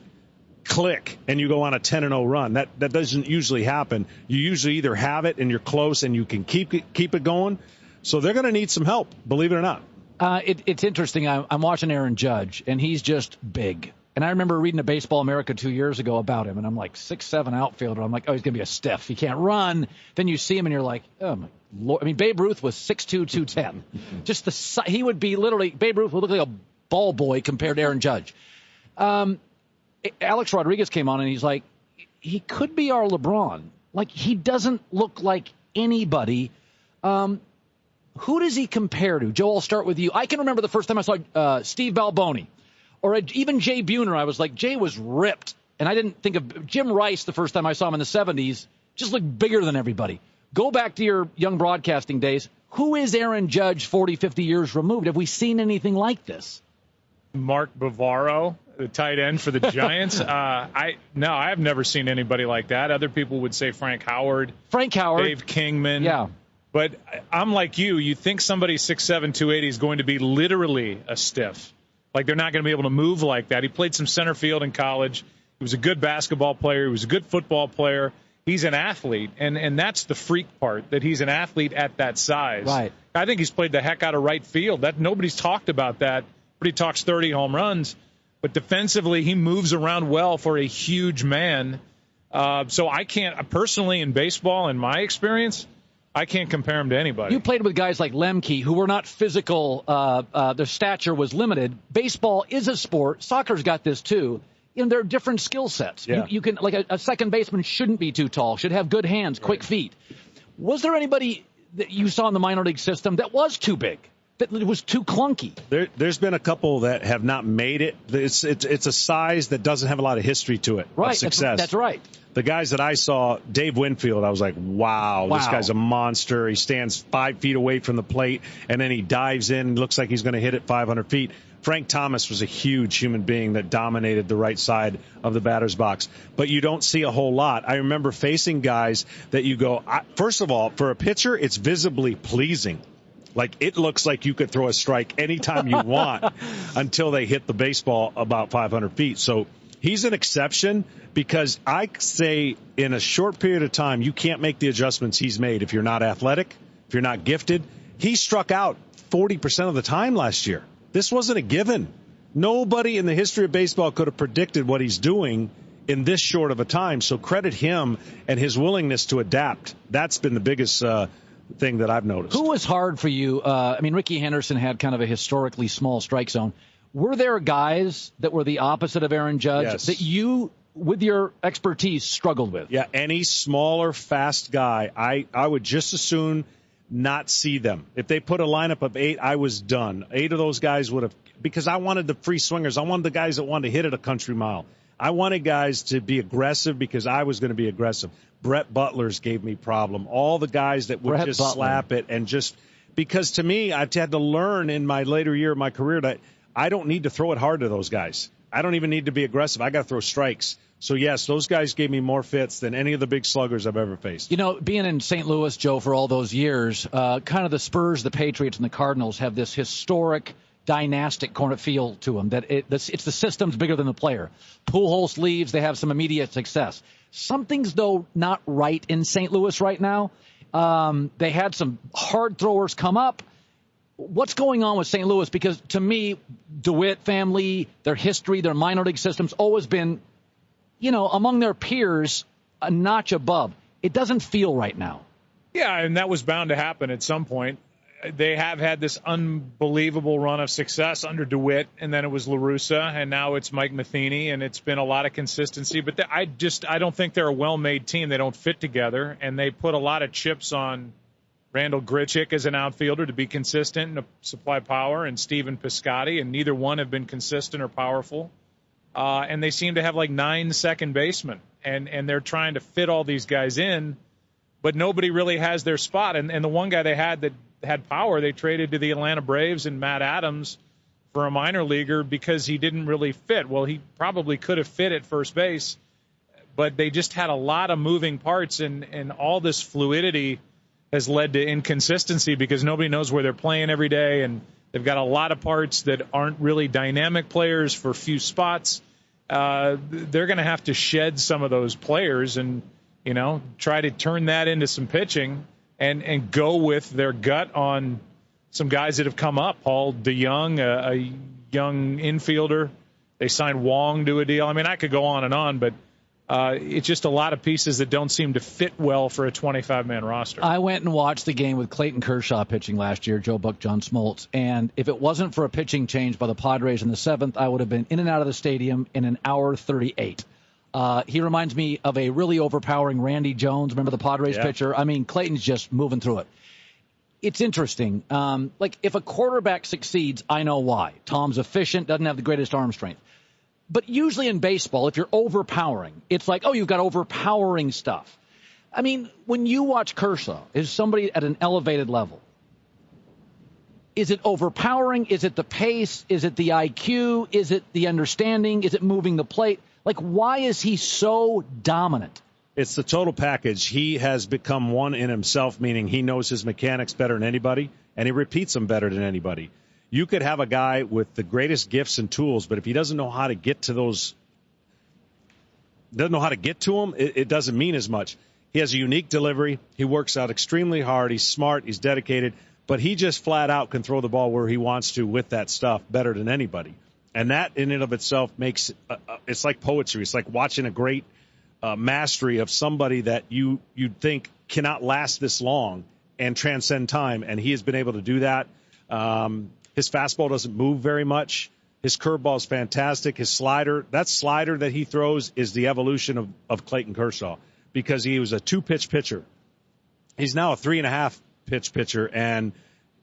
click and you go on a 10-0 run. That doesn't usually happen. You usually either have it and you're close and you can keep it going. So they're going to need some help, believe it or not. It's interesting. I'm watching Aaron Judge, and he's just big. And I remember reading a Baseball America 2 years ago about him, and I'm like, 6'7" outfielder. I'm like, oh, he's going to be a stiff. He can't run. Then you see him, and you're like, oh, my Lord. I mean, Babe Ruth was 6'2", 210. Just he would be literally, Babe Ruth would look like a ball boy compared to Aaron Judge. Alex Rodriguez came on, and he's like, he could be our LeBron. Like, he doesn't look like anybody. Who does he compare to? Joe, I'll start with you. I can remember the first time I saw Steve Balboni. Or even Jay Buhner. I was like, Jay was ripped. And I didn't think of Jim Rice the first time I saw him in the 70s. Just looked bigger than everybody. Go back to your young broadcasting days. Who is Aaron Judge 40, 50 years removed? Have we seen anything like this? Mark Bavaro, the tight end for the Giants. I have never seen anybody like that. Other people would say Frank Howard. Dave Kingman. Yeah. But I'm like you. You think somebody 6'7", 280 is going to be literally a stiff. Like, they're not going to be able to move like that. He played some center field in college. He was a good basketball player. He was a good football player. He's an athlete, and that's the freak part, that he's an athlete at that size. Right. I think he's played the heck out of right field. Nobody's talked about that, but he talks 30 home runs. But defensively, he moves around well for a huge man. So I can't, personally in baseball, in my experience, I can't compare him to anybody. You played with guys like Lemke, who were not physical. Their stature was limited. Baseball is a sport. Soccer's got this, too. There are different skill sets. Yeah. You can, like a second baseman shouldn't be too tall, should have good hands, quick feet. Was there anybody that you saw in the minor league system that was too big, that was too clunky? There's been a couple that have not made it. It's a size that doesn't have a lot of history to it. Right, of success. That's right. The guys that I saw, Dave Winfield, I was like, wow, this guy's a monster. He stands 5 feet away from the plate, and then he dives in, looks like he's going to hit it 500 feet. Frank Thomas was a huge human being that dominated the right side of the batter's box. But you don't see a whole lot. I remember facing guys that you go, first of all, for a pitcher, it's visibly pleasing. Like, it looks like you could throw a strike anytime you want until they hit the baseball about 500 feet. So he's an exception, because I say in a short period of time, you can't make the adjustments he's made if you're not athletic, if you're not gifted. He struck out 40% of the time last year. This wasn't a given. Nobody in the history of baseball could have predicted what he's doing in this short of a time. So credit him and his willingness to adapt. That's been the biggest thing that I've noticed. Who was hard for you? Rickey Henderson had kind of a historically small strike zone. Were there guys that were the opposite of Aaron Judge that you, with your expertise, struggled with? Yeah, any smaller, fast guy, I would just as soon not see them. If they put a lineup of 8, I was done. 8 of those guys would have, because I wanted the free swingers. I wanted the guys that wanted to hit it a country mile. I wanted guys to be aggressive because I was going to be aggressive. Brett Butler's gave me problem. All the guys that would slap it and just, because to me, I've had to learn in my later year of my career that I don't need to throw it hard to those guys. I don't even need to be aggressive. I got to throw strikes. So, yes, those guys gave me more fits than any of the big sluggers I've ever faced. You know, being in St. Louis, Joe, for all those years, kind of the Spurs, the Patriots, and the Cardinals have this historic, dynastic kind of feel to them, that it's the system's bigger than the player. Pujols leaves, they have some immediate success. Something's, though, not right in St. Louis right now. They had some hard throwers come up. What's going on with St. Louis? Because to me, DeWitt family, their history, their minor league system's always been, you know, among their peers, a notch above. It doesn't feel right now. Yeah, and that was bound to happen at some point. They have had this unbelievable run of success under DeWitt, and then it was La Russa, and now it's Mike Matheny, and it's been a lot of consistency. But I don't think they're a well-made team. They don't fit together, and they put a lot of chips on Randall Grichuk as an outfielder to be consistent and supply power, and Steven Piscotty, and neither one have been consistent or powerful. And they seem to have like 9 second basemen, and they're trying to fit all these guys in, but nobody really has their spot. And the one guy they had that had power, they traded to the Atlanta Braves and Matt Adams for a minor leaguer because he didn't really fit. Well, he probably could have fit at first base, but they just had a lot of moving parts, and all this fluidity has led to inconsistency because nobody knows where they're playing every day, and they've got a lot of parts that aren't really dynamic players for few spots. They're going to have to shed some of those players and, you know, try to turn that into some pitching and go with their gut on some guys that have come up. Paul DeYoung, a young infielder. They signed Wong to a deal. I mean, I could go on, but it's just a lot of pieces that don't seem to fit well for a 25-man roster. I went and watched the game with Clayton Kershaw pitching last year, Joe Buck, John Smoltz, and if it wasn't for a pitching change by the Padres in the 7th, I would have been in and out of the stadium in an hour 38. He reminds me of a really overpowering Randy Jones. Remember the Padres pitcher? I mean, Clayton's just moving through it. It's interesting. Like, if a quarterback succeeds, I know why. Tom's efficient, doesn't have the greatest arm strength. But usually in baseball, if you're overpowering, it's like, oh, you've got overpowering stuff. I mean, when you watch Kershaw, is somebody at an elevated level? Is it overpowering? Is it the pace? Is it the IQ? Is it the understanding? Is it moving the plate? Like, why is he so dominant? It's the total package. He has become one in himself, meaning he knows his mechanics better than anybody, and he repeats them better than anybody. You could have a guy with the greatest gifts and tools, but if he doesn't know how to get to those, it doesn't mean as much. He has a unique delivery. He works out extremely hard. He's smart. He's dedicated. But he just flat out can throw the ball where he wants to with that stuff better than anybody. And that in and of itself makes it's like poetry. It's like watching a great mastery of somebody that you'd think cannot last this long and transcend time. And he has been able to do that. His fastball doesn't move very much. His curveball is fantastic. His slider, that slider that he throws is the evolution of Clayton Kershaw because he was a 2-pitch pitcher. He's now a 3.5-pitch pitcher, and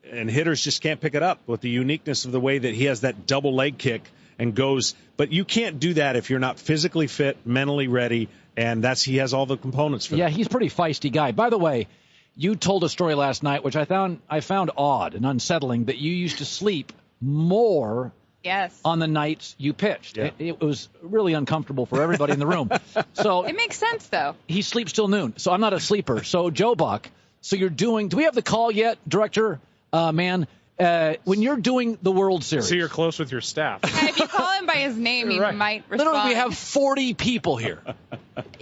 hitters just can't pick it up with the uniqueness of the way that he has that double leg kick and goes. But you can't do that if you're not physically fit, mentally ready, and he has all the components for that. Yeah, he's a pretty feisty guy. By the way, you told a story last night, which I found odd and unsettling, that you used to sleep more on the nights you pitched. Yeah. It was really uncomfortable for everybody in the room. So it makes sense, though. He sleeps till noon, so I'm not a sleeper. So, Joe Buck, so you're doing – do we have the call yet, Director, man? When you're doing the World Series. So you're close with your staff. Yeah, if you call him by his name, he might respond. Literally, we have 40 people here.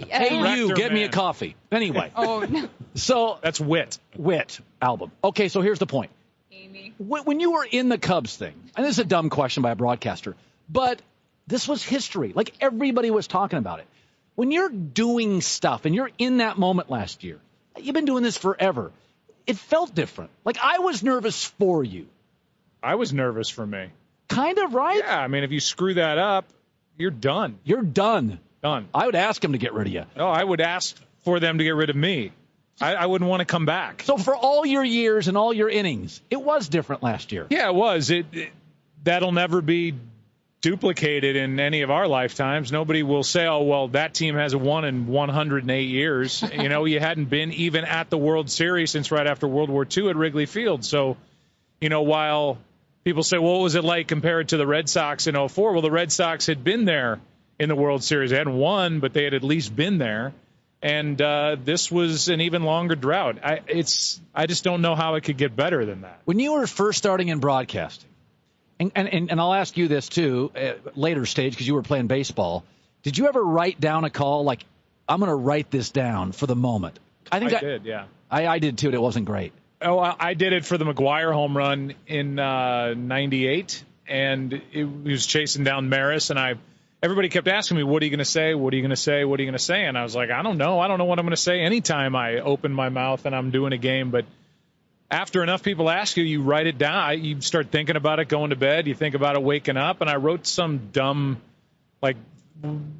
Hey, you, get me a coffee. Anyway. Oh, no. So that's Wit album. Okay, so here's the point. Amy. When you were in the Cubs thing, and this is a dumb question by a broadcaster, but this was history. Like, everybody was talking about it. When you're doing stuff and you're in that moment last year, you've been doing this forever. It felt different. Like, I was nervous for you. I was nervous for me. Kind of, right? Yeah, I mean, if you screw that up, you're done. You're done. Done. I would ask him to get rid of you. No, I would ask for them to get rid of me. I wouldn't want to come back. So for all your years and all your innings, it was different last year. Yeah, it was. That'll never be duplicated in any of our lifetimes. Nobody will say, oh, well, that team has won in 108 years. You know, you hadn't been even at the World Series since right after World War II at Wrigley Field. So, you know, while people say, well, what was it like compared to the Red Sox in 2004? Well, the Red Sox had been there in the World Series. They hadn't won, but they had at least been there. And this was an even longer drought. I just don't know how it could get better than that. When you were first starting in broadcasting, and I'll ask you this too, at later stage, because you were playing baseball, did you ever write down a call like, I'm going to write this down for the moment? I did, yeah. I did too, and it wasn't great. Oh, I did it for the McGuire home run in 98, and he was chasing down Maris, and everybody kept asking me, what are you going to say? What are you going to say? What are you going to say? And I was like, I don't know. I don't know what I'm going to say anytime I open my mouth and I'm doing a game. But after enough people ask you, you write it down. You start thinking about it going to bed. You think about it waking up. And I wrote some dumb, like,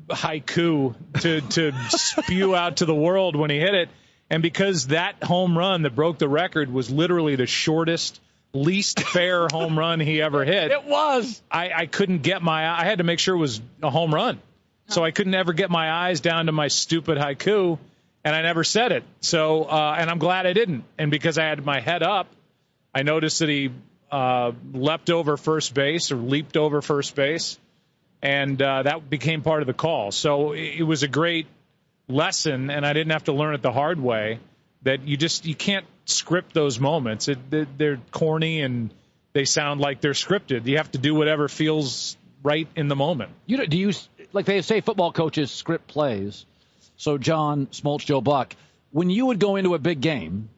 haiku to spew out to the world when he hit it. And because that home run that broke the record was literally the shortest, least fair home run he ever hit. It was. I couldn't get I had to make sure it was a home run. So I couldn't ever get my eyes down to my stupid haiku, and I never said it. So, and I'm glad I didn't. And because I had my head up, I noticed that he leapt over first base or leaped over first base, and that became part of the call. So it was a great lesson, and I didn't have to learn it the hard way, that you can't script those moments. They're corny and they sound like they're scripted. You have to do whatever feels right in the moment. Do you, like they say, football coaches script plays? So John Smoltz, Joe Buck, when you would go into a big game,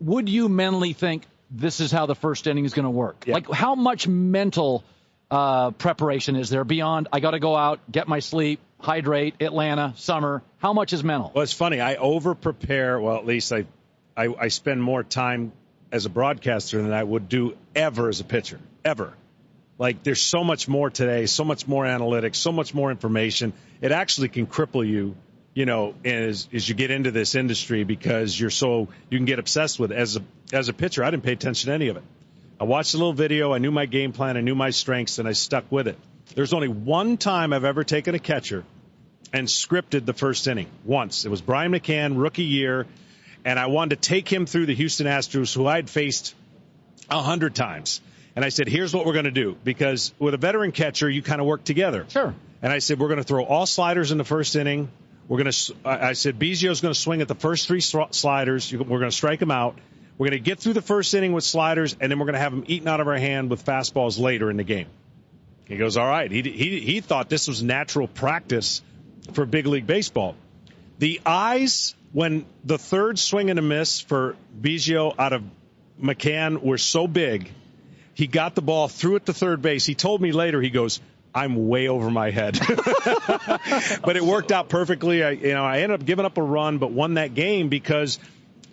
would you mentally think this is how the first inning is going to work? Yeah. Like, how much mental preparation is there beyond I got to go out, get my sleep, hydrate, Atlanta, summer? How much is mental? Well, it's funny. I over-prepare. Well, at least I spend more time as a broadcaster than I would do ever as a pitcher, ever. Like, there's so much more today, so much more analytics, so much more information. It actually can cripple you, as you get into this industry, because you can get obsessed with it. As a pitcher, I didn't pay attention to any of it. I watched a little video. I knew my game plan. I knew my strengths, and I stuck with it. There's only one time I've ever taken a catcher and scripted the first inning. Once. It was Brian McCann, rookie year, and I wanted to take him through the Houston Astros, who I'd faced 100 times. And I said, here's what we're going to do, because with a veteran catcher, you kind of work together. Sure. And I said, we're going to throw all sliders in the first inning. I said, Biggio's going to swing at the first three sliders. We're going to strike him out. We're going to get through the first inning with sliders, and then we're going to have them eaten out of our hand with fastballs later in the game. He goes, all right. He thought this was natural practice for big league baseball. The eyes, when the third swing and a miss for Biggio out of McCann were so big, he got the ball, threw it to third base. He told me later, he goes, I'm way over my head. But it worked out perfectly. I ended up giving up a run, but won that game because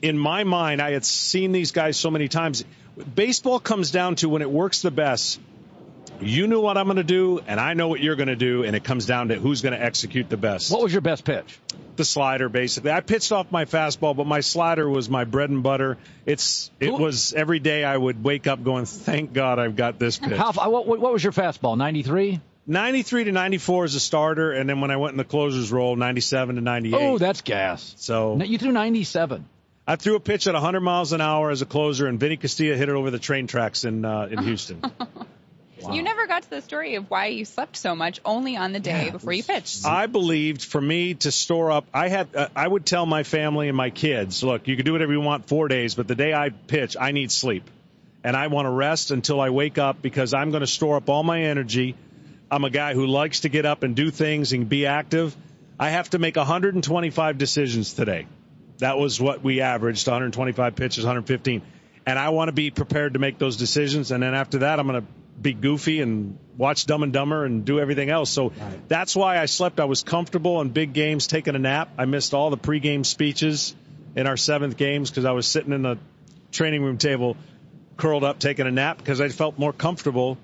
in my mind, I had seen these guys so many times. Baseball comes down to when it works the best, you knew what I'm going to do, and I know what you're going to do, and it comes down to who's going to execute the best. What was your best pitch? The slider, basically. I pitched off my fastball, but my slider was my bread and butter. It was every day I would wake up going, thank God I've got this pitch. What was your fastball, 93? 93 to 94 as a starter, and then when I went in the closer's role, 97 to 98. Oh, that's gas. So you threw 97. I threw a pitch at 100 miles an hour as a closer, and Vinny Castilla hit it over the train tracks in Houston. Wow. You never got to the story of why you slept so much only on the day before you pitched. I believed for me to store up, I would tell my family and my kids, look, you can do whatever you want 4 days, but the day I pitch, I need sleep. And I want to rest until I wake up because I'm going to store up all my energy. I'm a guy who likes to get up and do things and be active. I have to make 125 decisions today. That was what we averaged, 125 pitches, 115. And I want to be prepared to make those decisions. And then after that, I'm going to be goofy and watch Dumb and Dumber and do everything else. So that's why I slept. I was comfortable in big games, taking a nap. I missed all the pregame speeches in our 7th games because I was sitting in the training room table curled up taking a nap because I felt more comfortable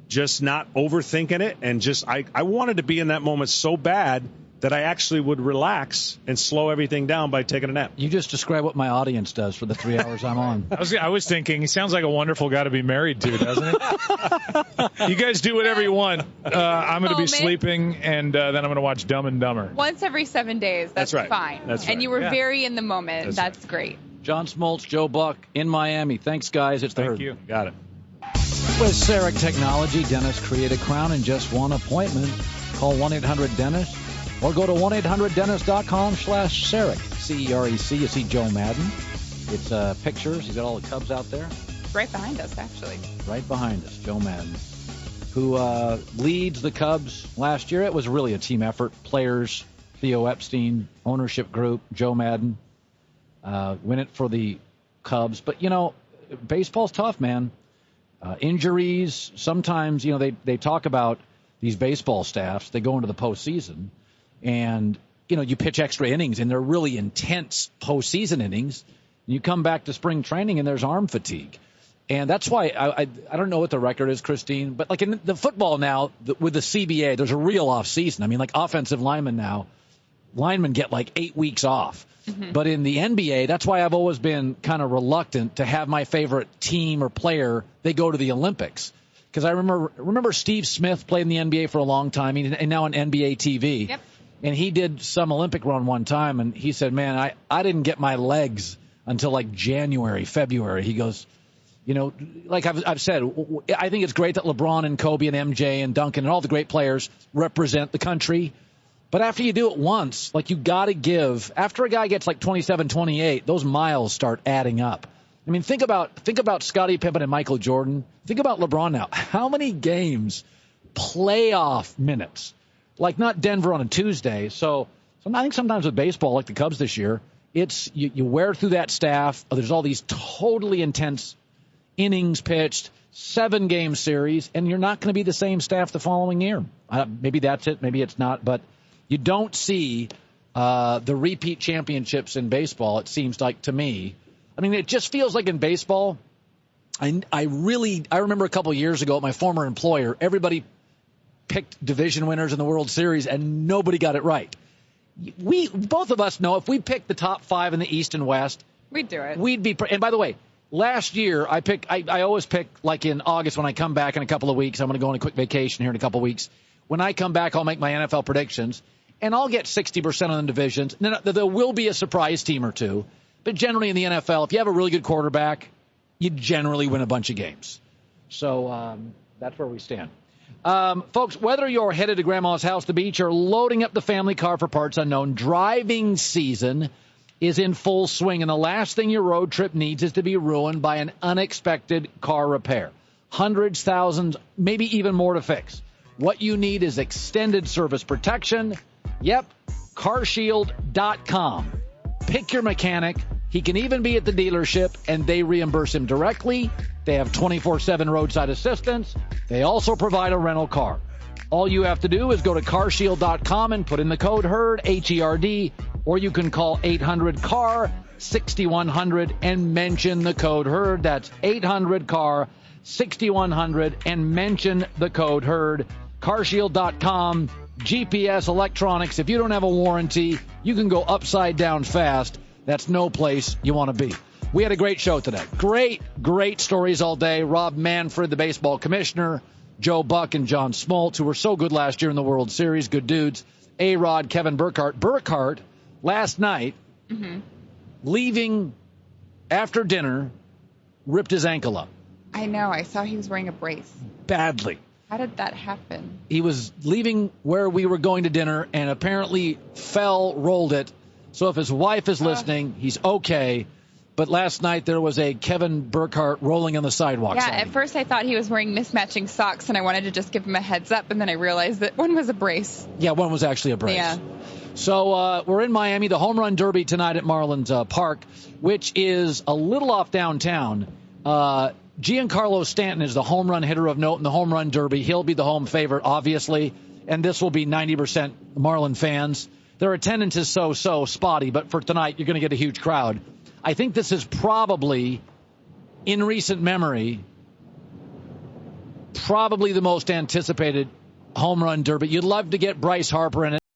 just not overthinking it. And just I wanted to be in that moment so bad that I actually would relax and slow everything down by taking a nap. You just described what my audience does for the 3 hours I'm on. I was thinking, he sounds like a wonderful guy to be married to, doesn't he? You guys do whatever you want. I'm going to be sleeping, and then I'm going to watch Dumb and Dumber. Once every 7 days. That's right. fine. That's right. And you were very in the moment. That's great. John Smoltz, Joe Buck in Miami. Thanks, guys. It's the Herd. Thank you. Got it. With Ceric Technology, dentists create a crown in just one appointment. Call 1-800-DENTIST or go to 1-800-DENTIST.com/Ceric, C-E-R-E-C. You see Joe Madden. It's pictures. He's got all the Cubs out there. Right behind us, actually. Right behind us, Joe Madden, who leads the Cubs last year. It was really a team effort. Players, Theo Epstein, ownership group, Joe Madden, win it for the Cubs. But, baseball's tough, man. Injuries, sometimes, they talk about these baseball staffs. They go into the postseason, and, you pitch extra innings, and they're really intense postseason innings. You come back to spring training, and there's arm fatigue. And that's why I don't know what the record is, Christine, but like in the football now, with the CBA, there's a real off season. I mean, like offensive linemen now, linemen get like 8 weeks off. Mm-hmm. But in the NBA, that's why I've always been kind of reluctant to have my favorite team or player, they go to the Olympics. Because I remember Steve Smith played in the NBA for a long time, and now on NBA TV. Yep. And he did some Olympic run one time, and he said, man, I didn't get my legs until like January, February. He goes, like I've said, I think it's great that LeBron and Kobe and MJ and Duncan and all the great players represent the country. But after you do it once, like you got to give. After a guy gets like 27, 28, those miles start adding up. I mean, think about Scottie Pippen and Michael Jordan. Think about LeBron now. How many games, playoff minutes, like not Denver on a Tuesday. So I think sometimes with baseball, like the Cubs this year, it's you wear through that staff. There's all these totally intense innings pitched, 7-game series, and you're not going to be the same staff the following year. Maybe that's it. Maybe it's not. But you don't see the repeat championships in baseball, it seems like to me. I mean, it just feels like in baseball, I remember a couple of years ago at my former employer, everybody picked division winners in the World Series, and nobody got it right. Both of us know if we picked the top 5 in the East and West, we'd do it. And by the way, last year, I always pick, like in August when I come back in a couple of weeks. I'm going to go on a quick vacation here in a couple of weeks. When I come back, I'll make my NFL predictions, and I'll get 60% of the divisions. There will be a surprise team or two, but generally in the NFL, if you have a really good quarterback, you generally win a bunch of games. So that's where we stand. Folks, whether you're headed to Grandma's house, the beach, or loading up the family car for parts unknown, driving season is in full swing, and the last thing your road trip needs is to be ruined by an unexpected car repair. Hundreds, thousands, maybe even more to fix. What you need is extended service protection. Yep, carshield.com. Pick your mechanic. He can even be at the dealership, and they reimburse him directly. They have 24/7 roadside assistance. They also provide a rental car. All you have to do is go to carshield.com and put in the code HERD, H-E-R-D, or you can call 800-CAR-6100 and mention the code HERD. That's 800-CAR-6100 and mention the code HERD. Carshield.com, GPS, electronics. If you don't have a warranty, you can go upside down fast. That's no place you want to be. We had a great show today. Great stories all day. Rob Manfred, the baseball commissioner. Joe Buck and John Smoltz, who were so good last year in the World Series. Good dudes. A-Rod, Kevin Burkhardt. Burkhardt, last night, leaving after dinner, ripped his ankle up. I know. I saw he was wearing a brace. Badly. How did that happen? He was leaving where we were going to dinner and apparently rolled it. So if his wife is listening, he's okay. But last night there was a Kevin Burkhardt rolling on the sidewalk. Yeah, at first I thought he was wearing mismatching socks, and I wanted to just give him a heads up, and then I realized that one was a brace. Yeah, one was actually a brace. Yeah. So we're in Miami, the Home Run Derby tonight at Marlins Park, which is a little off downtown. Giancarlo Stanton is the home run hitter of note in the Home Run Derby. He'll be the home favorite, obviously, and this will be 90% Marlin fans. Their attendance is so spotty, but for tonight, you're going to get a huge crowd. I think this is probably, in recent memory, probably the most anticipated home run derby. You'd love to get Bryce Harper in it.